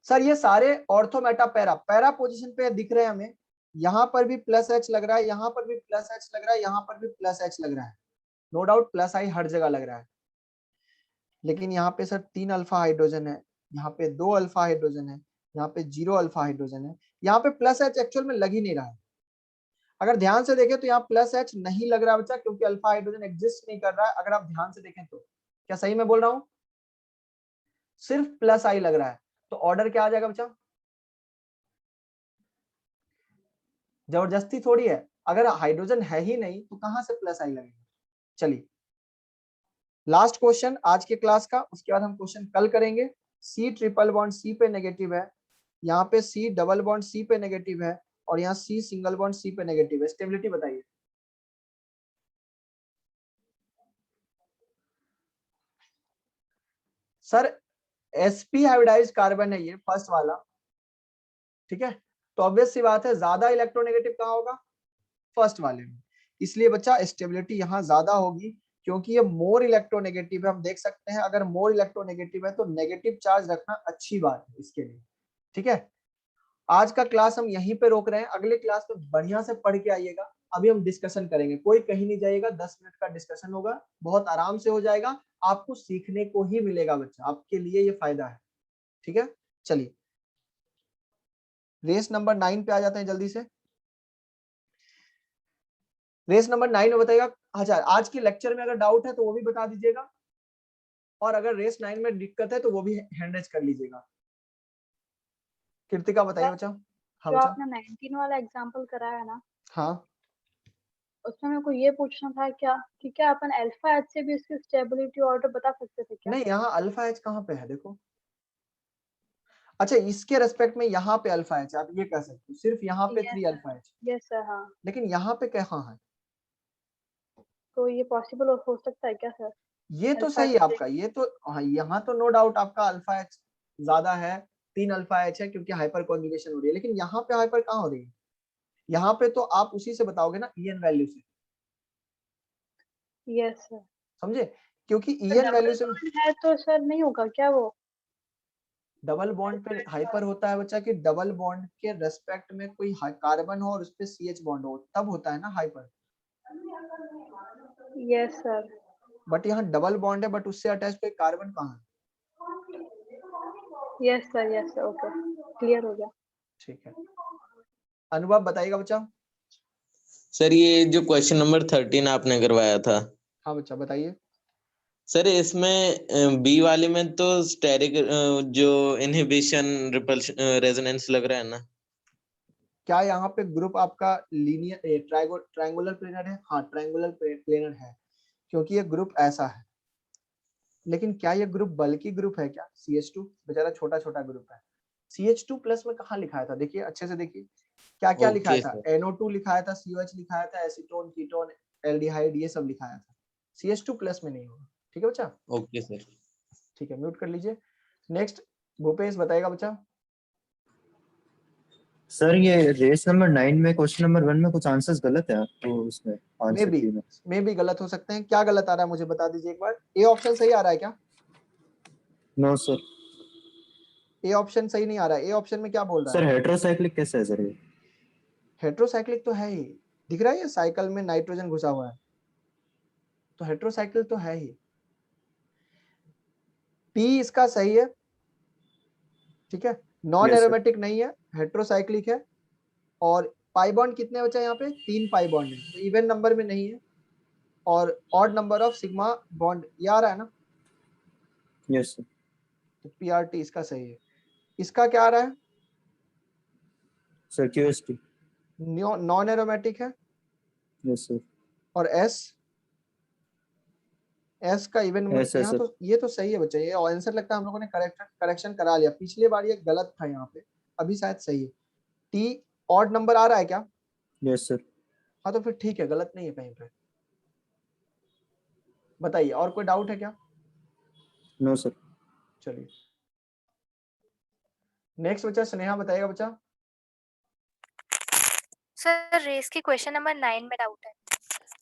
Speaker 2: सर ये सारे ऑर्थो मेटा पैरा पोजीशन पे दिख रहे हैं हमें। यहाँ पर भी प्लस H लग रहा है, यहाँ पर भी प्लस H लग रहा है, यहाँ पर भी प्लस H लग रहा है। नो डाउट प्लस I हर जगह लग रहा है, लेकिन यहाँ पे सर 3 अल्फा हाइड्रोजन है, यहाँ पे 2 अल्फा हाइड्रोजन है, यहाँ पे 0 अल्फा हाइड्रोजन है, यहाँ पे प्लस H एक्चुअल में लग ही नहीं रहा है। अगर ध्यान से देखें तो यहाँ प्लस H नहीं लग रहा बच्चा, क्योंकि अल्फा हाइड्रोजन एग्जिस्ट नहीं कर रहा है। अगर आप ध्यान से देखें तो क्या सही मैं बोल रहा हूं? सिर्फ प्लस आई लग रहा है, तो ऑर्डर क्या आ जाएगा बच्चा? जबरदस्ती थोड़ी है, अगर हाइड्रोजन है ही नहीं तो कहां से प्लस आई लगेगा। चलिए लास्ट क्वेश्चन आज के क्लास का, उसके बाद हम क्वेश्चन कल करेंगे। सी ट्रिपल बॉन्ड सी पे नेगेटिव है, यहाँ पे सी डबल बॉन्ड सी पे नेगेटिव है, और यहाँ सी सिंगल बॉन्ड सी पे नेगेटिव है। स्टेबिलिटी बताइए। सर sp हाइब्रिडाइज्ड कार्बन है ये फर्स्ट वाला, ठीक है, तो ऑब्वियस सी बात है ज्यादा इलेक्ट्रोनेगेटिव कहाँ होगा? फर्स्ट वाले में। इसलिए बच्चा स्टेबिलिटी यहाँ ज्यादा होगी, क्योंकि ये मोर इलेक्ट्रोनेगेटिव है। हम देख सकते हैं अगर मोर इलेक्ट्रोनेगेटिव है तो नेगेटिव चार्ज रखना अच्छी बात है इसके लिए, ठीक है। आज का क्लास हम यहीं पे रोक रहे हैं, अगले क्लास में बढ़िया से पढ़ के आइएगा। अभी हम डिस्कशन करेंगे, कोई कहीं नहीं जाएगा, 10 मिनट का डिस्कशन होगा, बहुत आराम से हो जाएगा, आपको सीखने को ही मिलेगा बच्चा, आपके लिए ये फायदा है, ठीक है। चलिए रेस नंबर 9 पे आ जाते हैं जल्दी से। रेस नंबर 9 में बताइएगा। अच्छा, आज के लेक्चर में अगर डाउट है तो वो भी बता दीजिएगा, और अगर रेस 9 में दिक्कत है तो वो भी हैंड रेज कर लीजिएगा। कृतिका बताइए बच्चा। हाँ
Speaker 10: जो
Speaker 2: बच्चा।
Speaker 10: आपने 19 वाला एग्जांपल कराया ना,
Speaker 2: हाँ
Speaker 10: उसमें मेरे को ये पूछना था क्या कि क्या अपन अल्फा एच से भी इसकी स्टेबिलिटी ऑर्डर बता सकते थे क्या?
Speaker 2: नहीं, यहाँ अल्फा एच कहाँ पे है देखो। अच्छा, इसके रेस्पेक्ट में यहाँ पे अल्फा एच आप ये कह सकते हो, सिर्फ यहाँ पे 3 अल्फा एच,
Speaker 10: यस सर। हाँ,
Speaker 2: लेकिन यहाँ पे कहाँ है?
Speaker 10: तो ये पॉसिबल हो सकता है क्या सर?
Speaker 2: ये तो
Speaker 10: अल्फा
Speaker 2: सही है
Speaker 10: एच
Speaker 2: आपका, ये तो हाँ, यहाँ तो नो डाउट आपका अल्फा एच ज्यादा है, 3 अल्फा एच है क्योंकि हाइपर कॉन्जुगेशन हो रही है, लेकिन यहाँ पे हाइपर कहाँ हो रही है? यहाँ पे तो आप उसी से बताओगे ना, ईएन वैल्यू से।
Speaker 10: Yes sir.
Speaker 2: समझे? क्योंकि ईएन वैल्यू से
Speaker 10: है तो सर नहीं होगा क्या वो?
Speaker 2: डबल बॉन्ड पे हाइपर होता है बच्चा, कि डबल बॉन्ड के रेस्पेक्ट में कोई कार्बन हो और उस पे CH बॉन्ड हो, तब होता है ना हाइपर।
Speaker 10: Yes sir.
Speaker 2: बट यहाँ डबल बॉन्ड है, बट उससे अटैच कोई कार्बन कहाँ है?
Speaker 10: यस सर, ओके, क्लियर हो गया।
Speaker 2: ठीक है, अनुभव बताइएगा बच्चा।
Speaker 1: सर ये जो क्वेश्चन नंबर 13 आपने करवाया था,
Speaker 2: हाँ बच्चा बताइए।
Speaker 1: सर इसमें बी वाले में तो स्टेरिक जो इनहिबिशन रिपल्शन रेजोनेंस लग रहा है ना?
Speaker 2: क्या यहाँ पे ग्रुप आपका लीनियर ट्रायंगुलर प्लेनर है? हाँ ट्रायंगुलर प्लेनर है, क्योंकि ये ग्रुप ऐसा है। लेकिन क्या ये ग्रुप बल्कि ग्रुप है क्या? CH2 बेचारा छोटा छोटा ग्रुप है। CH2 प्लस में कहाँ लिखाया था? देखिए अच्छे से देखिए, क्या क्या लिखाया था? NO2 लिखाया था, COH लिखाया था, एसीटोन, कीटोन, एल्डिहाइड, ये सब लिखाया था। CH2 प्लस में नहीं होगा, ठीक है बच्चा।
Speaker 1: Okay sir.
Speaker 2: ठीक है, म्यूट कर लीजिए। नेक्स्ट भूपेश बताएगा बच्चा।
Speaker 9: सर ये रेस नंबर 9 में क्वेश्चन नंबर 1 में कुछ आंसर्स गलत है, तो उसमें आंसर
Speaker 2: मे भी गलत हो सकते हैं। क्या गलत आ रहा है मुझे बता दीजिए एक बार। ए ऑप्शन सही आ रहा है क्या?
Speaker 9: No sir.
Speaker 2: ए ऑप्शन सही नहीं आ रहा है। ए ऑप्शन में क्या बोल रहा है?
Speaker 9: सर हेटेरोसाइक्लिक कैसे है सर ये?
Speaker 2: हेटेरोसाइक्लिक तो है ही, दिख रहा है ये साइकिल में नाइट्रोजन घुसा हुआ है, तो हेटेरोसाइकिल तो है ही। पी इसका सही है, ठीक है, नॉन एरोमेटिक नहीं है, हेटेरोसाइक्लिक है। और पाई बॉन्ड कितने बचा यहाँ पे? 3 पाई बॉन्ड है, तो इवन नंबर में नहीं है। और odd number of sigma bond, ये आ रहा है ना?
Speaker 9: Yes sir.
Speaker 2: तो PRT इसका सही है। इसका क्या आ रहा है?
Speaker 9: Sir QST।
Speaker 2: नॉन एरोमेटिक है।
Speaker 9: Yes sir.
Speaker 2: और एस का इवन में यहाँ तो ये तो सही है बच्चा, ये आंसर लगता है हम लोगों ने करेक्शन करा लिया। पिछले बार ये गलत था यहाँ पे, अभी शायद सही है। टी ऑड नंबर आ रहा है क्या?
Speaker 9: Yes sir.
Speaker 2: हाँ तो फिर ठीक है, गलत नहीं है कहीं पे। बताइए और कोई डाउट है क्या?
Speaker 9: No sir.
Speaker 2: चलिए नेक्स्ट बच्चा स्नेहा बताइएगा बच्चा।
Speaker 3: सर रेस की क्वेश्चन नंबर 9 में डाउट है।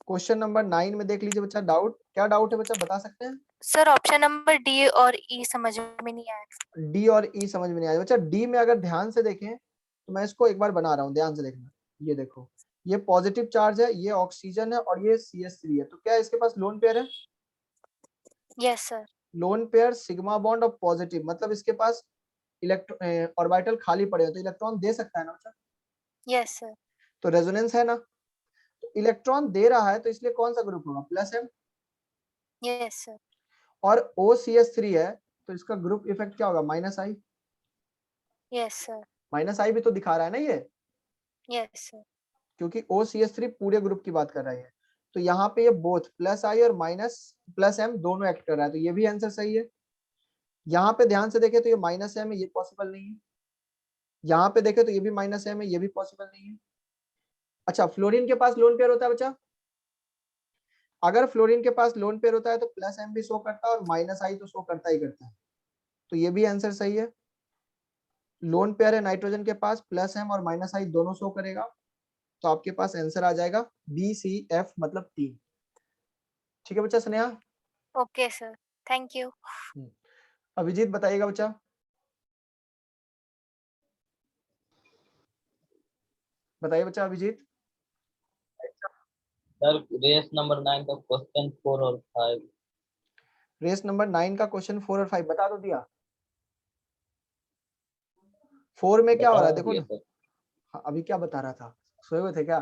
Speaker 2: क्वेश्चन नंबर 9 में देख लीजिए बच्चा। डाउट क्या डाउट है बच्चा, बता सकते हैं?
Speaker 3: सर ऑप्शन नंबर डी और ई समझ में नहीं आया।
Speaker 2: डी और ई समझ में नहीं आया बच्चा। डी में अगर ध्यान से देखें तो मैं इसको एक बार बना रहा हूँ, ध्यान से देखना। ये देखो, ये पॉजिटिव चार्ज है, ये ऑक्सीजन है और ये CH3 है, तो क्या इसके पास लोन पेयर है?
Speaker 3: Yes sir.
Speaker 2: Lone pair sigma bond और पॉजिटिव, मतलब इसके पास इलेक्ट्रॉन ऑर्बिटल खाली पड़े हो तो इलेक्ट्रॉन दे सकता है ना बच्चा?
Speaker 3: Yes sir.
Speaker 2: तो रेजोनेंस है ना, तो इलेक्ट्रॉन दे रहा है, तो इसलिए कौन सा ग्रुप होगा? Plus M।
Speaker 3: Yes sir.
Speaker 2: और OCH3 है तो इसका ग्रुप इफेक्ट क्या होगा, -I।
Speaker 3: Yes sir.
Speaker 2: -I भी तो दिखा रहा है ना ये,
Speaker 3: यस सर।
Speaker 2: क्योंकि OCH3 पूरे ग्रुप की बात कर रहा है। तो यहाँ पे ये बोथ +I और -M दोनों एक्ट कर रहा है, तो ये भी आंसर सही है। यहाँ पे ध्यान से देखें तो ये -M है, ये पॉसिबल नहीं है। यहाँ पे देखें तो ये भी -M है, ये भी पॉसिबल नहीं है। अच्छा, फ्लोरीन के पास लोन पेयर होता है बच्चा, अगर फ्लोरीन के पास लोन पेयर होता है तो +M भी शो करता है और -I तो शो करता ही करता है, तो ये भी आंसर सही है। लोन पेयर है नाइट्रोजन के पास, +M और -I दोनों शो करेगा, तो आपके पास आंसर आ जाएगा BCF मतलब 3। ठीक है बच्चा Sneha?
Speaker 3: Okay sir, thank you.
Speaker 2: Abhijit बताइएगा बच्चा। बताइए बच्चा अभिजीत।
Speaker 11: सर रेस नंबर 9 का क्वेश्चन 4 और 5।
Speaker 2: रेस नंबर 9 का क्वेश्चन 4 और 5 बता दो दिया। 4 में क्या हो रहा है देखो ना। हाँ, अभी क्या बता रहा था, सोए हुए थे क्या?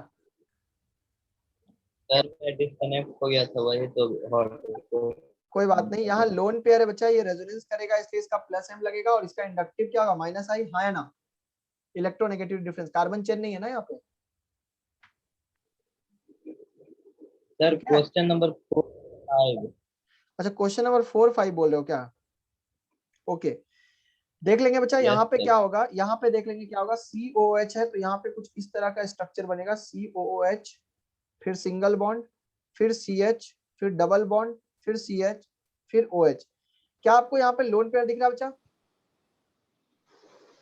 Speaker 11: सर मैं डिस्कनेक्ट हो गया था, वही तो
Speaker 2: कोई बात नहीं, यहाँ लोन पेयर है बच्चा, ये रेजोनेंस करेगा इसलिए इसका +M लगेगा और इसका इंडक्टिव क्या होगा, -I। हाँ या ना? इलेक्ट्रोनेगेटिव डिफरेंस, कार्बन चेन नहीं है ना यहाँ पे।
Speaker 11: Sir question number 4 5।
Speaker 2: अच्छा, क्वेश्चन नंबर 4 5 बोल रहे हो क्या? ओके, देख लेंगे बच्चा। यहाँ पे क्या होगा, यहाँ पे देख लेंगे क्या होगा। COOH है तो यहाँ पे कुछ इस तरह का स्ट्रक्चर बनेगा, COOH, फिर सिंगल बॉन्ड, फिर CH, फिर डबल बॉन्ड, फिर CH, फिर OH। क्या आपको यहाँ पे लोन पेयर दिख रहा है बच्चा?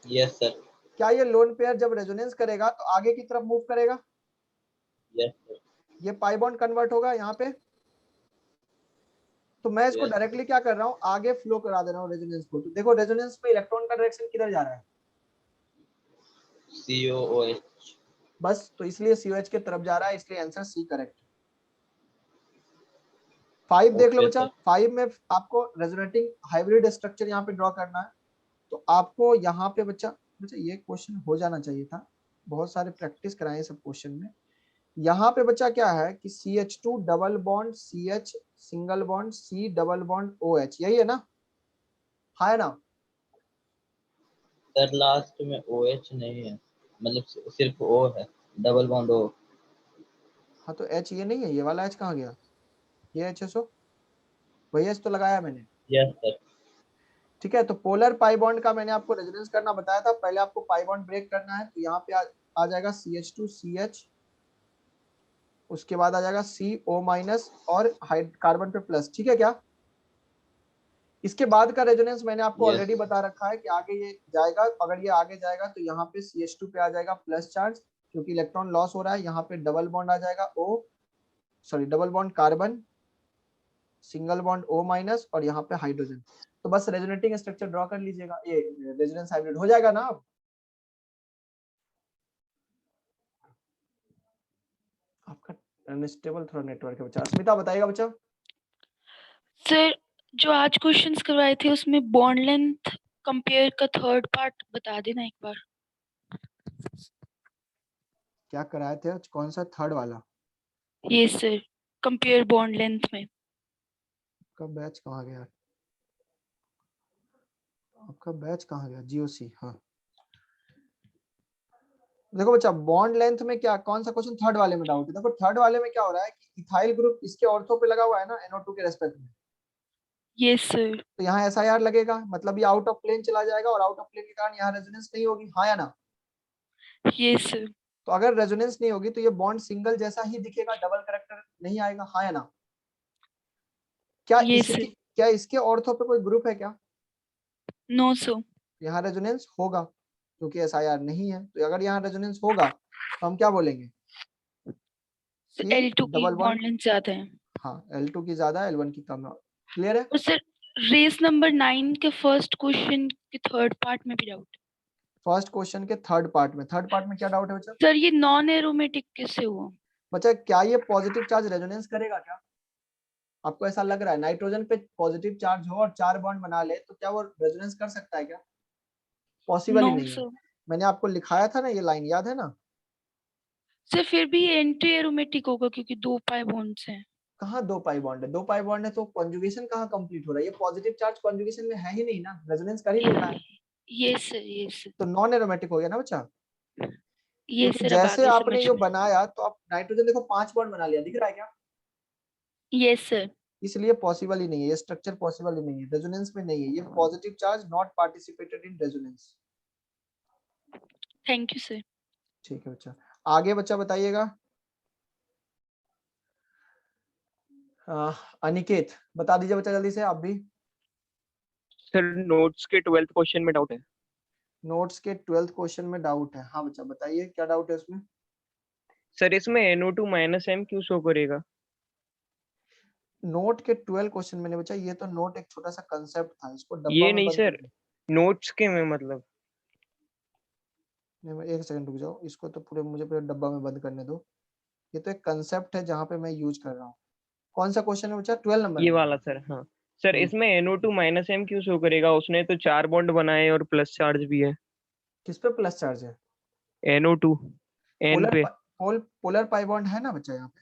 Speaker 11: Yes sir.
Speaker 2: क्या ये लोन पेयर जब रेजोनेंस करेगा तो आगे की तरफ मूव करेगा?
Speaker 11: Yes sir.
Speaker 2: ये पाई बॉन्ड कन्वर्ट होगा यहाँ पे, तो मैं इसको डायरेक्टली क्या कर रहा हूँ, आगे फ्लो करा दे रहा हूँ रेजोनेंस को। तो देखो रेजोनेंस में इलेक्ट्रॉन का डायरेक्शन किधर जा रहा है,
Speaker 11: COOH।
Speaker 2: बस, तो इसलिए COH के तरफ जा रहा है, इसलिए आंसर C करेक्ट। 5 देख लो बच्चा। 5 में आपको रेजोनेटिंग हाइब्रिड स्ट्रक्चर यहाँ पे ड्रॉ करना है, तो आपको यहाँ पे बच्चा ये क्वेश्चन हो जाना चाहिए था, बहुत सारे प्रैक्टिस कराए सब क्वेश्चन में। यहाँ पे बच्चा क्या है कि CH2 double bond CH single bond C double bond OH, यही है ना? हाँ है ना?
Speaker 11: सर लास्ट में OH नहीं है, मतलब सिर्फ O है, डबल बॉन्ड O।
Speaker 2: हाँ तो H ये नहीं है, ये वाला H कहाँ गया, ये HSO, वही H तो लगाया मैंने।
Speaker 11: Yes sir.
Speaker 2: ठीक है, तो पोलर पाई बॉन्ड का मैंने आपको रेजोनेंस करना बताया था, पहले आपको पाई बॉन्ड ब्रेक करना है, तो यहाँ पे आ जाएगा CH2 CH, उसके बाद आ जाएगा CO- और कार्बन पे प्लस। ठीक है क्या? इसके बाद का रेजोनेंस मैंने आपको ऑलरेडी बता रखा है कि आगे ये जाएगा, अगर ये आगे जाएगा तो यहाँ पे CH2 पे आ जाएगा प्लस चार्ज, क्योंकि इलेक्ट्रॉन लॉस हो रहा है। यहाँ पे डबल बॉन्ड आ जाएगा double bond carbon, single bond O- और यहाँ पे हाइड्रोजन। तो बस रेजोनेटिंग स्ट्रक्चर ड्रॉ कर लीजिएगा, ये रेजोनेंस हाइब्रिड हो जाएगा ना। अब आपका अनस्टेबल थोड़ा नेटवर्क है बच्चा। अस्मिता बताइएगा बच्चा।
Speaker 12: सर जो आज क्वेश्चंस करवाए थे उसमें बॉन्ड लेंथ कंपेयर का थर्ड पार्ट बता देना एक बार।
Speaker 2: क्या कराए थे, कौन सा थर्ड वाला?
Speaker 12: ये सर कंपेयर बॉन्ड लेंथ में।
Speaker 2: आपका बैच कहाँ गया, आपका बैच कहाँ गया, GOC। हाँ देखो बच्चा, बॉन्ड लेंथ में क्या, कौन सा क्वेश्चन थर्ड वाले में डाउट है? देखो थर्ड वाले में क्या हो रहा है कि इथाइल ग्रुप इसके ऑर्थो पे लगा हुआ है ना, NO2 के रेस्पेक्ट में।
Speaker 12: Yes sir.
Speaker 2: तो यहाँ SIR लगेगा, मतलब ये आउट ऑफ प्लेन चला जाएगा और आउट ऑफ प्लेन के कारण यहाँ रेजोनेंस नहीं होगी। हाँ या ना?
Speaker 12: Yes sir.
Speaker 2: तो अगर रेजोनेंस नहीं होगी तो ये बॉन्ड सिंगल जैसा ही दिखेगा, डबल कैरेक्टर नहीं आएगा। हाँ या ना? क्या इसके ऑर्थो पे कोई ग्रुप है क्या?
Speaker 12: No sir.
Speaker 2: यहाँ रेजोनेंस होगा क्योंकि SIR नहीं है, तो अगर यहाँ रेजोनेंस होगा तो हम क्या बोलेंगे,
Speaker 12: L2 की बॉन्ड लेंथ ज्यादा है।
Speaker 2: हाँ L2 की ज्यादा, L1 की कम है। क्लियर है?
Speaker 12: और सर रेस नंबर 9 के फर्स्ट क्वेश्चन के थर्ड पार्ट में भी डाउट।
Speaker 2: फर्स्ट क्वेश्चन के थर्ड पार्ट में क्या डाउट है बच्चा?
Speaker 12: सर ये नॉन एरोमेटिक किससे हुआ?
Speaker 2: बच्चा क्या ये पॉजिटिव चार्ज रेजोनेंस करेगा क्या? आपको ऐसा लग रहा है नाइट्रोजन पे पॉजिटिव चार्ज हो और 4 बॉन्ड बना ले तो क्या वो रेजोनेंस कर सकता है क्या? पॉसिबल ही नहीं है। मैंने आपको लिखाया था ना ये लाइन, याद है ना?
Speaker 12: सर फिर भी एंटी एरोमेटिक होगा क्योंकि 2 पाई बॉन्ड्स हैं।
Speaker 2: कहाँ 2 पाई बॉन्ड है? 2 पाई बॉन्ड है तो कॉन्जुगेशन कहाँ कंप्लीट हो रहा है? ये पॉजिटिव चार्ज कॉन्जुगेशन में है ही नहीं ना, रेजोनेंस कर ही नहीं रहा है।
Speaker 12: यस सर
Speaker 2: तो नॉन एरोमेटिक हो गया ना बच्चा।
Speaker 12: यस
Speaker 2: क्योंकि
Speaker 12: सर, अब
Speaker 2: जैसे
Speaker 12: आगे
Speaker 2: आपने
Speaker 12: समझ
Speaker 2: जो
Speaker 12: में।
Speaker 2: बनाया तो आप नाइट्रोजन देखो 5 बॉन्ड बना लिया, दिख रहा है क्या?
Speaker 12: Yes sir.
Speaker 2: इसलिए पॉसिबल ही नहीं है, ये स्ट्रक्चर पॉसिबल ही नहीं है, रेजोनेंस में नहीं है। ये positive charge not participated in resonance.
Speaker 12: Thank you sir.
Speaker 2: ठीक है बच्चा। आगे बच्चा बताइएगा। अनिकेत बता दीजिए बच्चा जल्दी से आप भी।
Speaker 13: सर नोट्स के 12th क्वेश्चन में डाउट है।
Speaker 2: नोट्स के 12th क्वेश्चन में डाउट है? हाँ बच्चा बताइए क्या डाउट है उसमें।
Speaker 13: सर इसमें NO2 -M क्यों शो करेगा?
Speaker 2: नोट के 12 क्वेश्चन में नहीं बच्चा, ये तो नोट एक छोटा सा कंसेप्ट था, इसको डब्बा
Speaker 13: ये
Speaker 2: में
Speaker 13: नहीं
Speaker 2: बंद
Speaker 13: सर,
Speaker 2: कर दो।
Speaker 13: नोट्स के में मतलब।
Speaker 2: नहीं, एक सेकंड रुक जाओ, इसको तो पूरे मुझे पूरे डब्बा में बंद करने दो। ये तो एक कंसेप्ट है जहाँ पे मैं यूज कर रहा हूँ। कौन सा क्वेश्चन है बच्चा? 12 नंबर
Speaker 13: ये
Speaker 2: में।
Speaker 13: वाला सर, हाँ सर इसमें NO2 -M क्यों शो करेगा? उसने तो 4 बॉन्ड बनाए और प्लस चार्ज भी है।
Speaker 2: किस पे प्लस चार्ज है?
Speaker 13: NO2 N
Speaker 2: पोलर
Speaker 13: पे।
Speaker 2: पोलर पाई बॉन्ड है ना बच्चा यहाँ पे।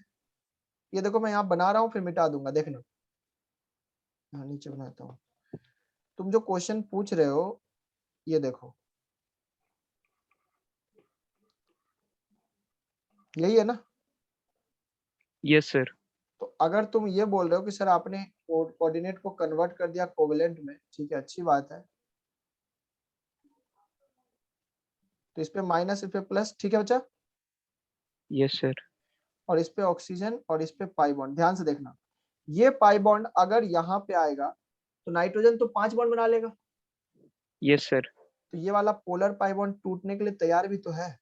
Speaker 2: ये देखो मैं यहाँ बना रहा हूँ फिर मिटा दूंगा, देखना। हाँ नीचे बनाता हूँ। तुम जो क्वेश्चन पूछ रहे हो ये देखो, यही है ना?
Speaker 13: Yes sir.
Speaker 2: तो अगर तुम ये बोल रहे हो कि सर आपने कोऑर्डिनेट को कन्वर्ट कर दिया कोवेलेंट में, ठीक है अच्छी बात है। तो इस पे माइनस, इस पे प्लस, ठीक है बच्चा।
Speaker 13: Yes sir.
Speaker 2: और इस पे ऑक्सीजन और इस पे पाई बॉन्ड। ध्यान से देखना, ये पाई बॉन्ड अगर यहाँ पे आएगा तो नाइट्रोजन तो 5 बॉन्ड बना लेगा।
Speaker 13: Yes sir.
Speaker 2: तो ये वाला पोलर पाई बॉन्ड टूटने के लिए तैयार भी तो है।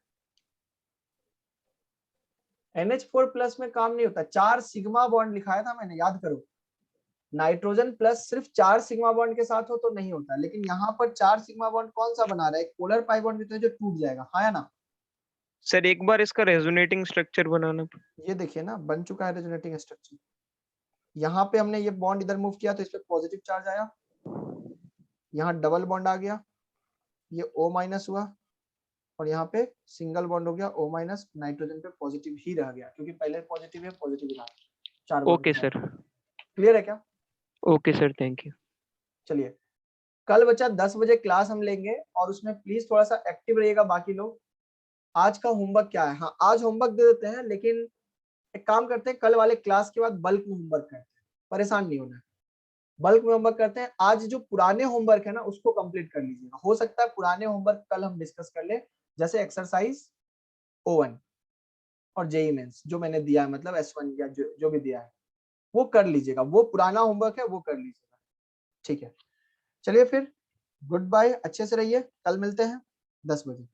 Speaker 2: NH4 प्लस में काम नहीं होता, 4 सिग्मा बॉन्ड लिखाया था मैंने, याद करो। नाइट्रोजन प्लस सिर्फ 4 सिग्मा बॉन्ड के साथ हो तो नहीं होता, लेकिन यहाँ पर 4 सिग्मा बॉन्ड कौन सा बना रहा है? एक पोलर पाई बॉन्ड भी तो है जो टूट जाएगा, हाँ या ना?
Speaker 13: सर एक बार इसका रेजोनेटिंग स्ट्रक्चर बनाना।
Speaker 2: ये देखिए ना बन चुका है रेजोनेटिंग स्ट्रक्चर। यहाँ पे हमने ये बॉन्ड इधर मूव किया तो इस पे पॉजिटिव चार्ज आया, यहाँ डबल बॉन्ड आ गया, ये O- हुआ, और यहाँ पे सिंगल बॉन्ड हो गया O-, नाइट्रोजन पे पॉजिटिव ही रह गया क्योंकि पहले पॉजिटिव है, पॉजिटिव रहा 4 बॉन्ड।
Speaker 13: Okay sir.
Speaker 2: क्लियर है क्या?
Speaker 13: Okay sir, thank you.
Speaker 2: चलिए कल बच्चा 10 बजे क्लास हम लेंगे और उसमें प्लीज थोड़ा सा एक्टिव रहिएगा बाकी लोग। आज का होमवर्क क्या है? हाँ आज होमवर्क दे देते हैं, लेकिन एक काम करते हैं, कल वाले क्लास के बाद बल्क में होमवर्क करते हैं, परेशान नहीं होना है। बल्क में होमवर्क करते हैं। आज जो पुराने होमवर्क है ना उसको कंप्लीट कर लीजिएगा। हो सकता है पुराने होमवर्क कल हम डिस्कस कर ले, जैसे एक्सरसाइज O1 और जेईई मेंस जो मैंने दिया है, मतलब S1 या जो भी दिया है वो कर लीजिएगा। वो पुराना होमवर्क है वो कर लीजिएगा, ठीक है। चलिए फिर गुड बाय, अच्छे से रहिए, कल मिलते हैं 10 बजे।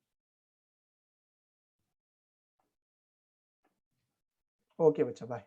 Speaker 2: ओके बच्चा, बाय।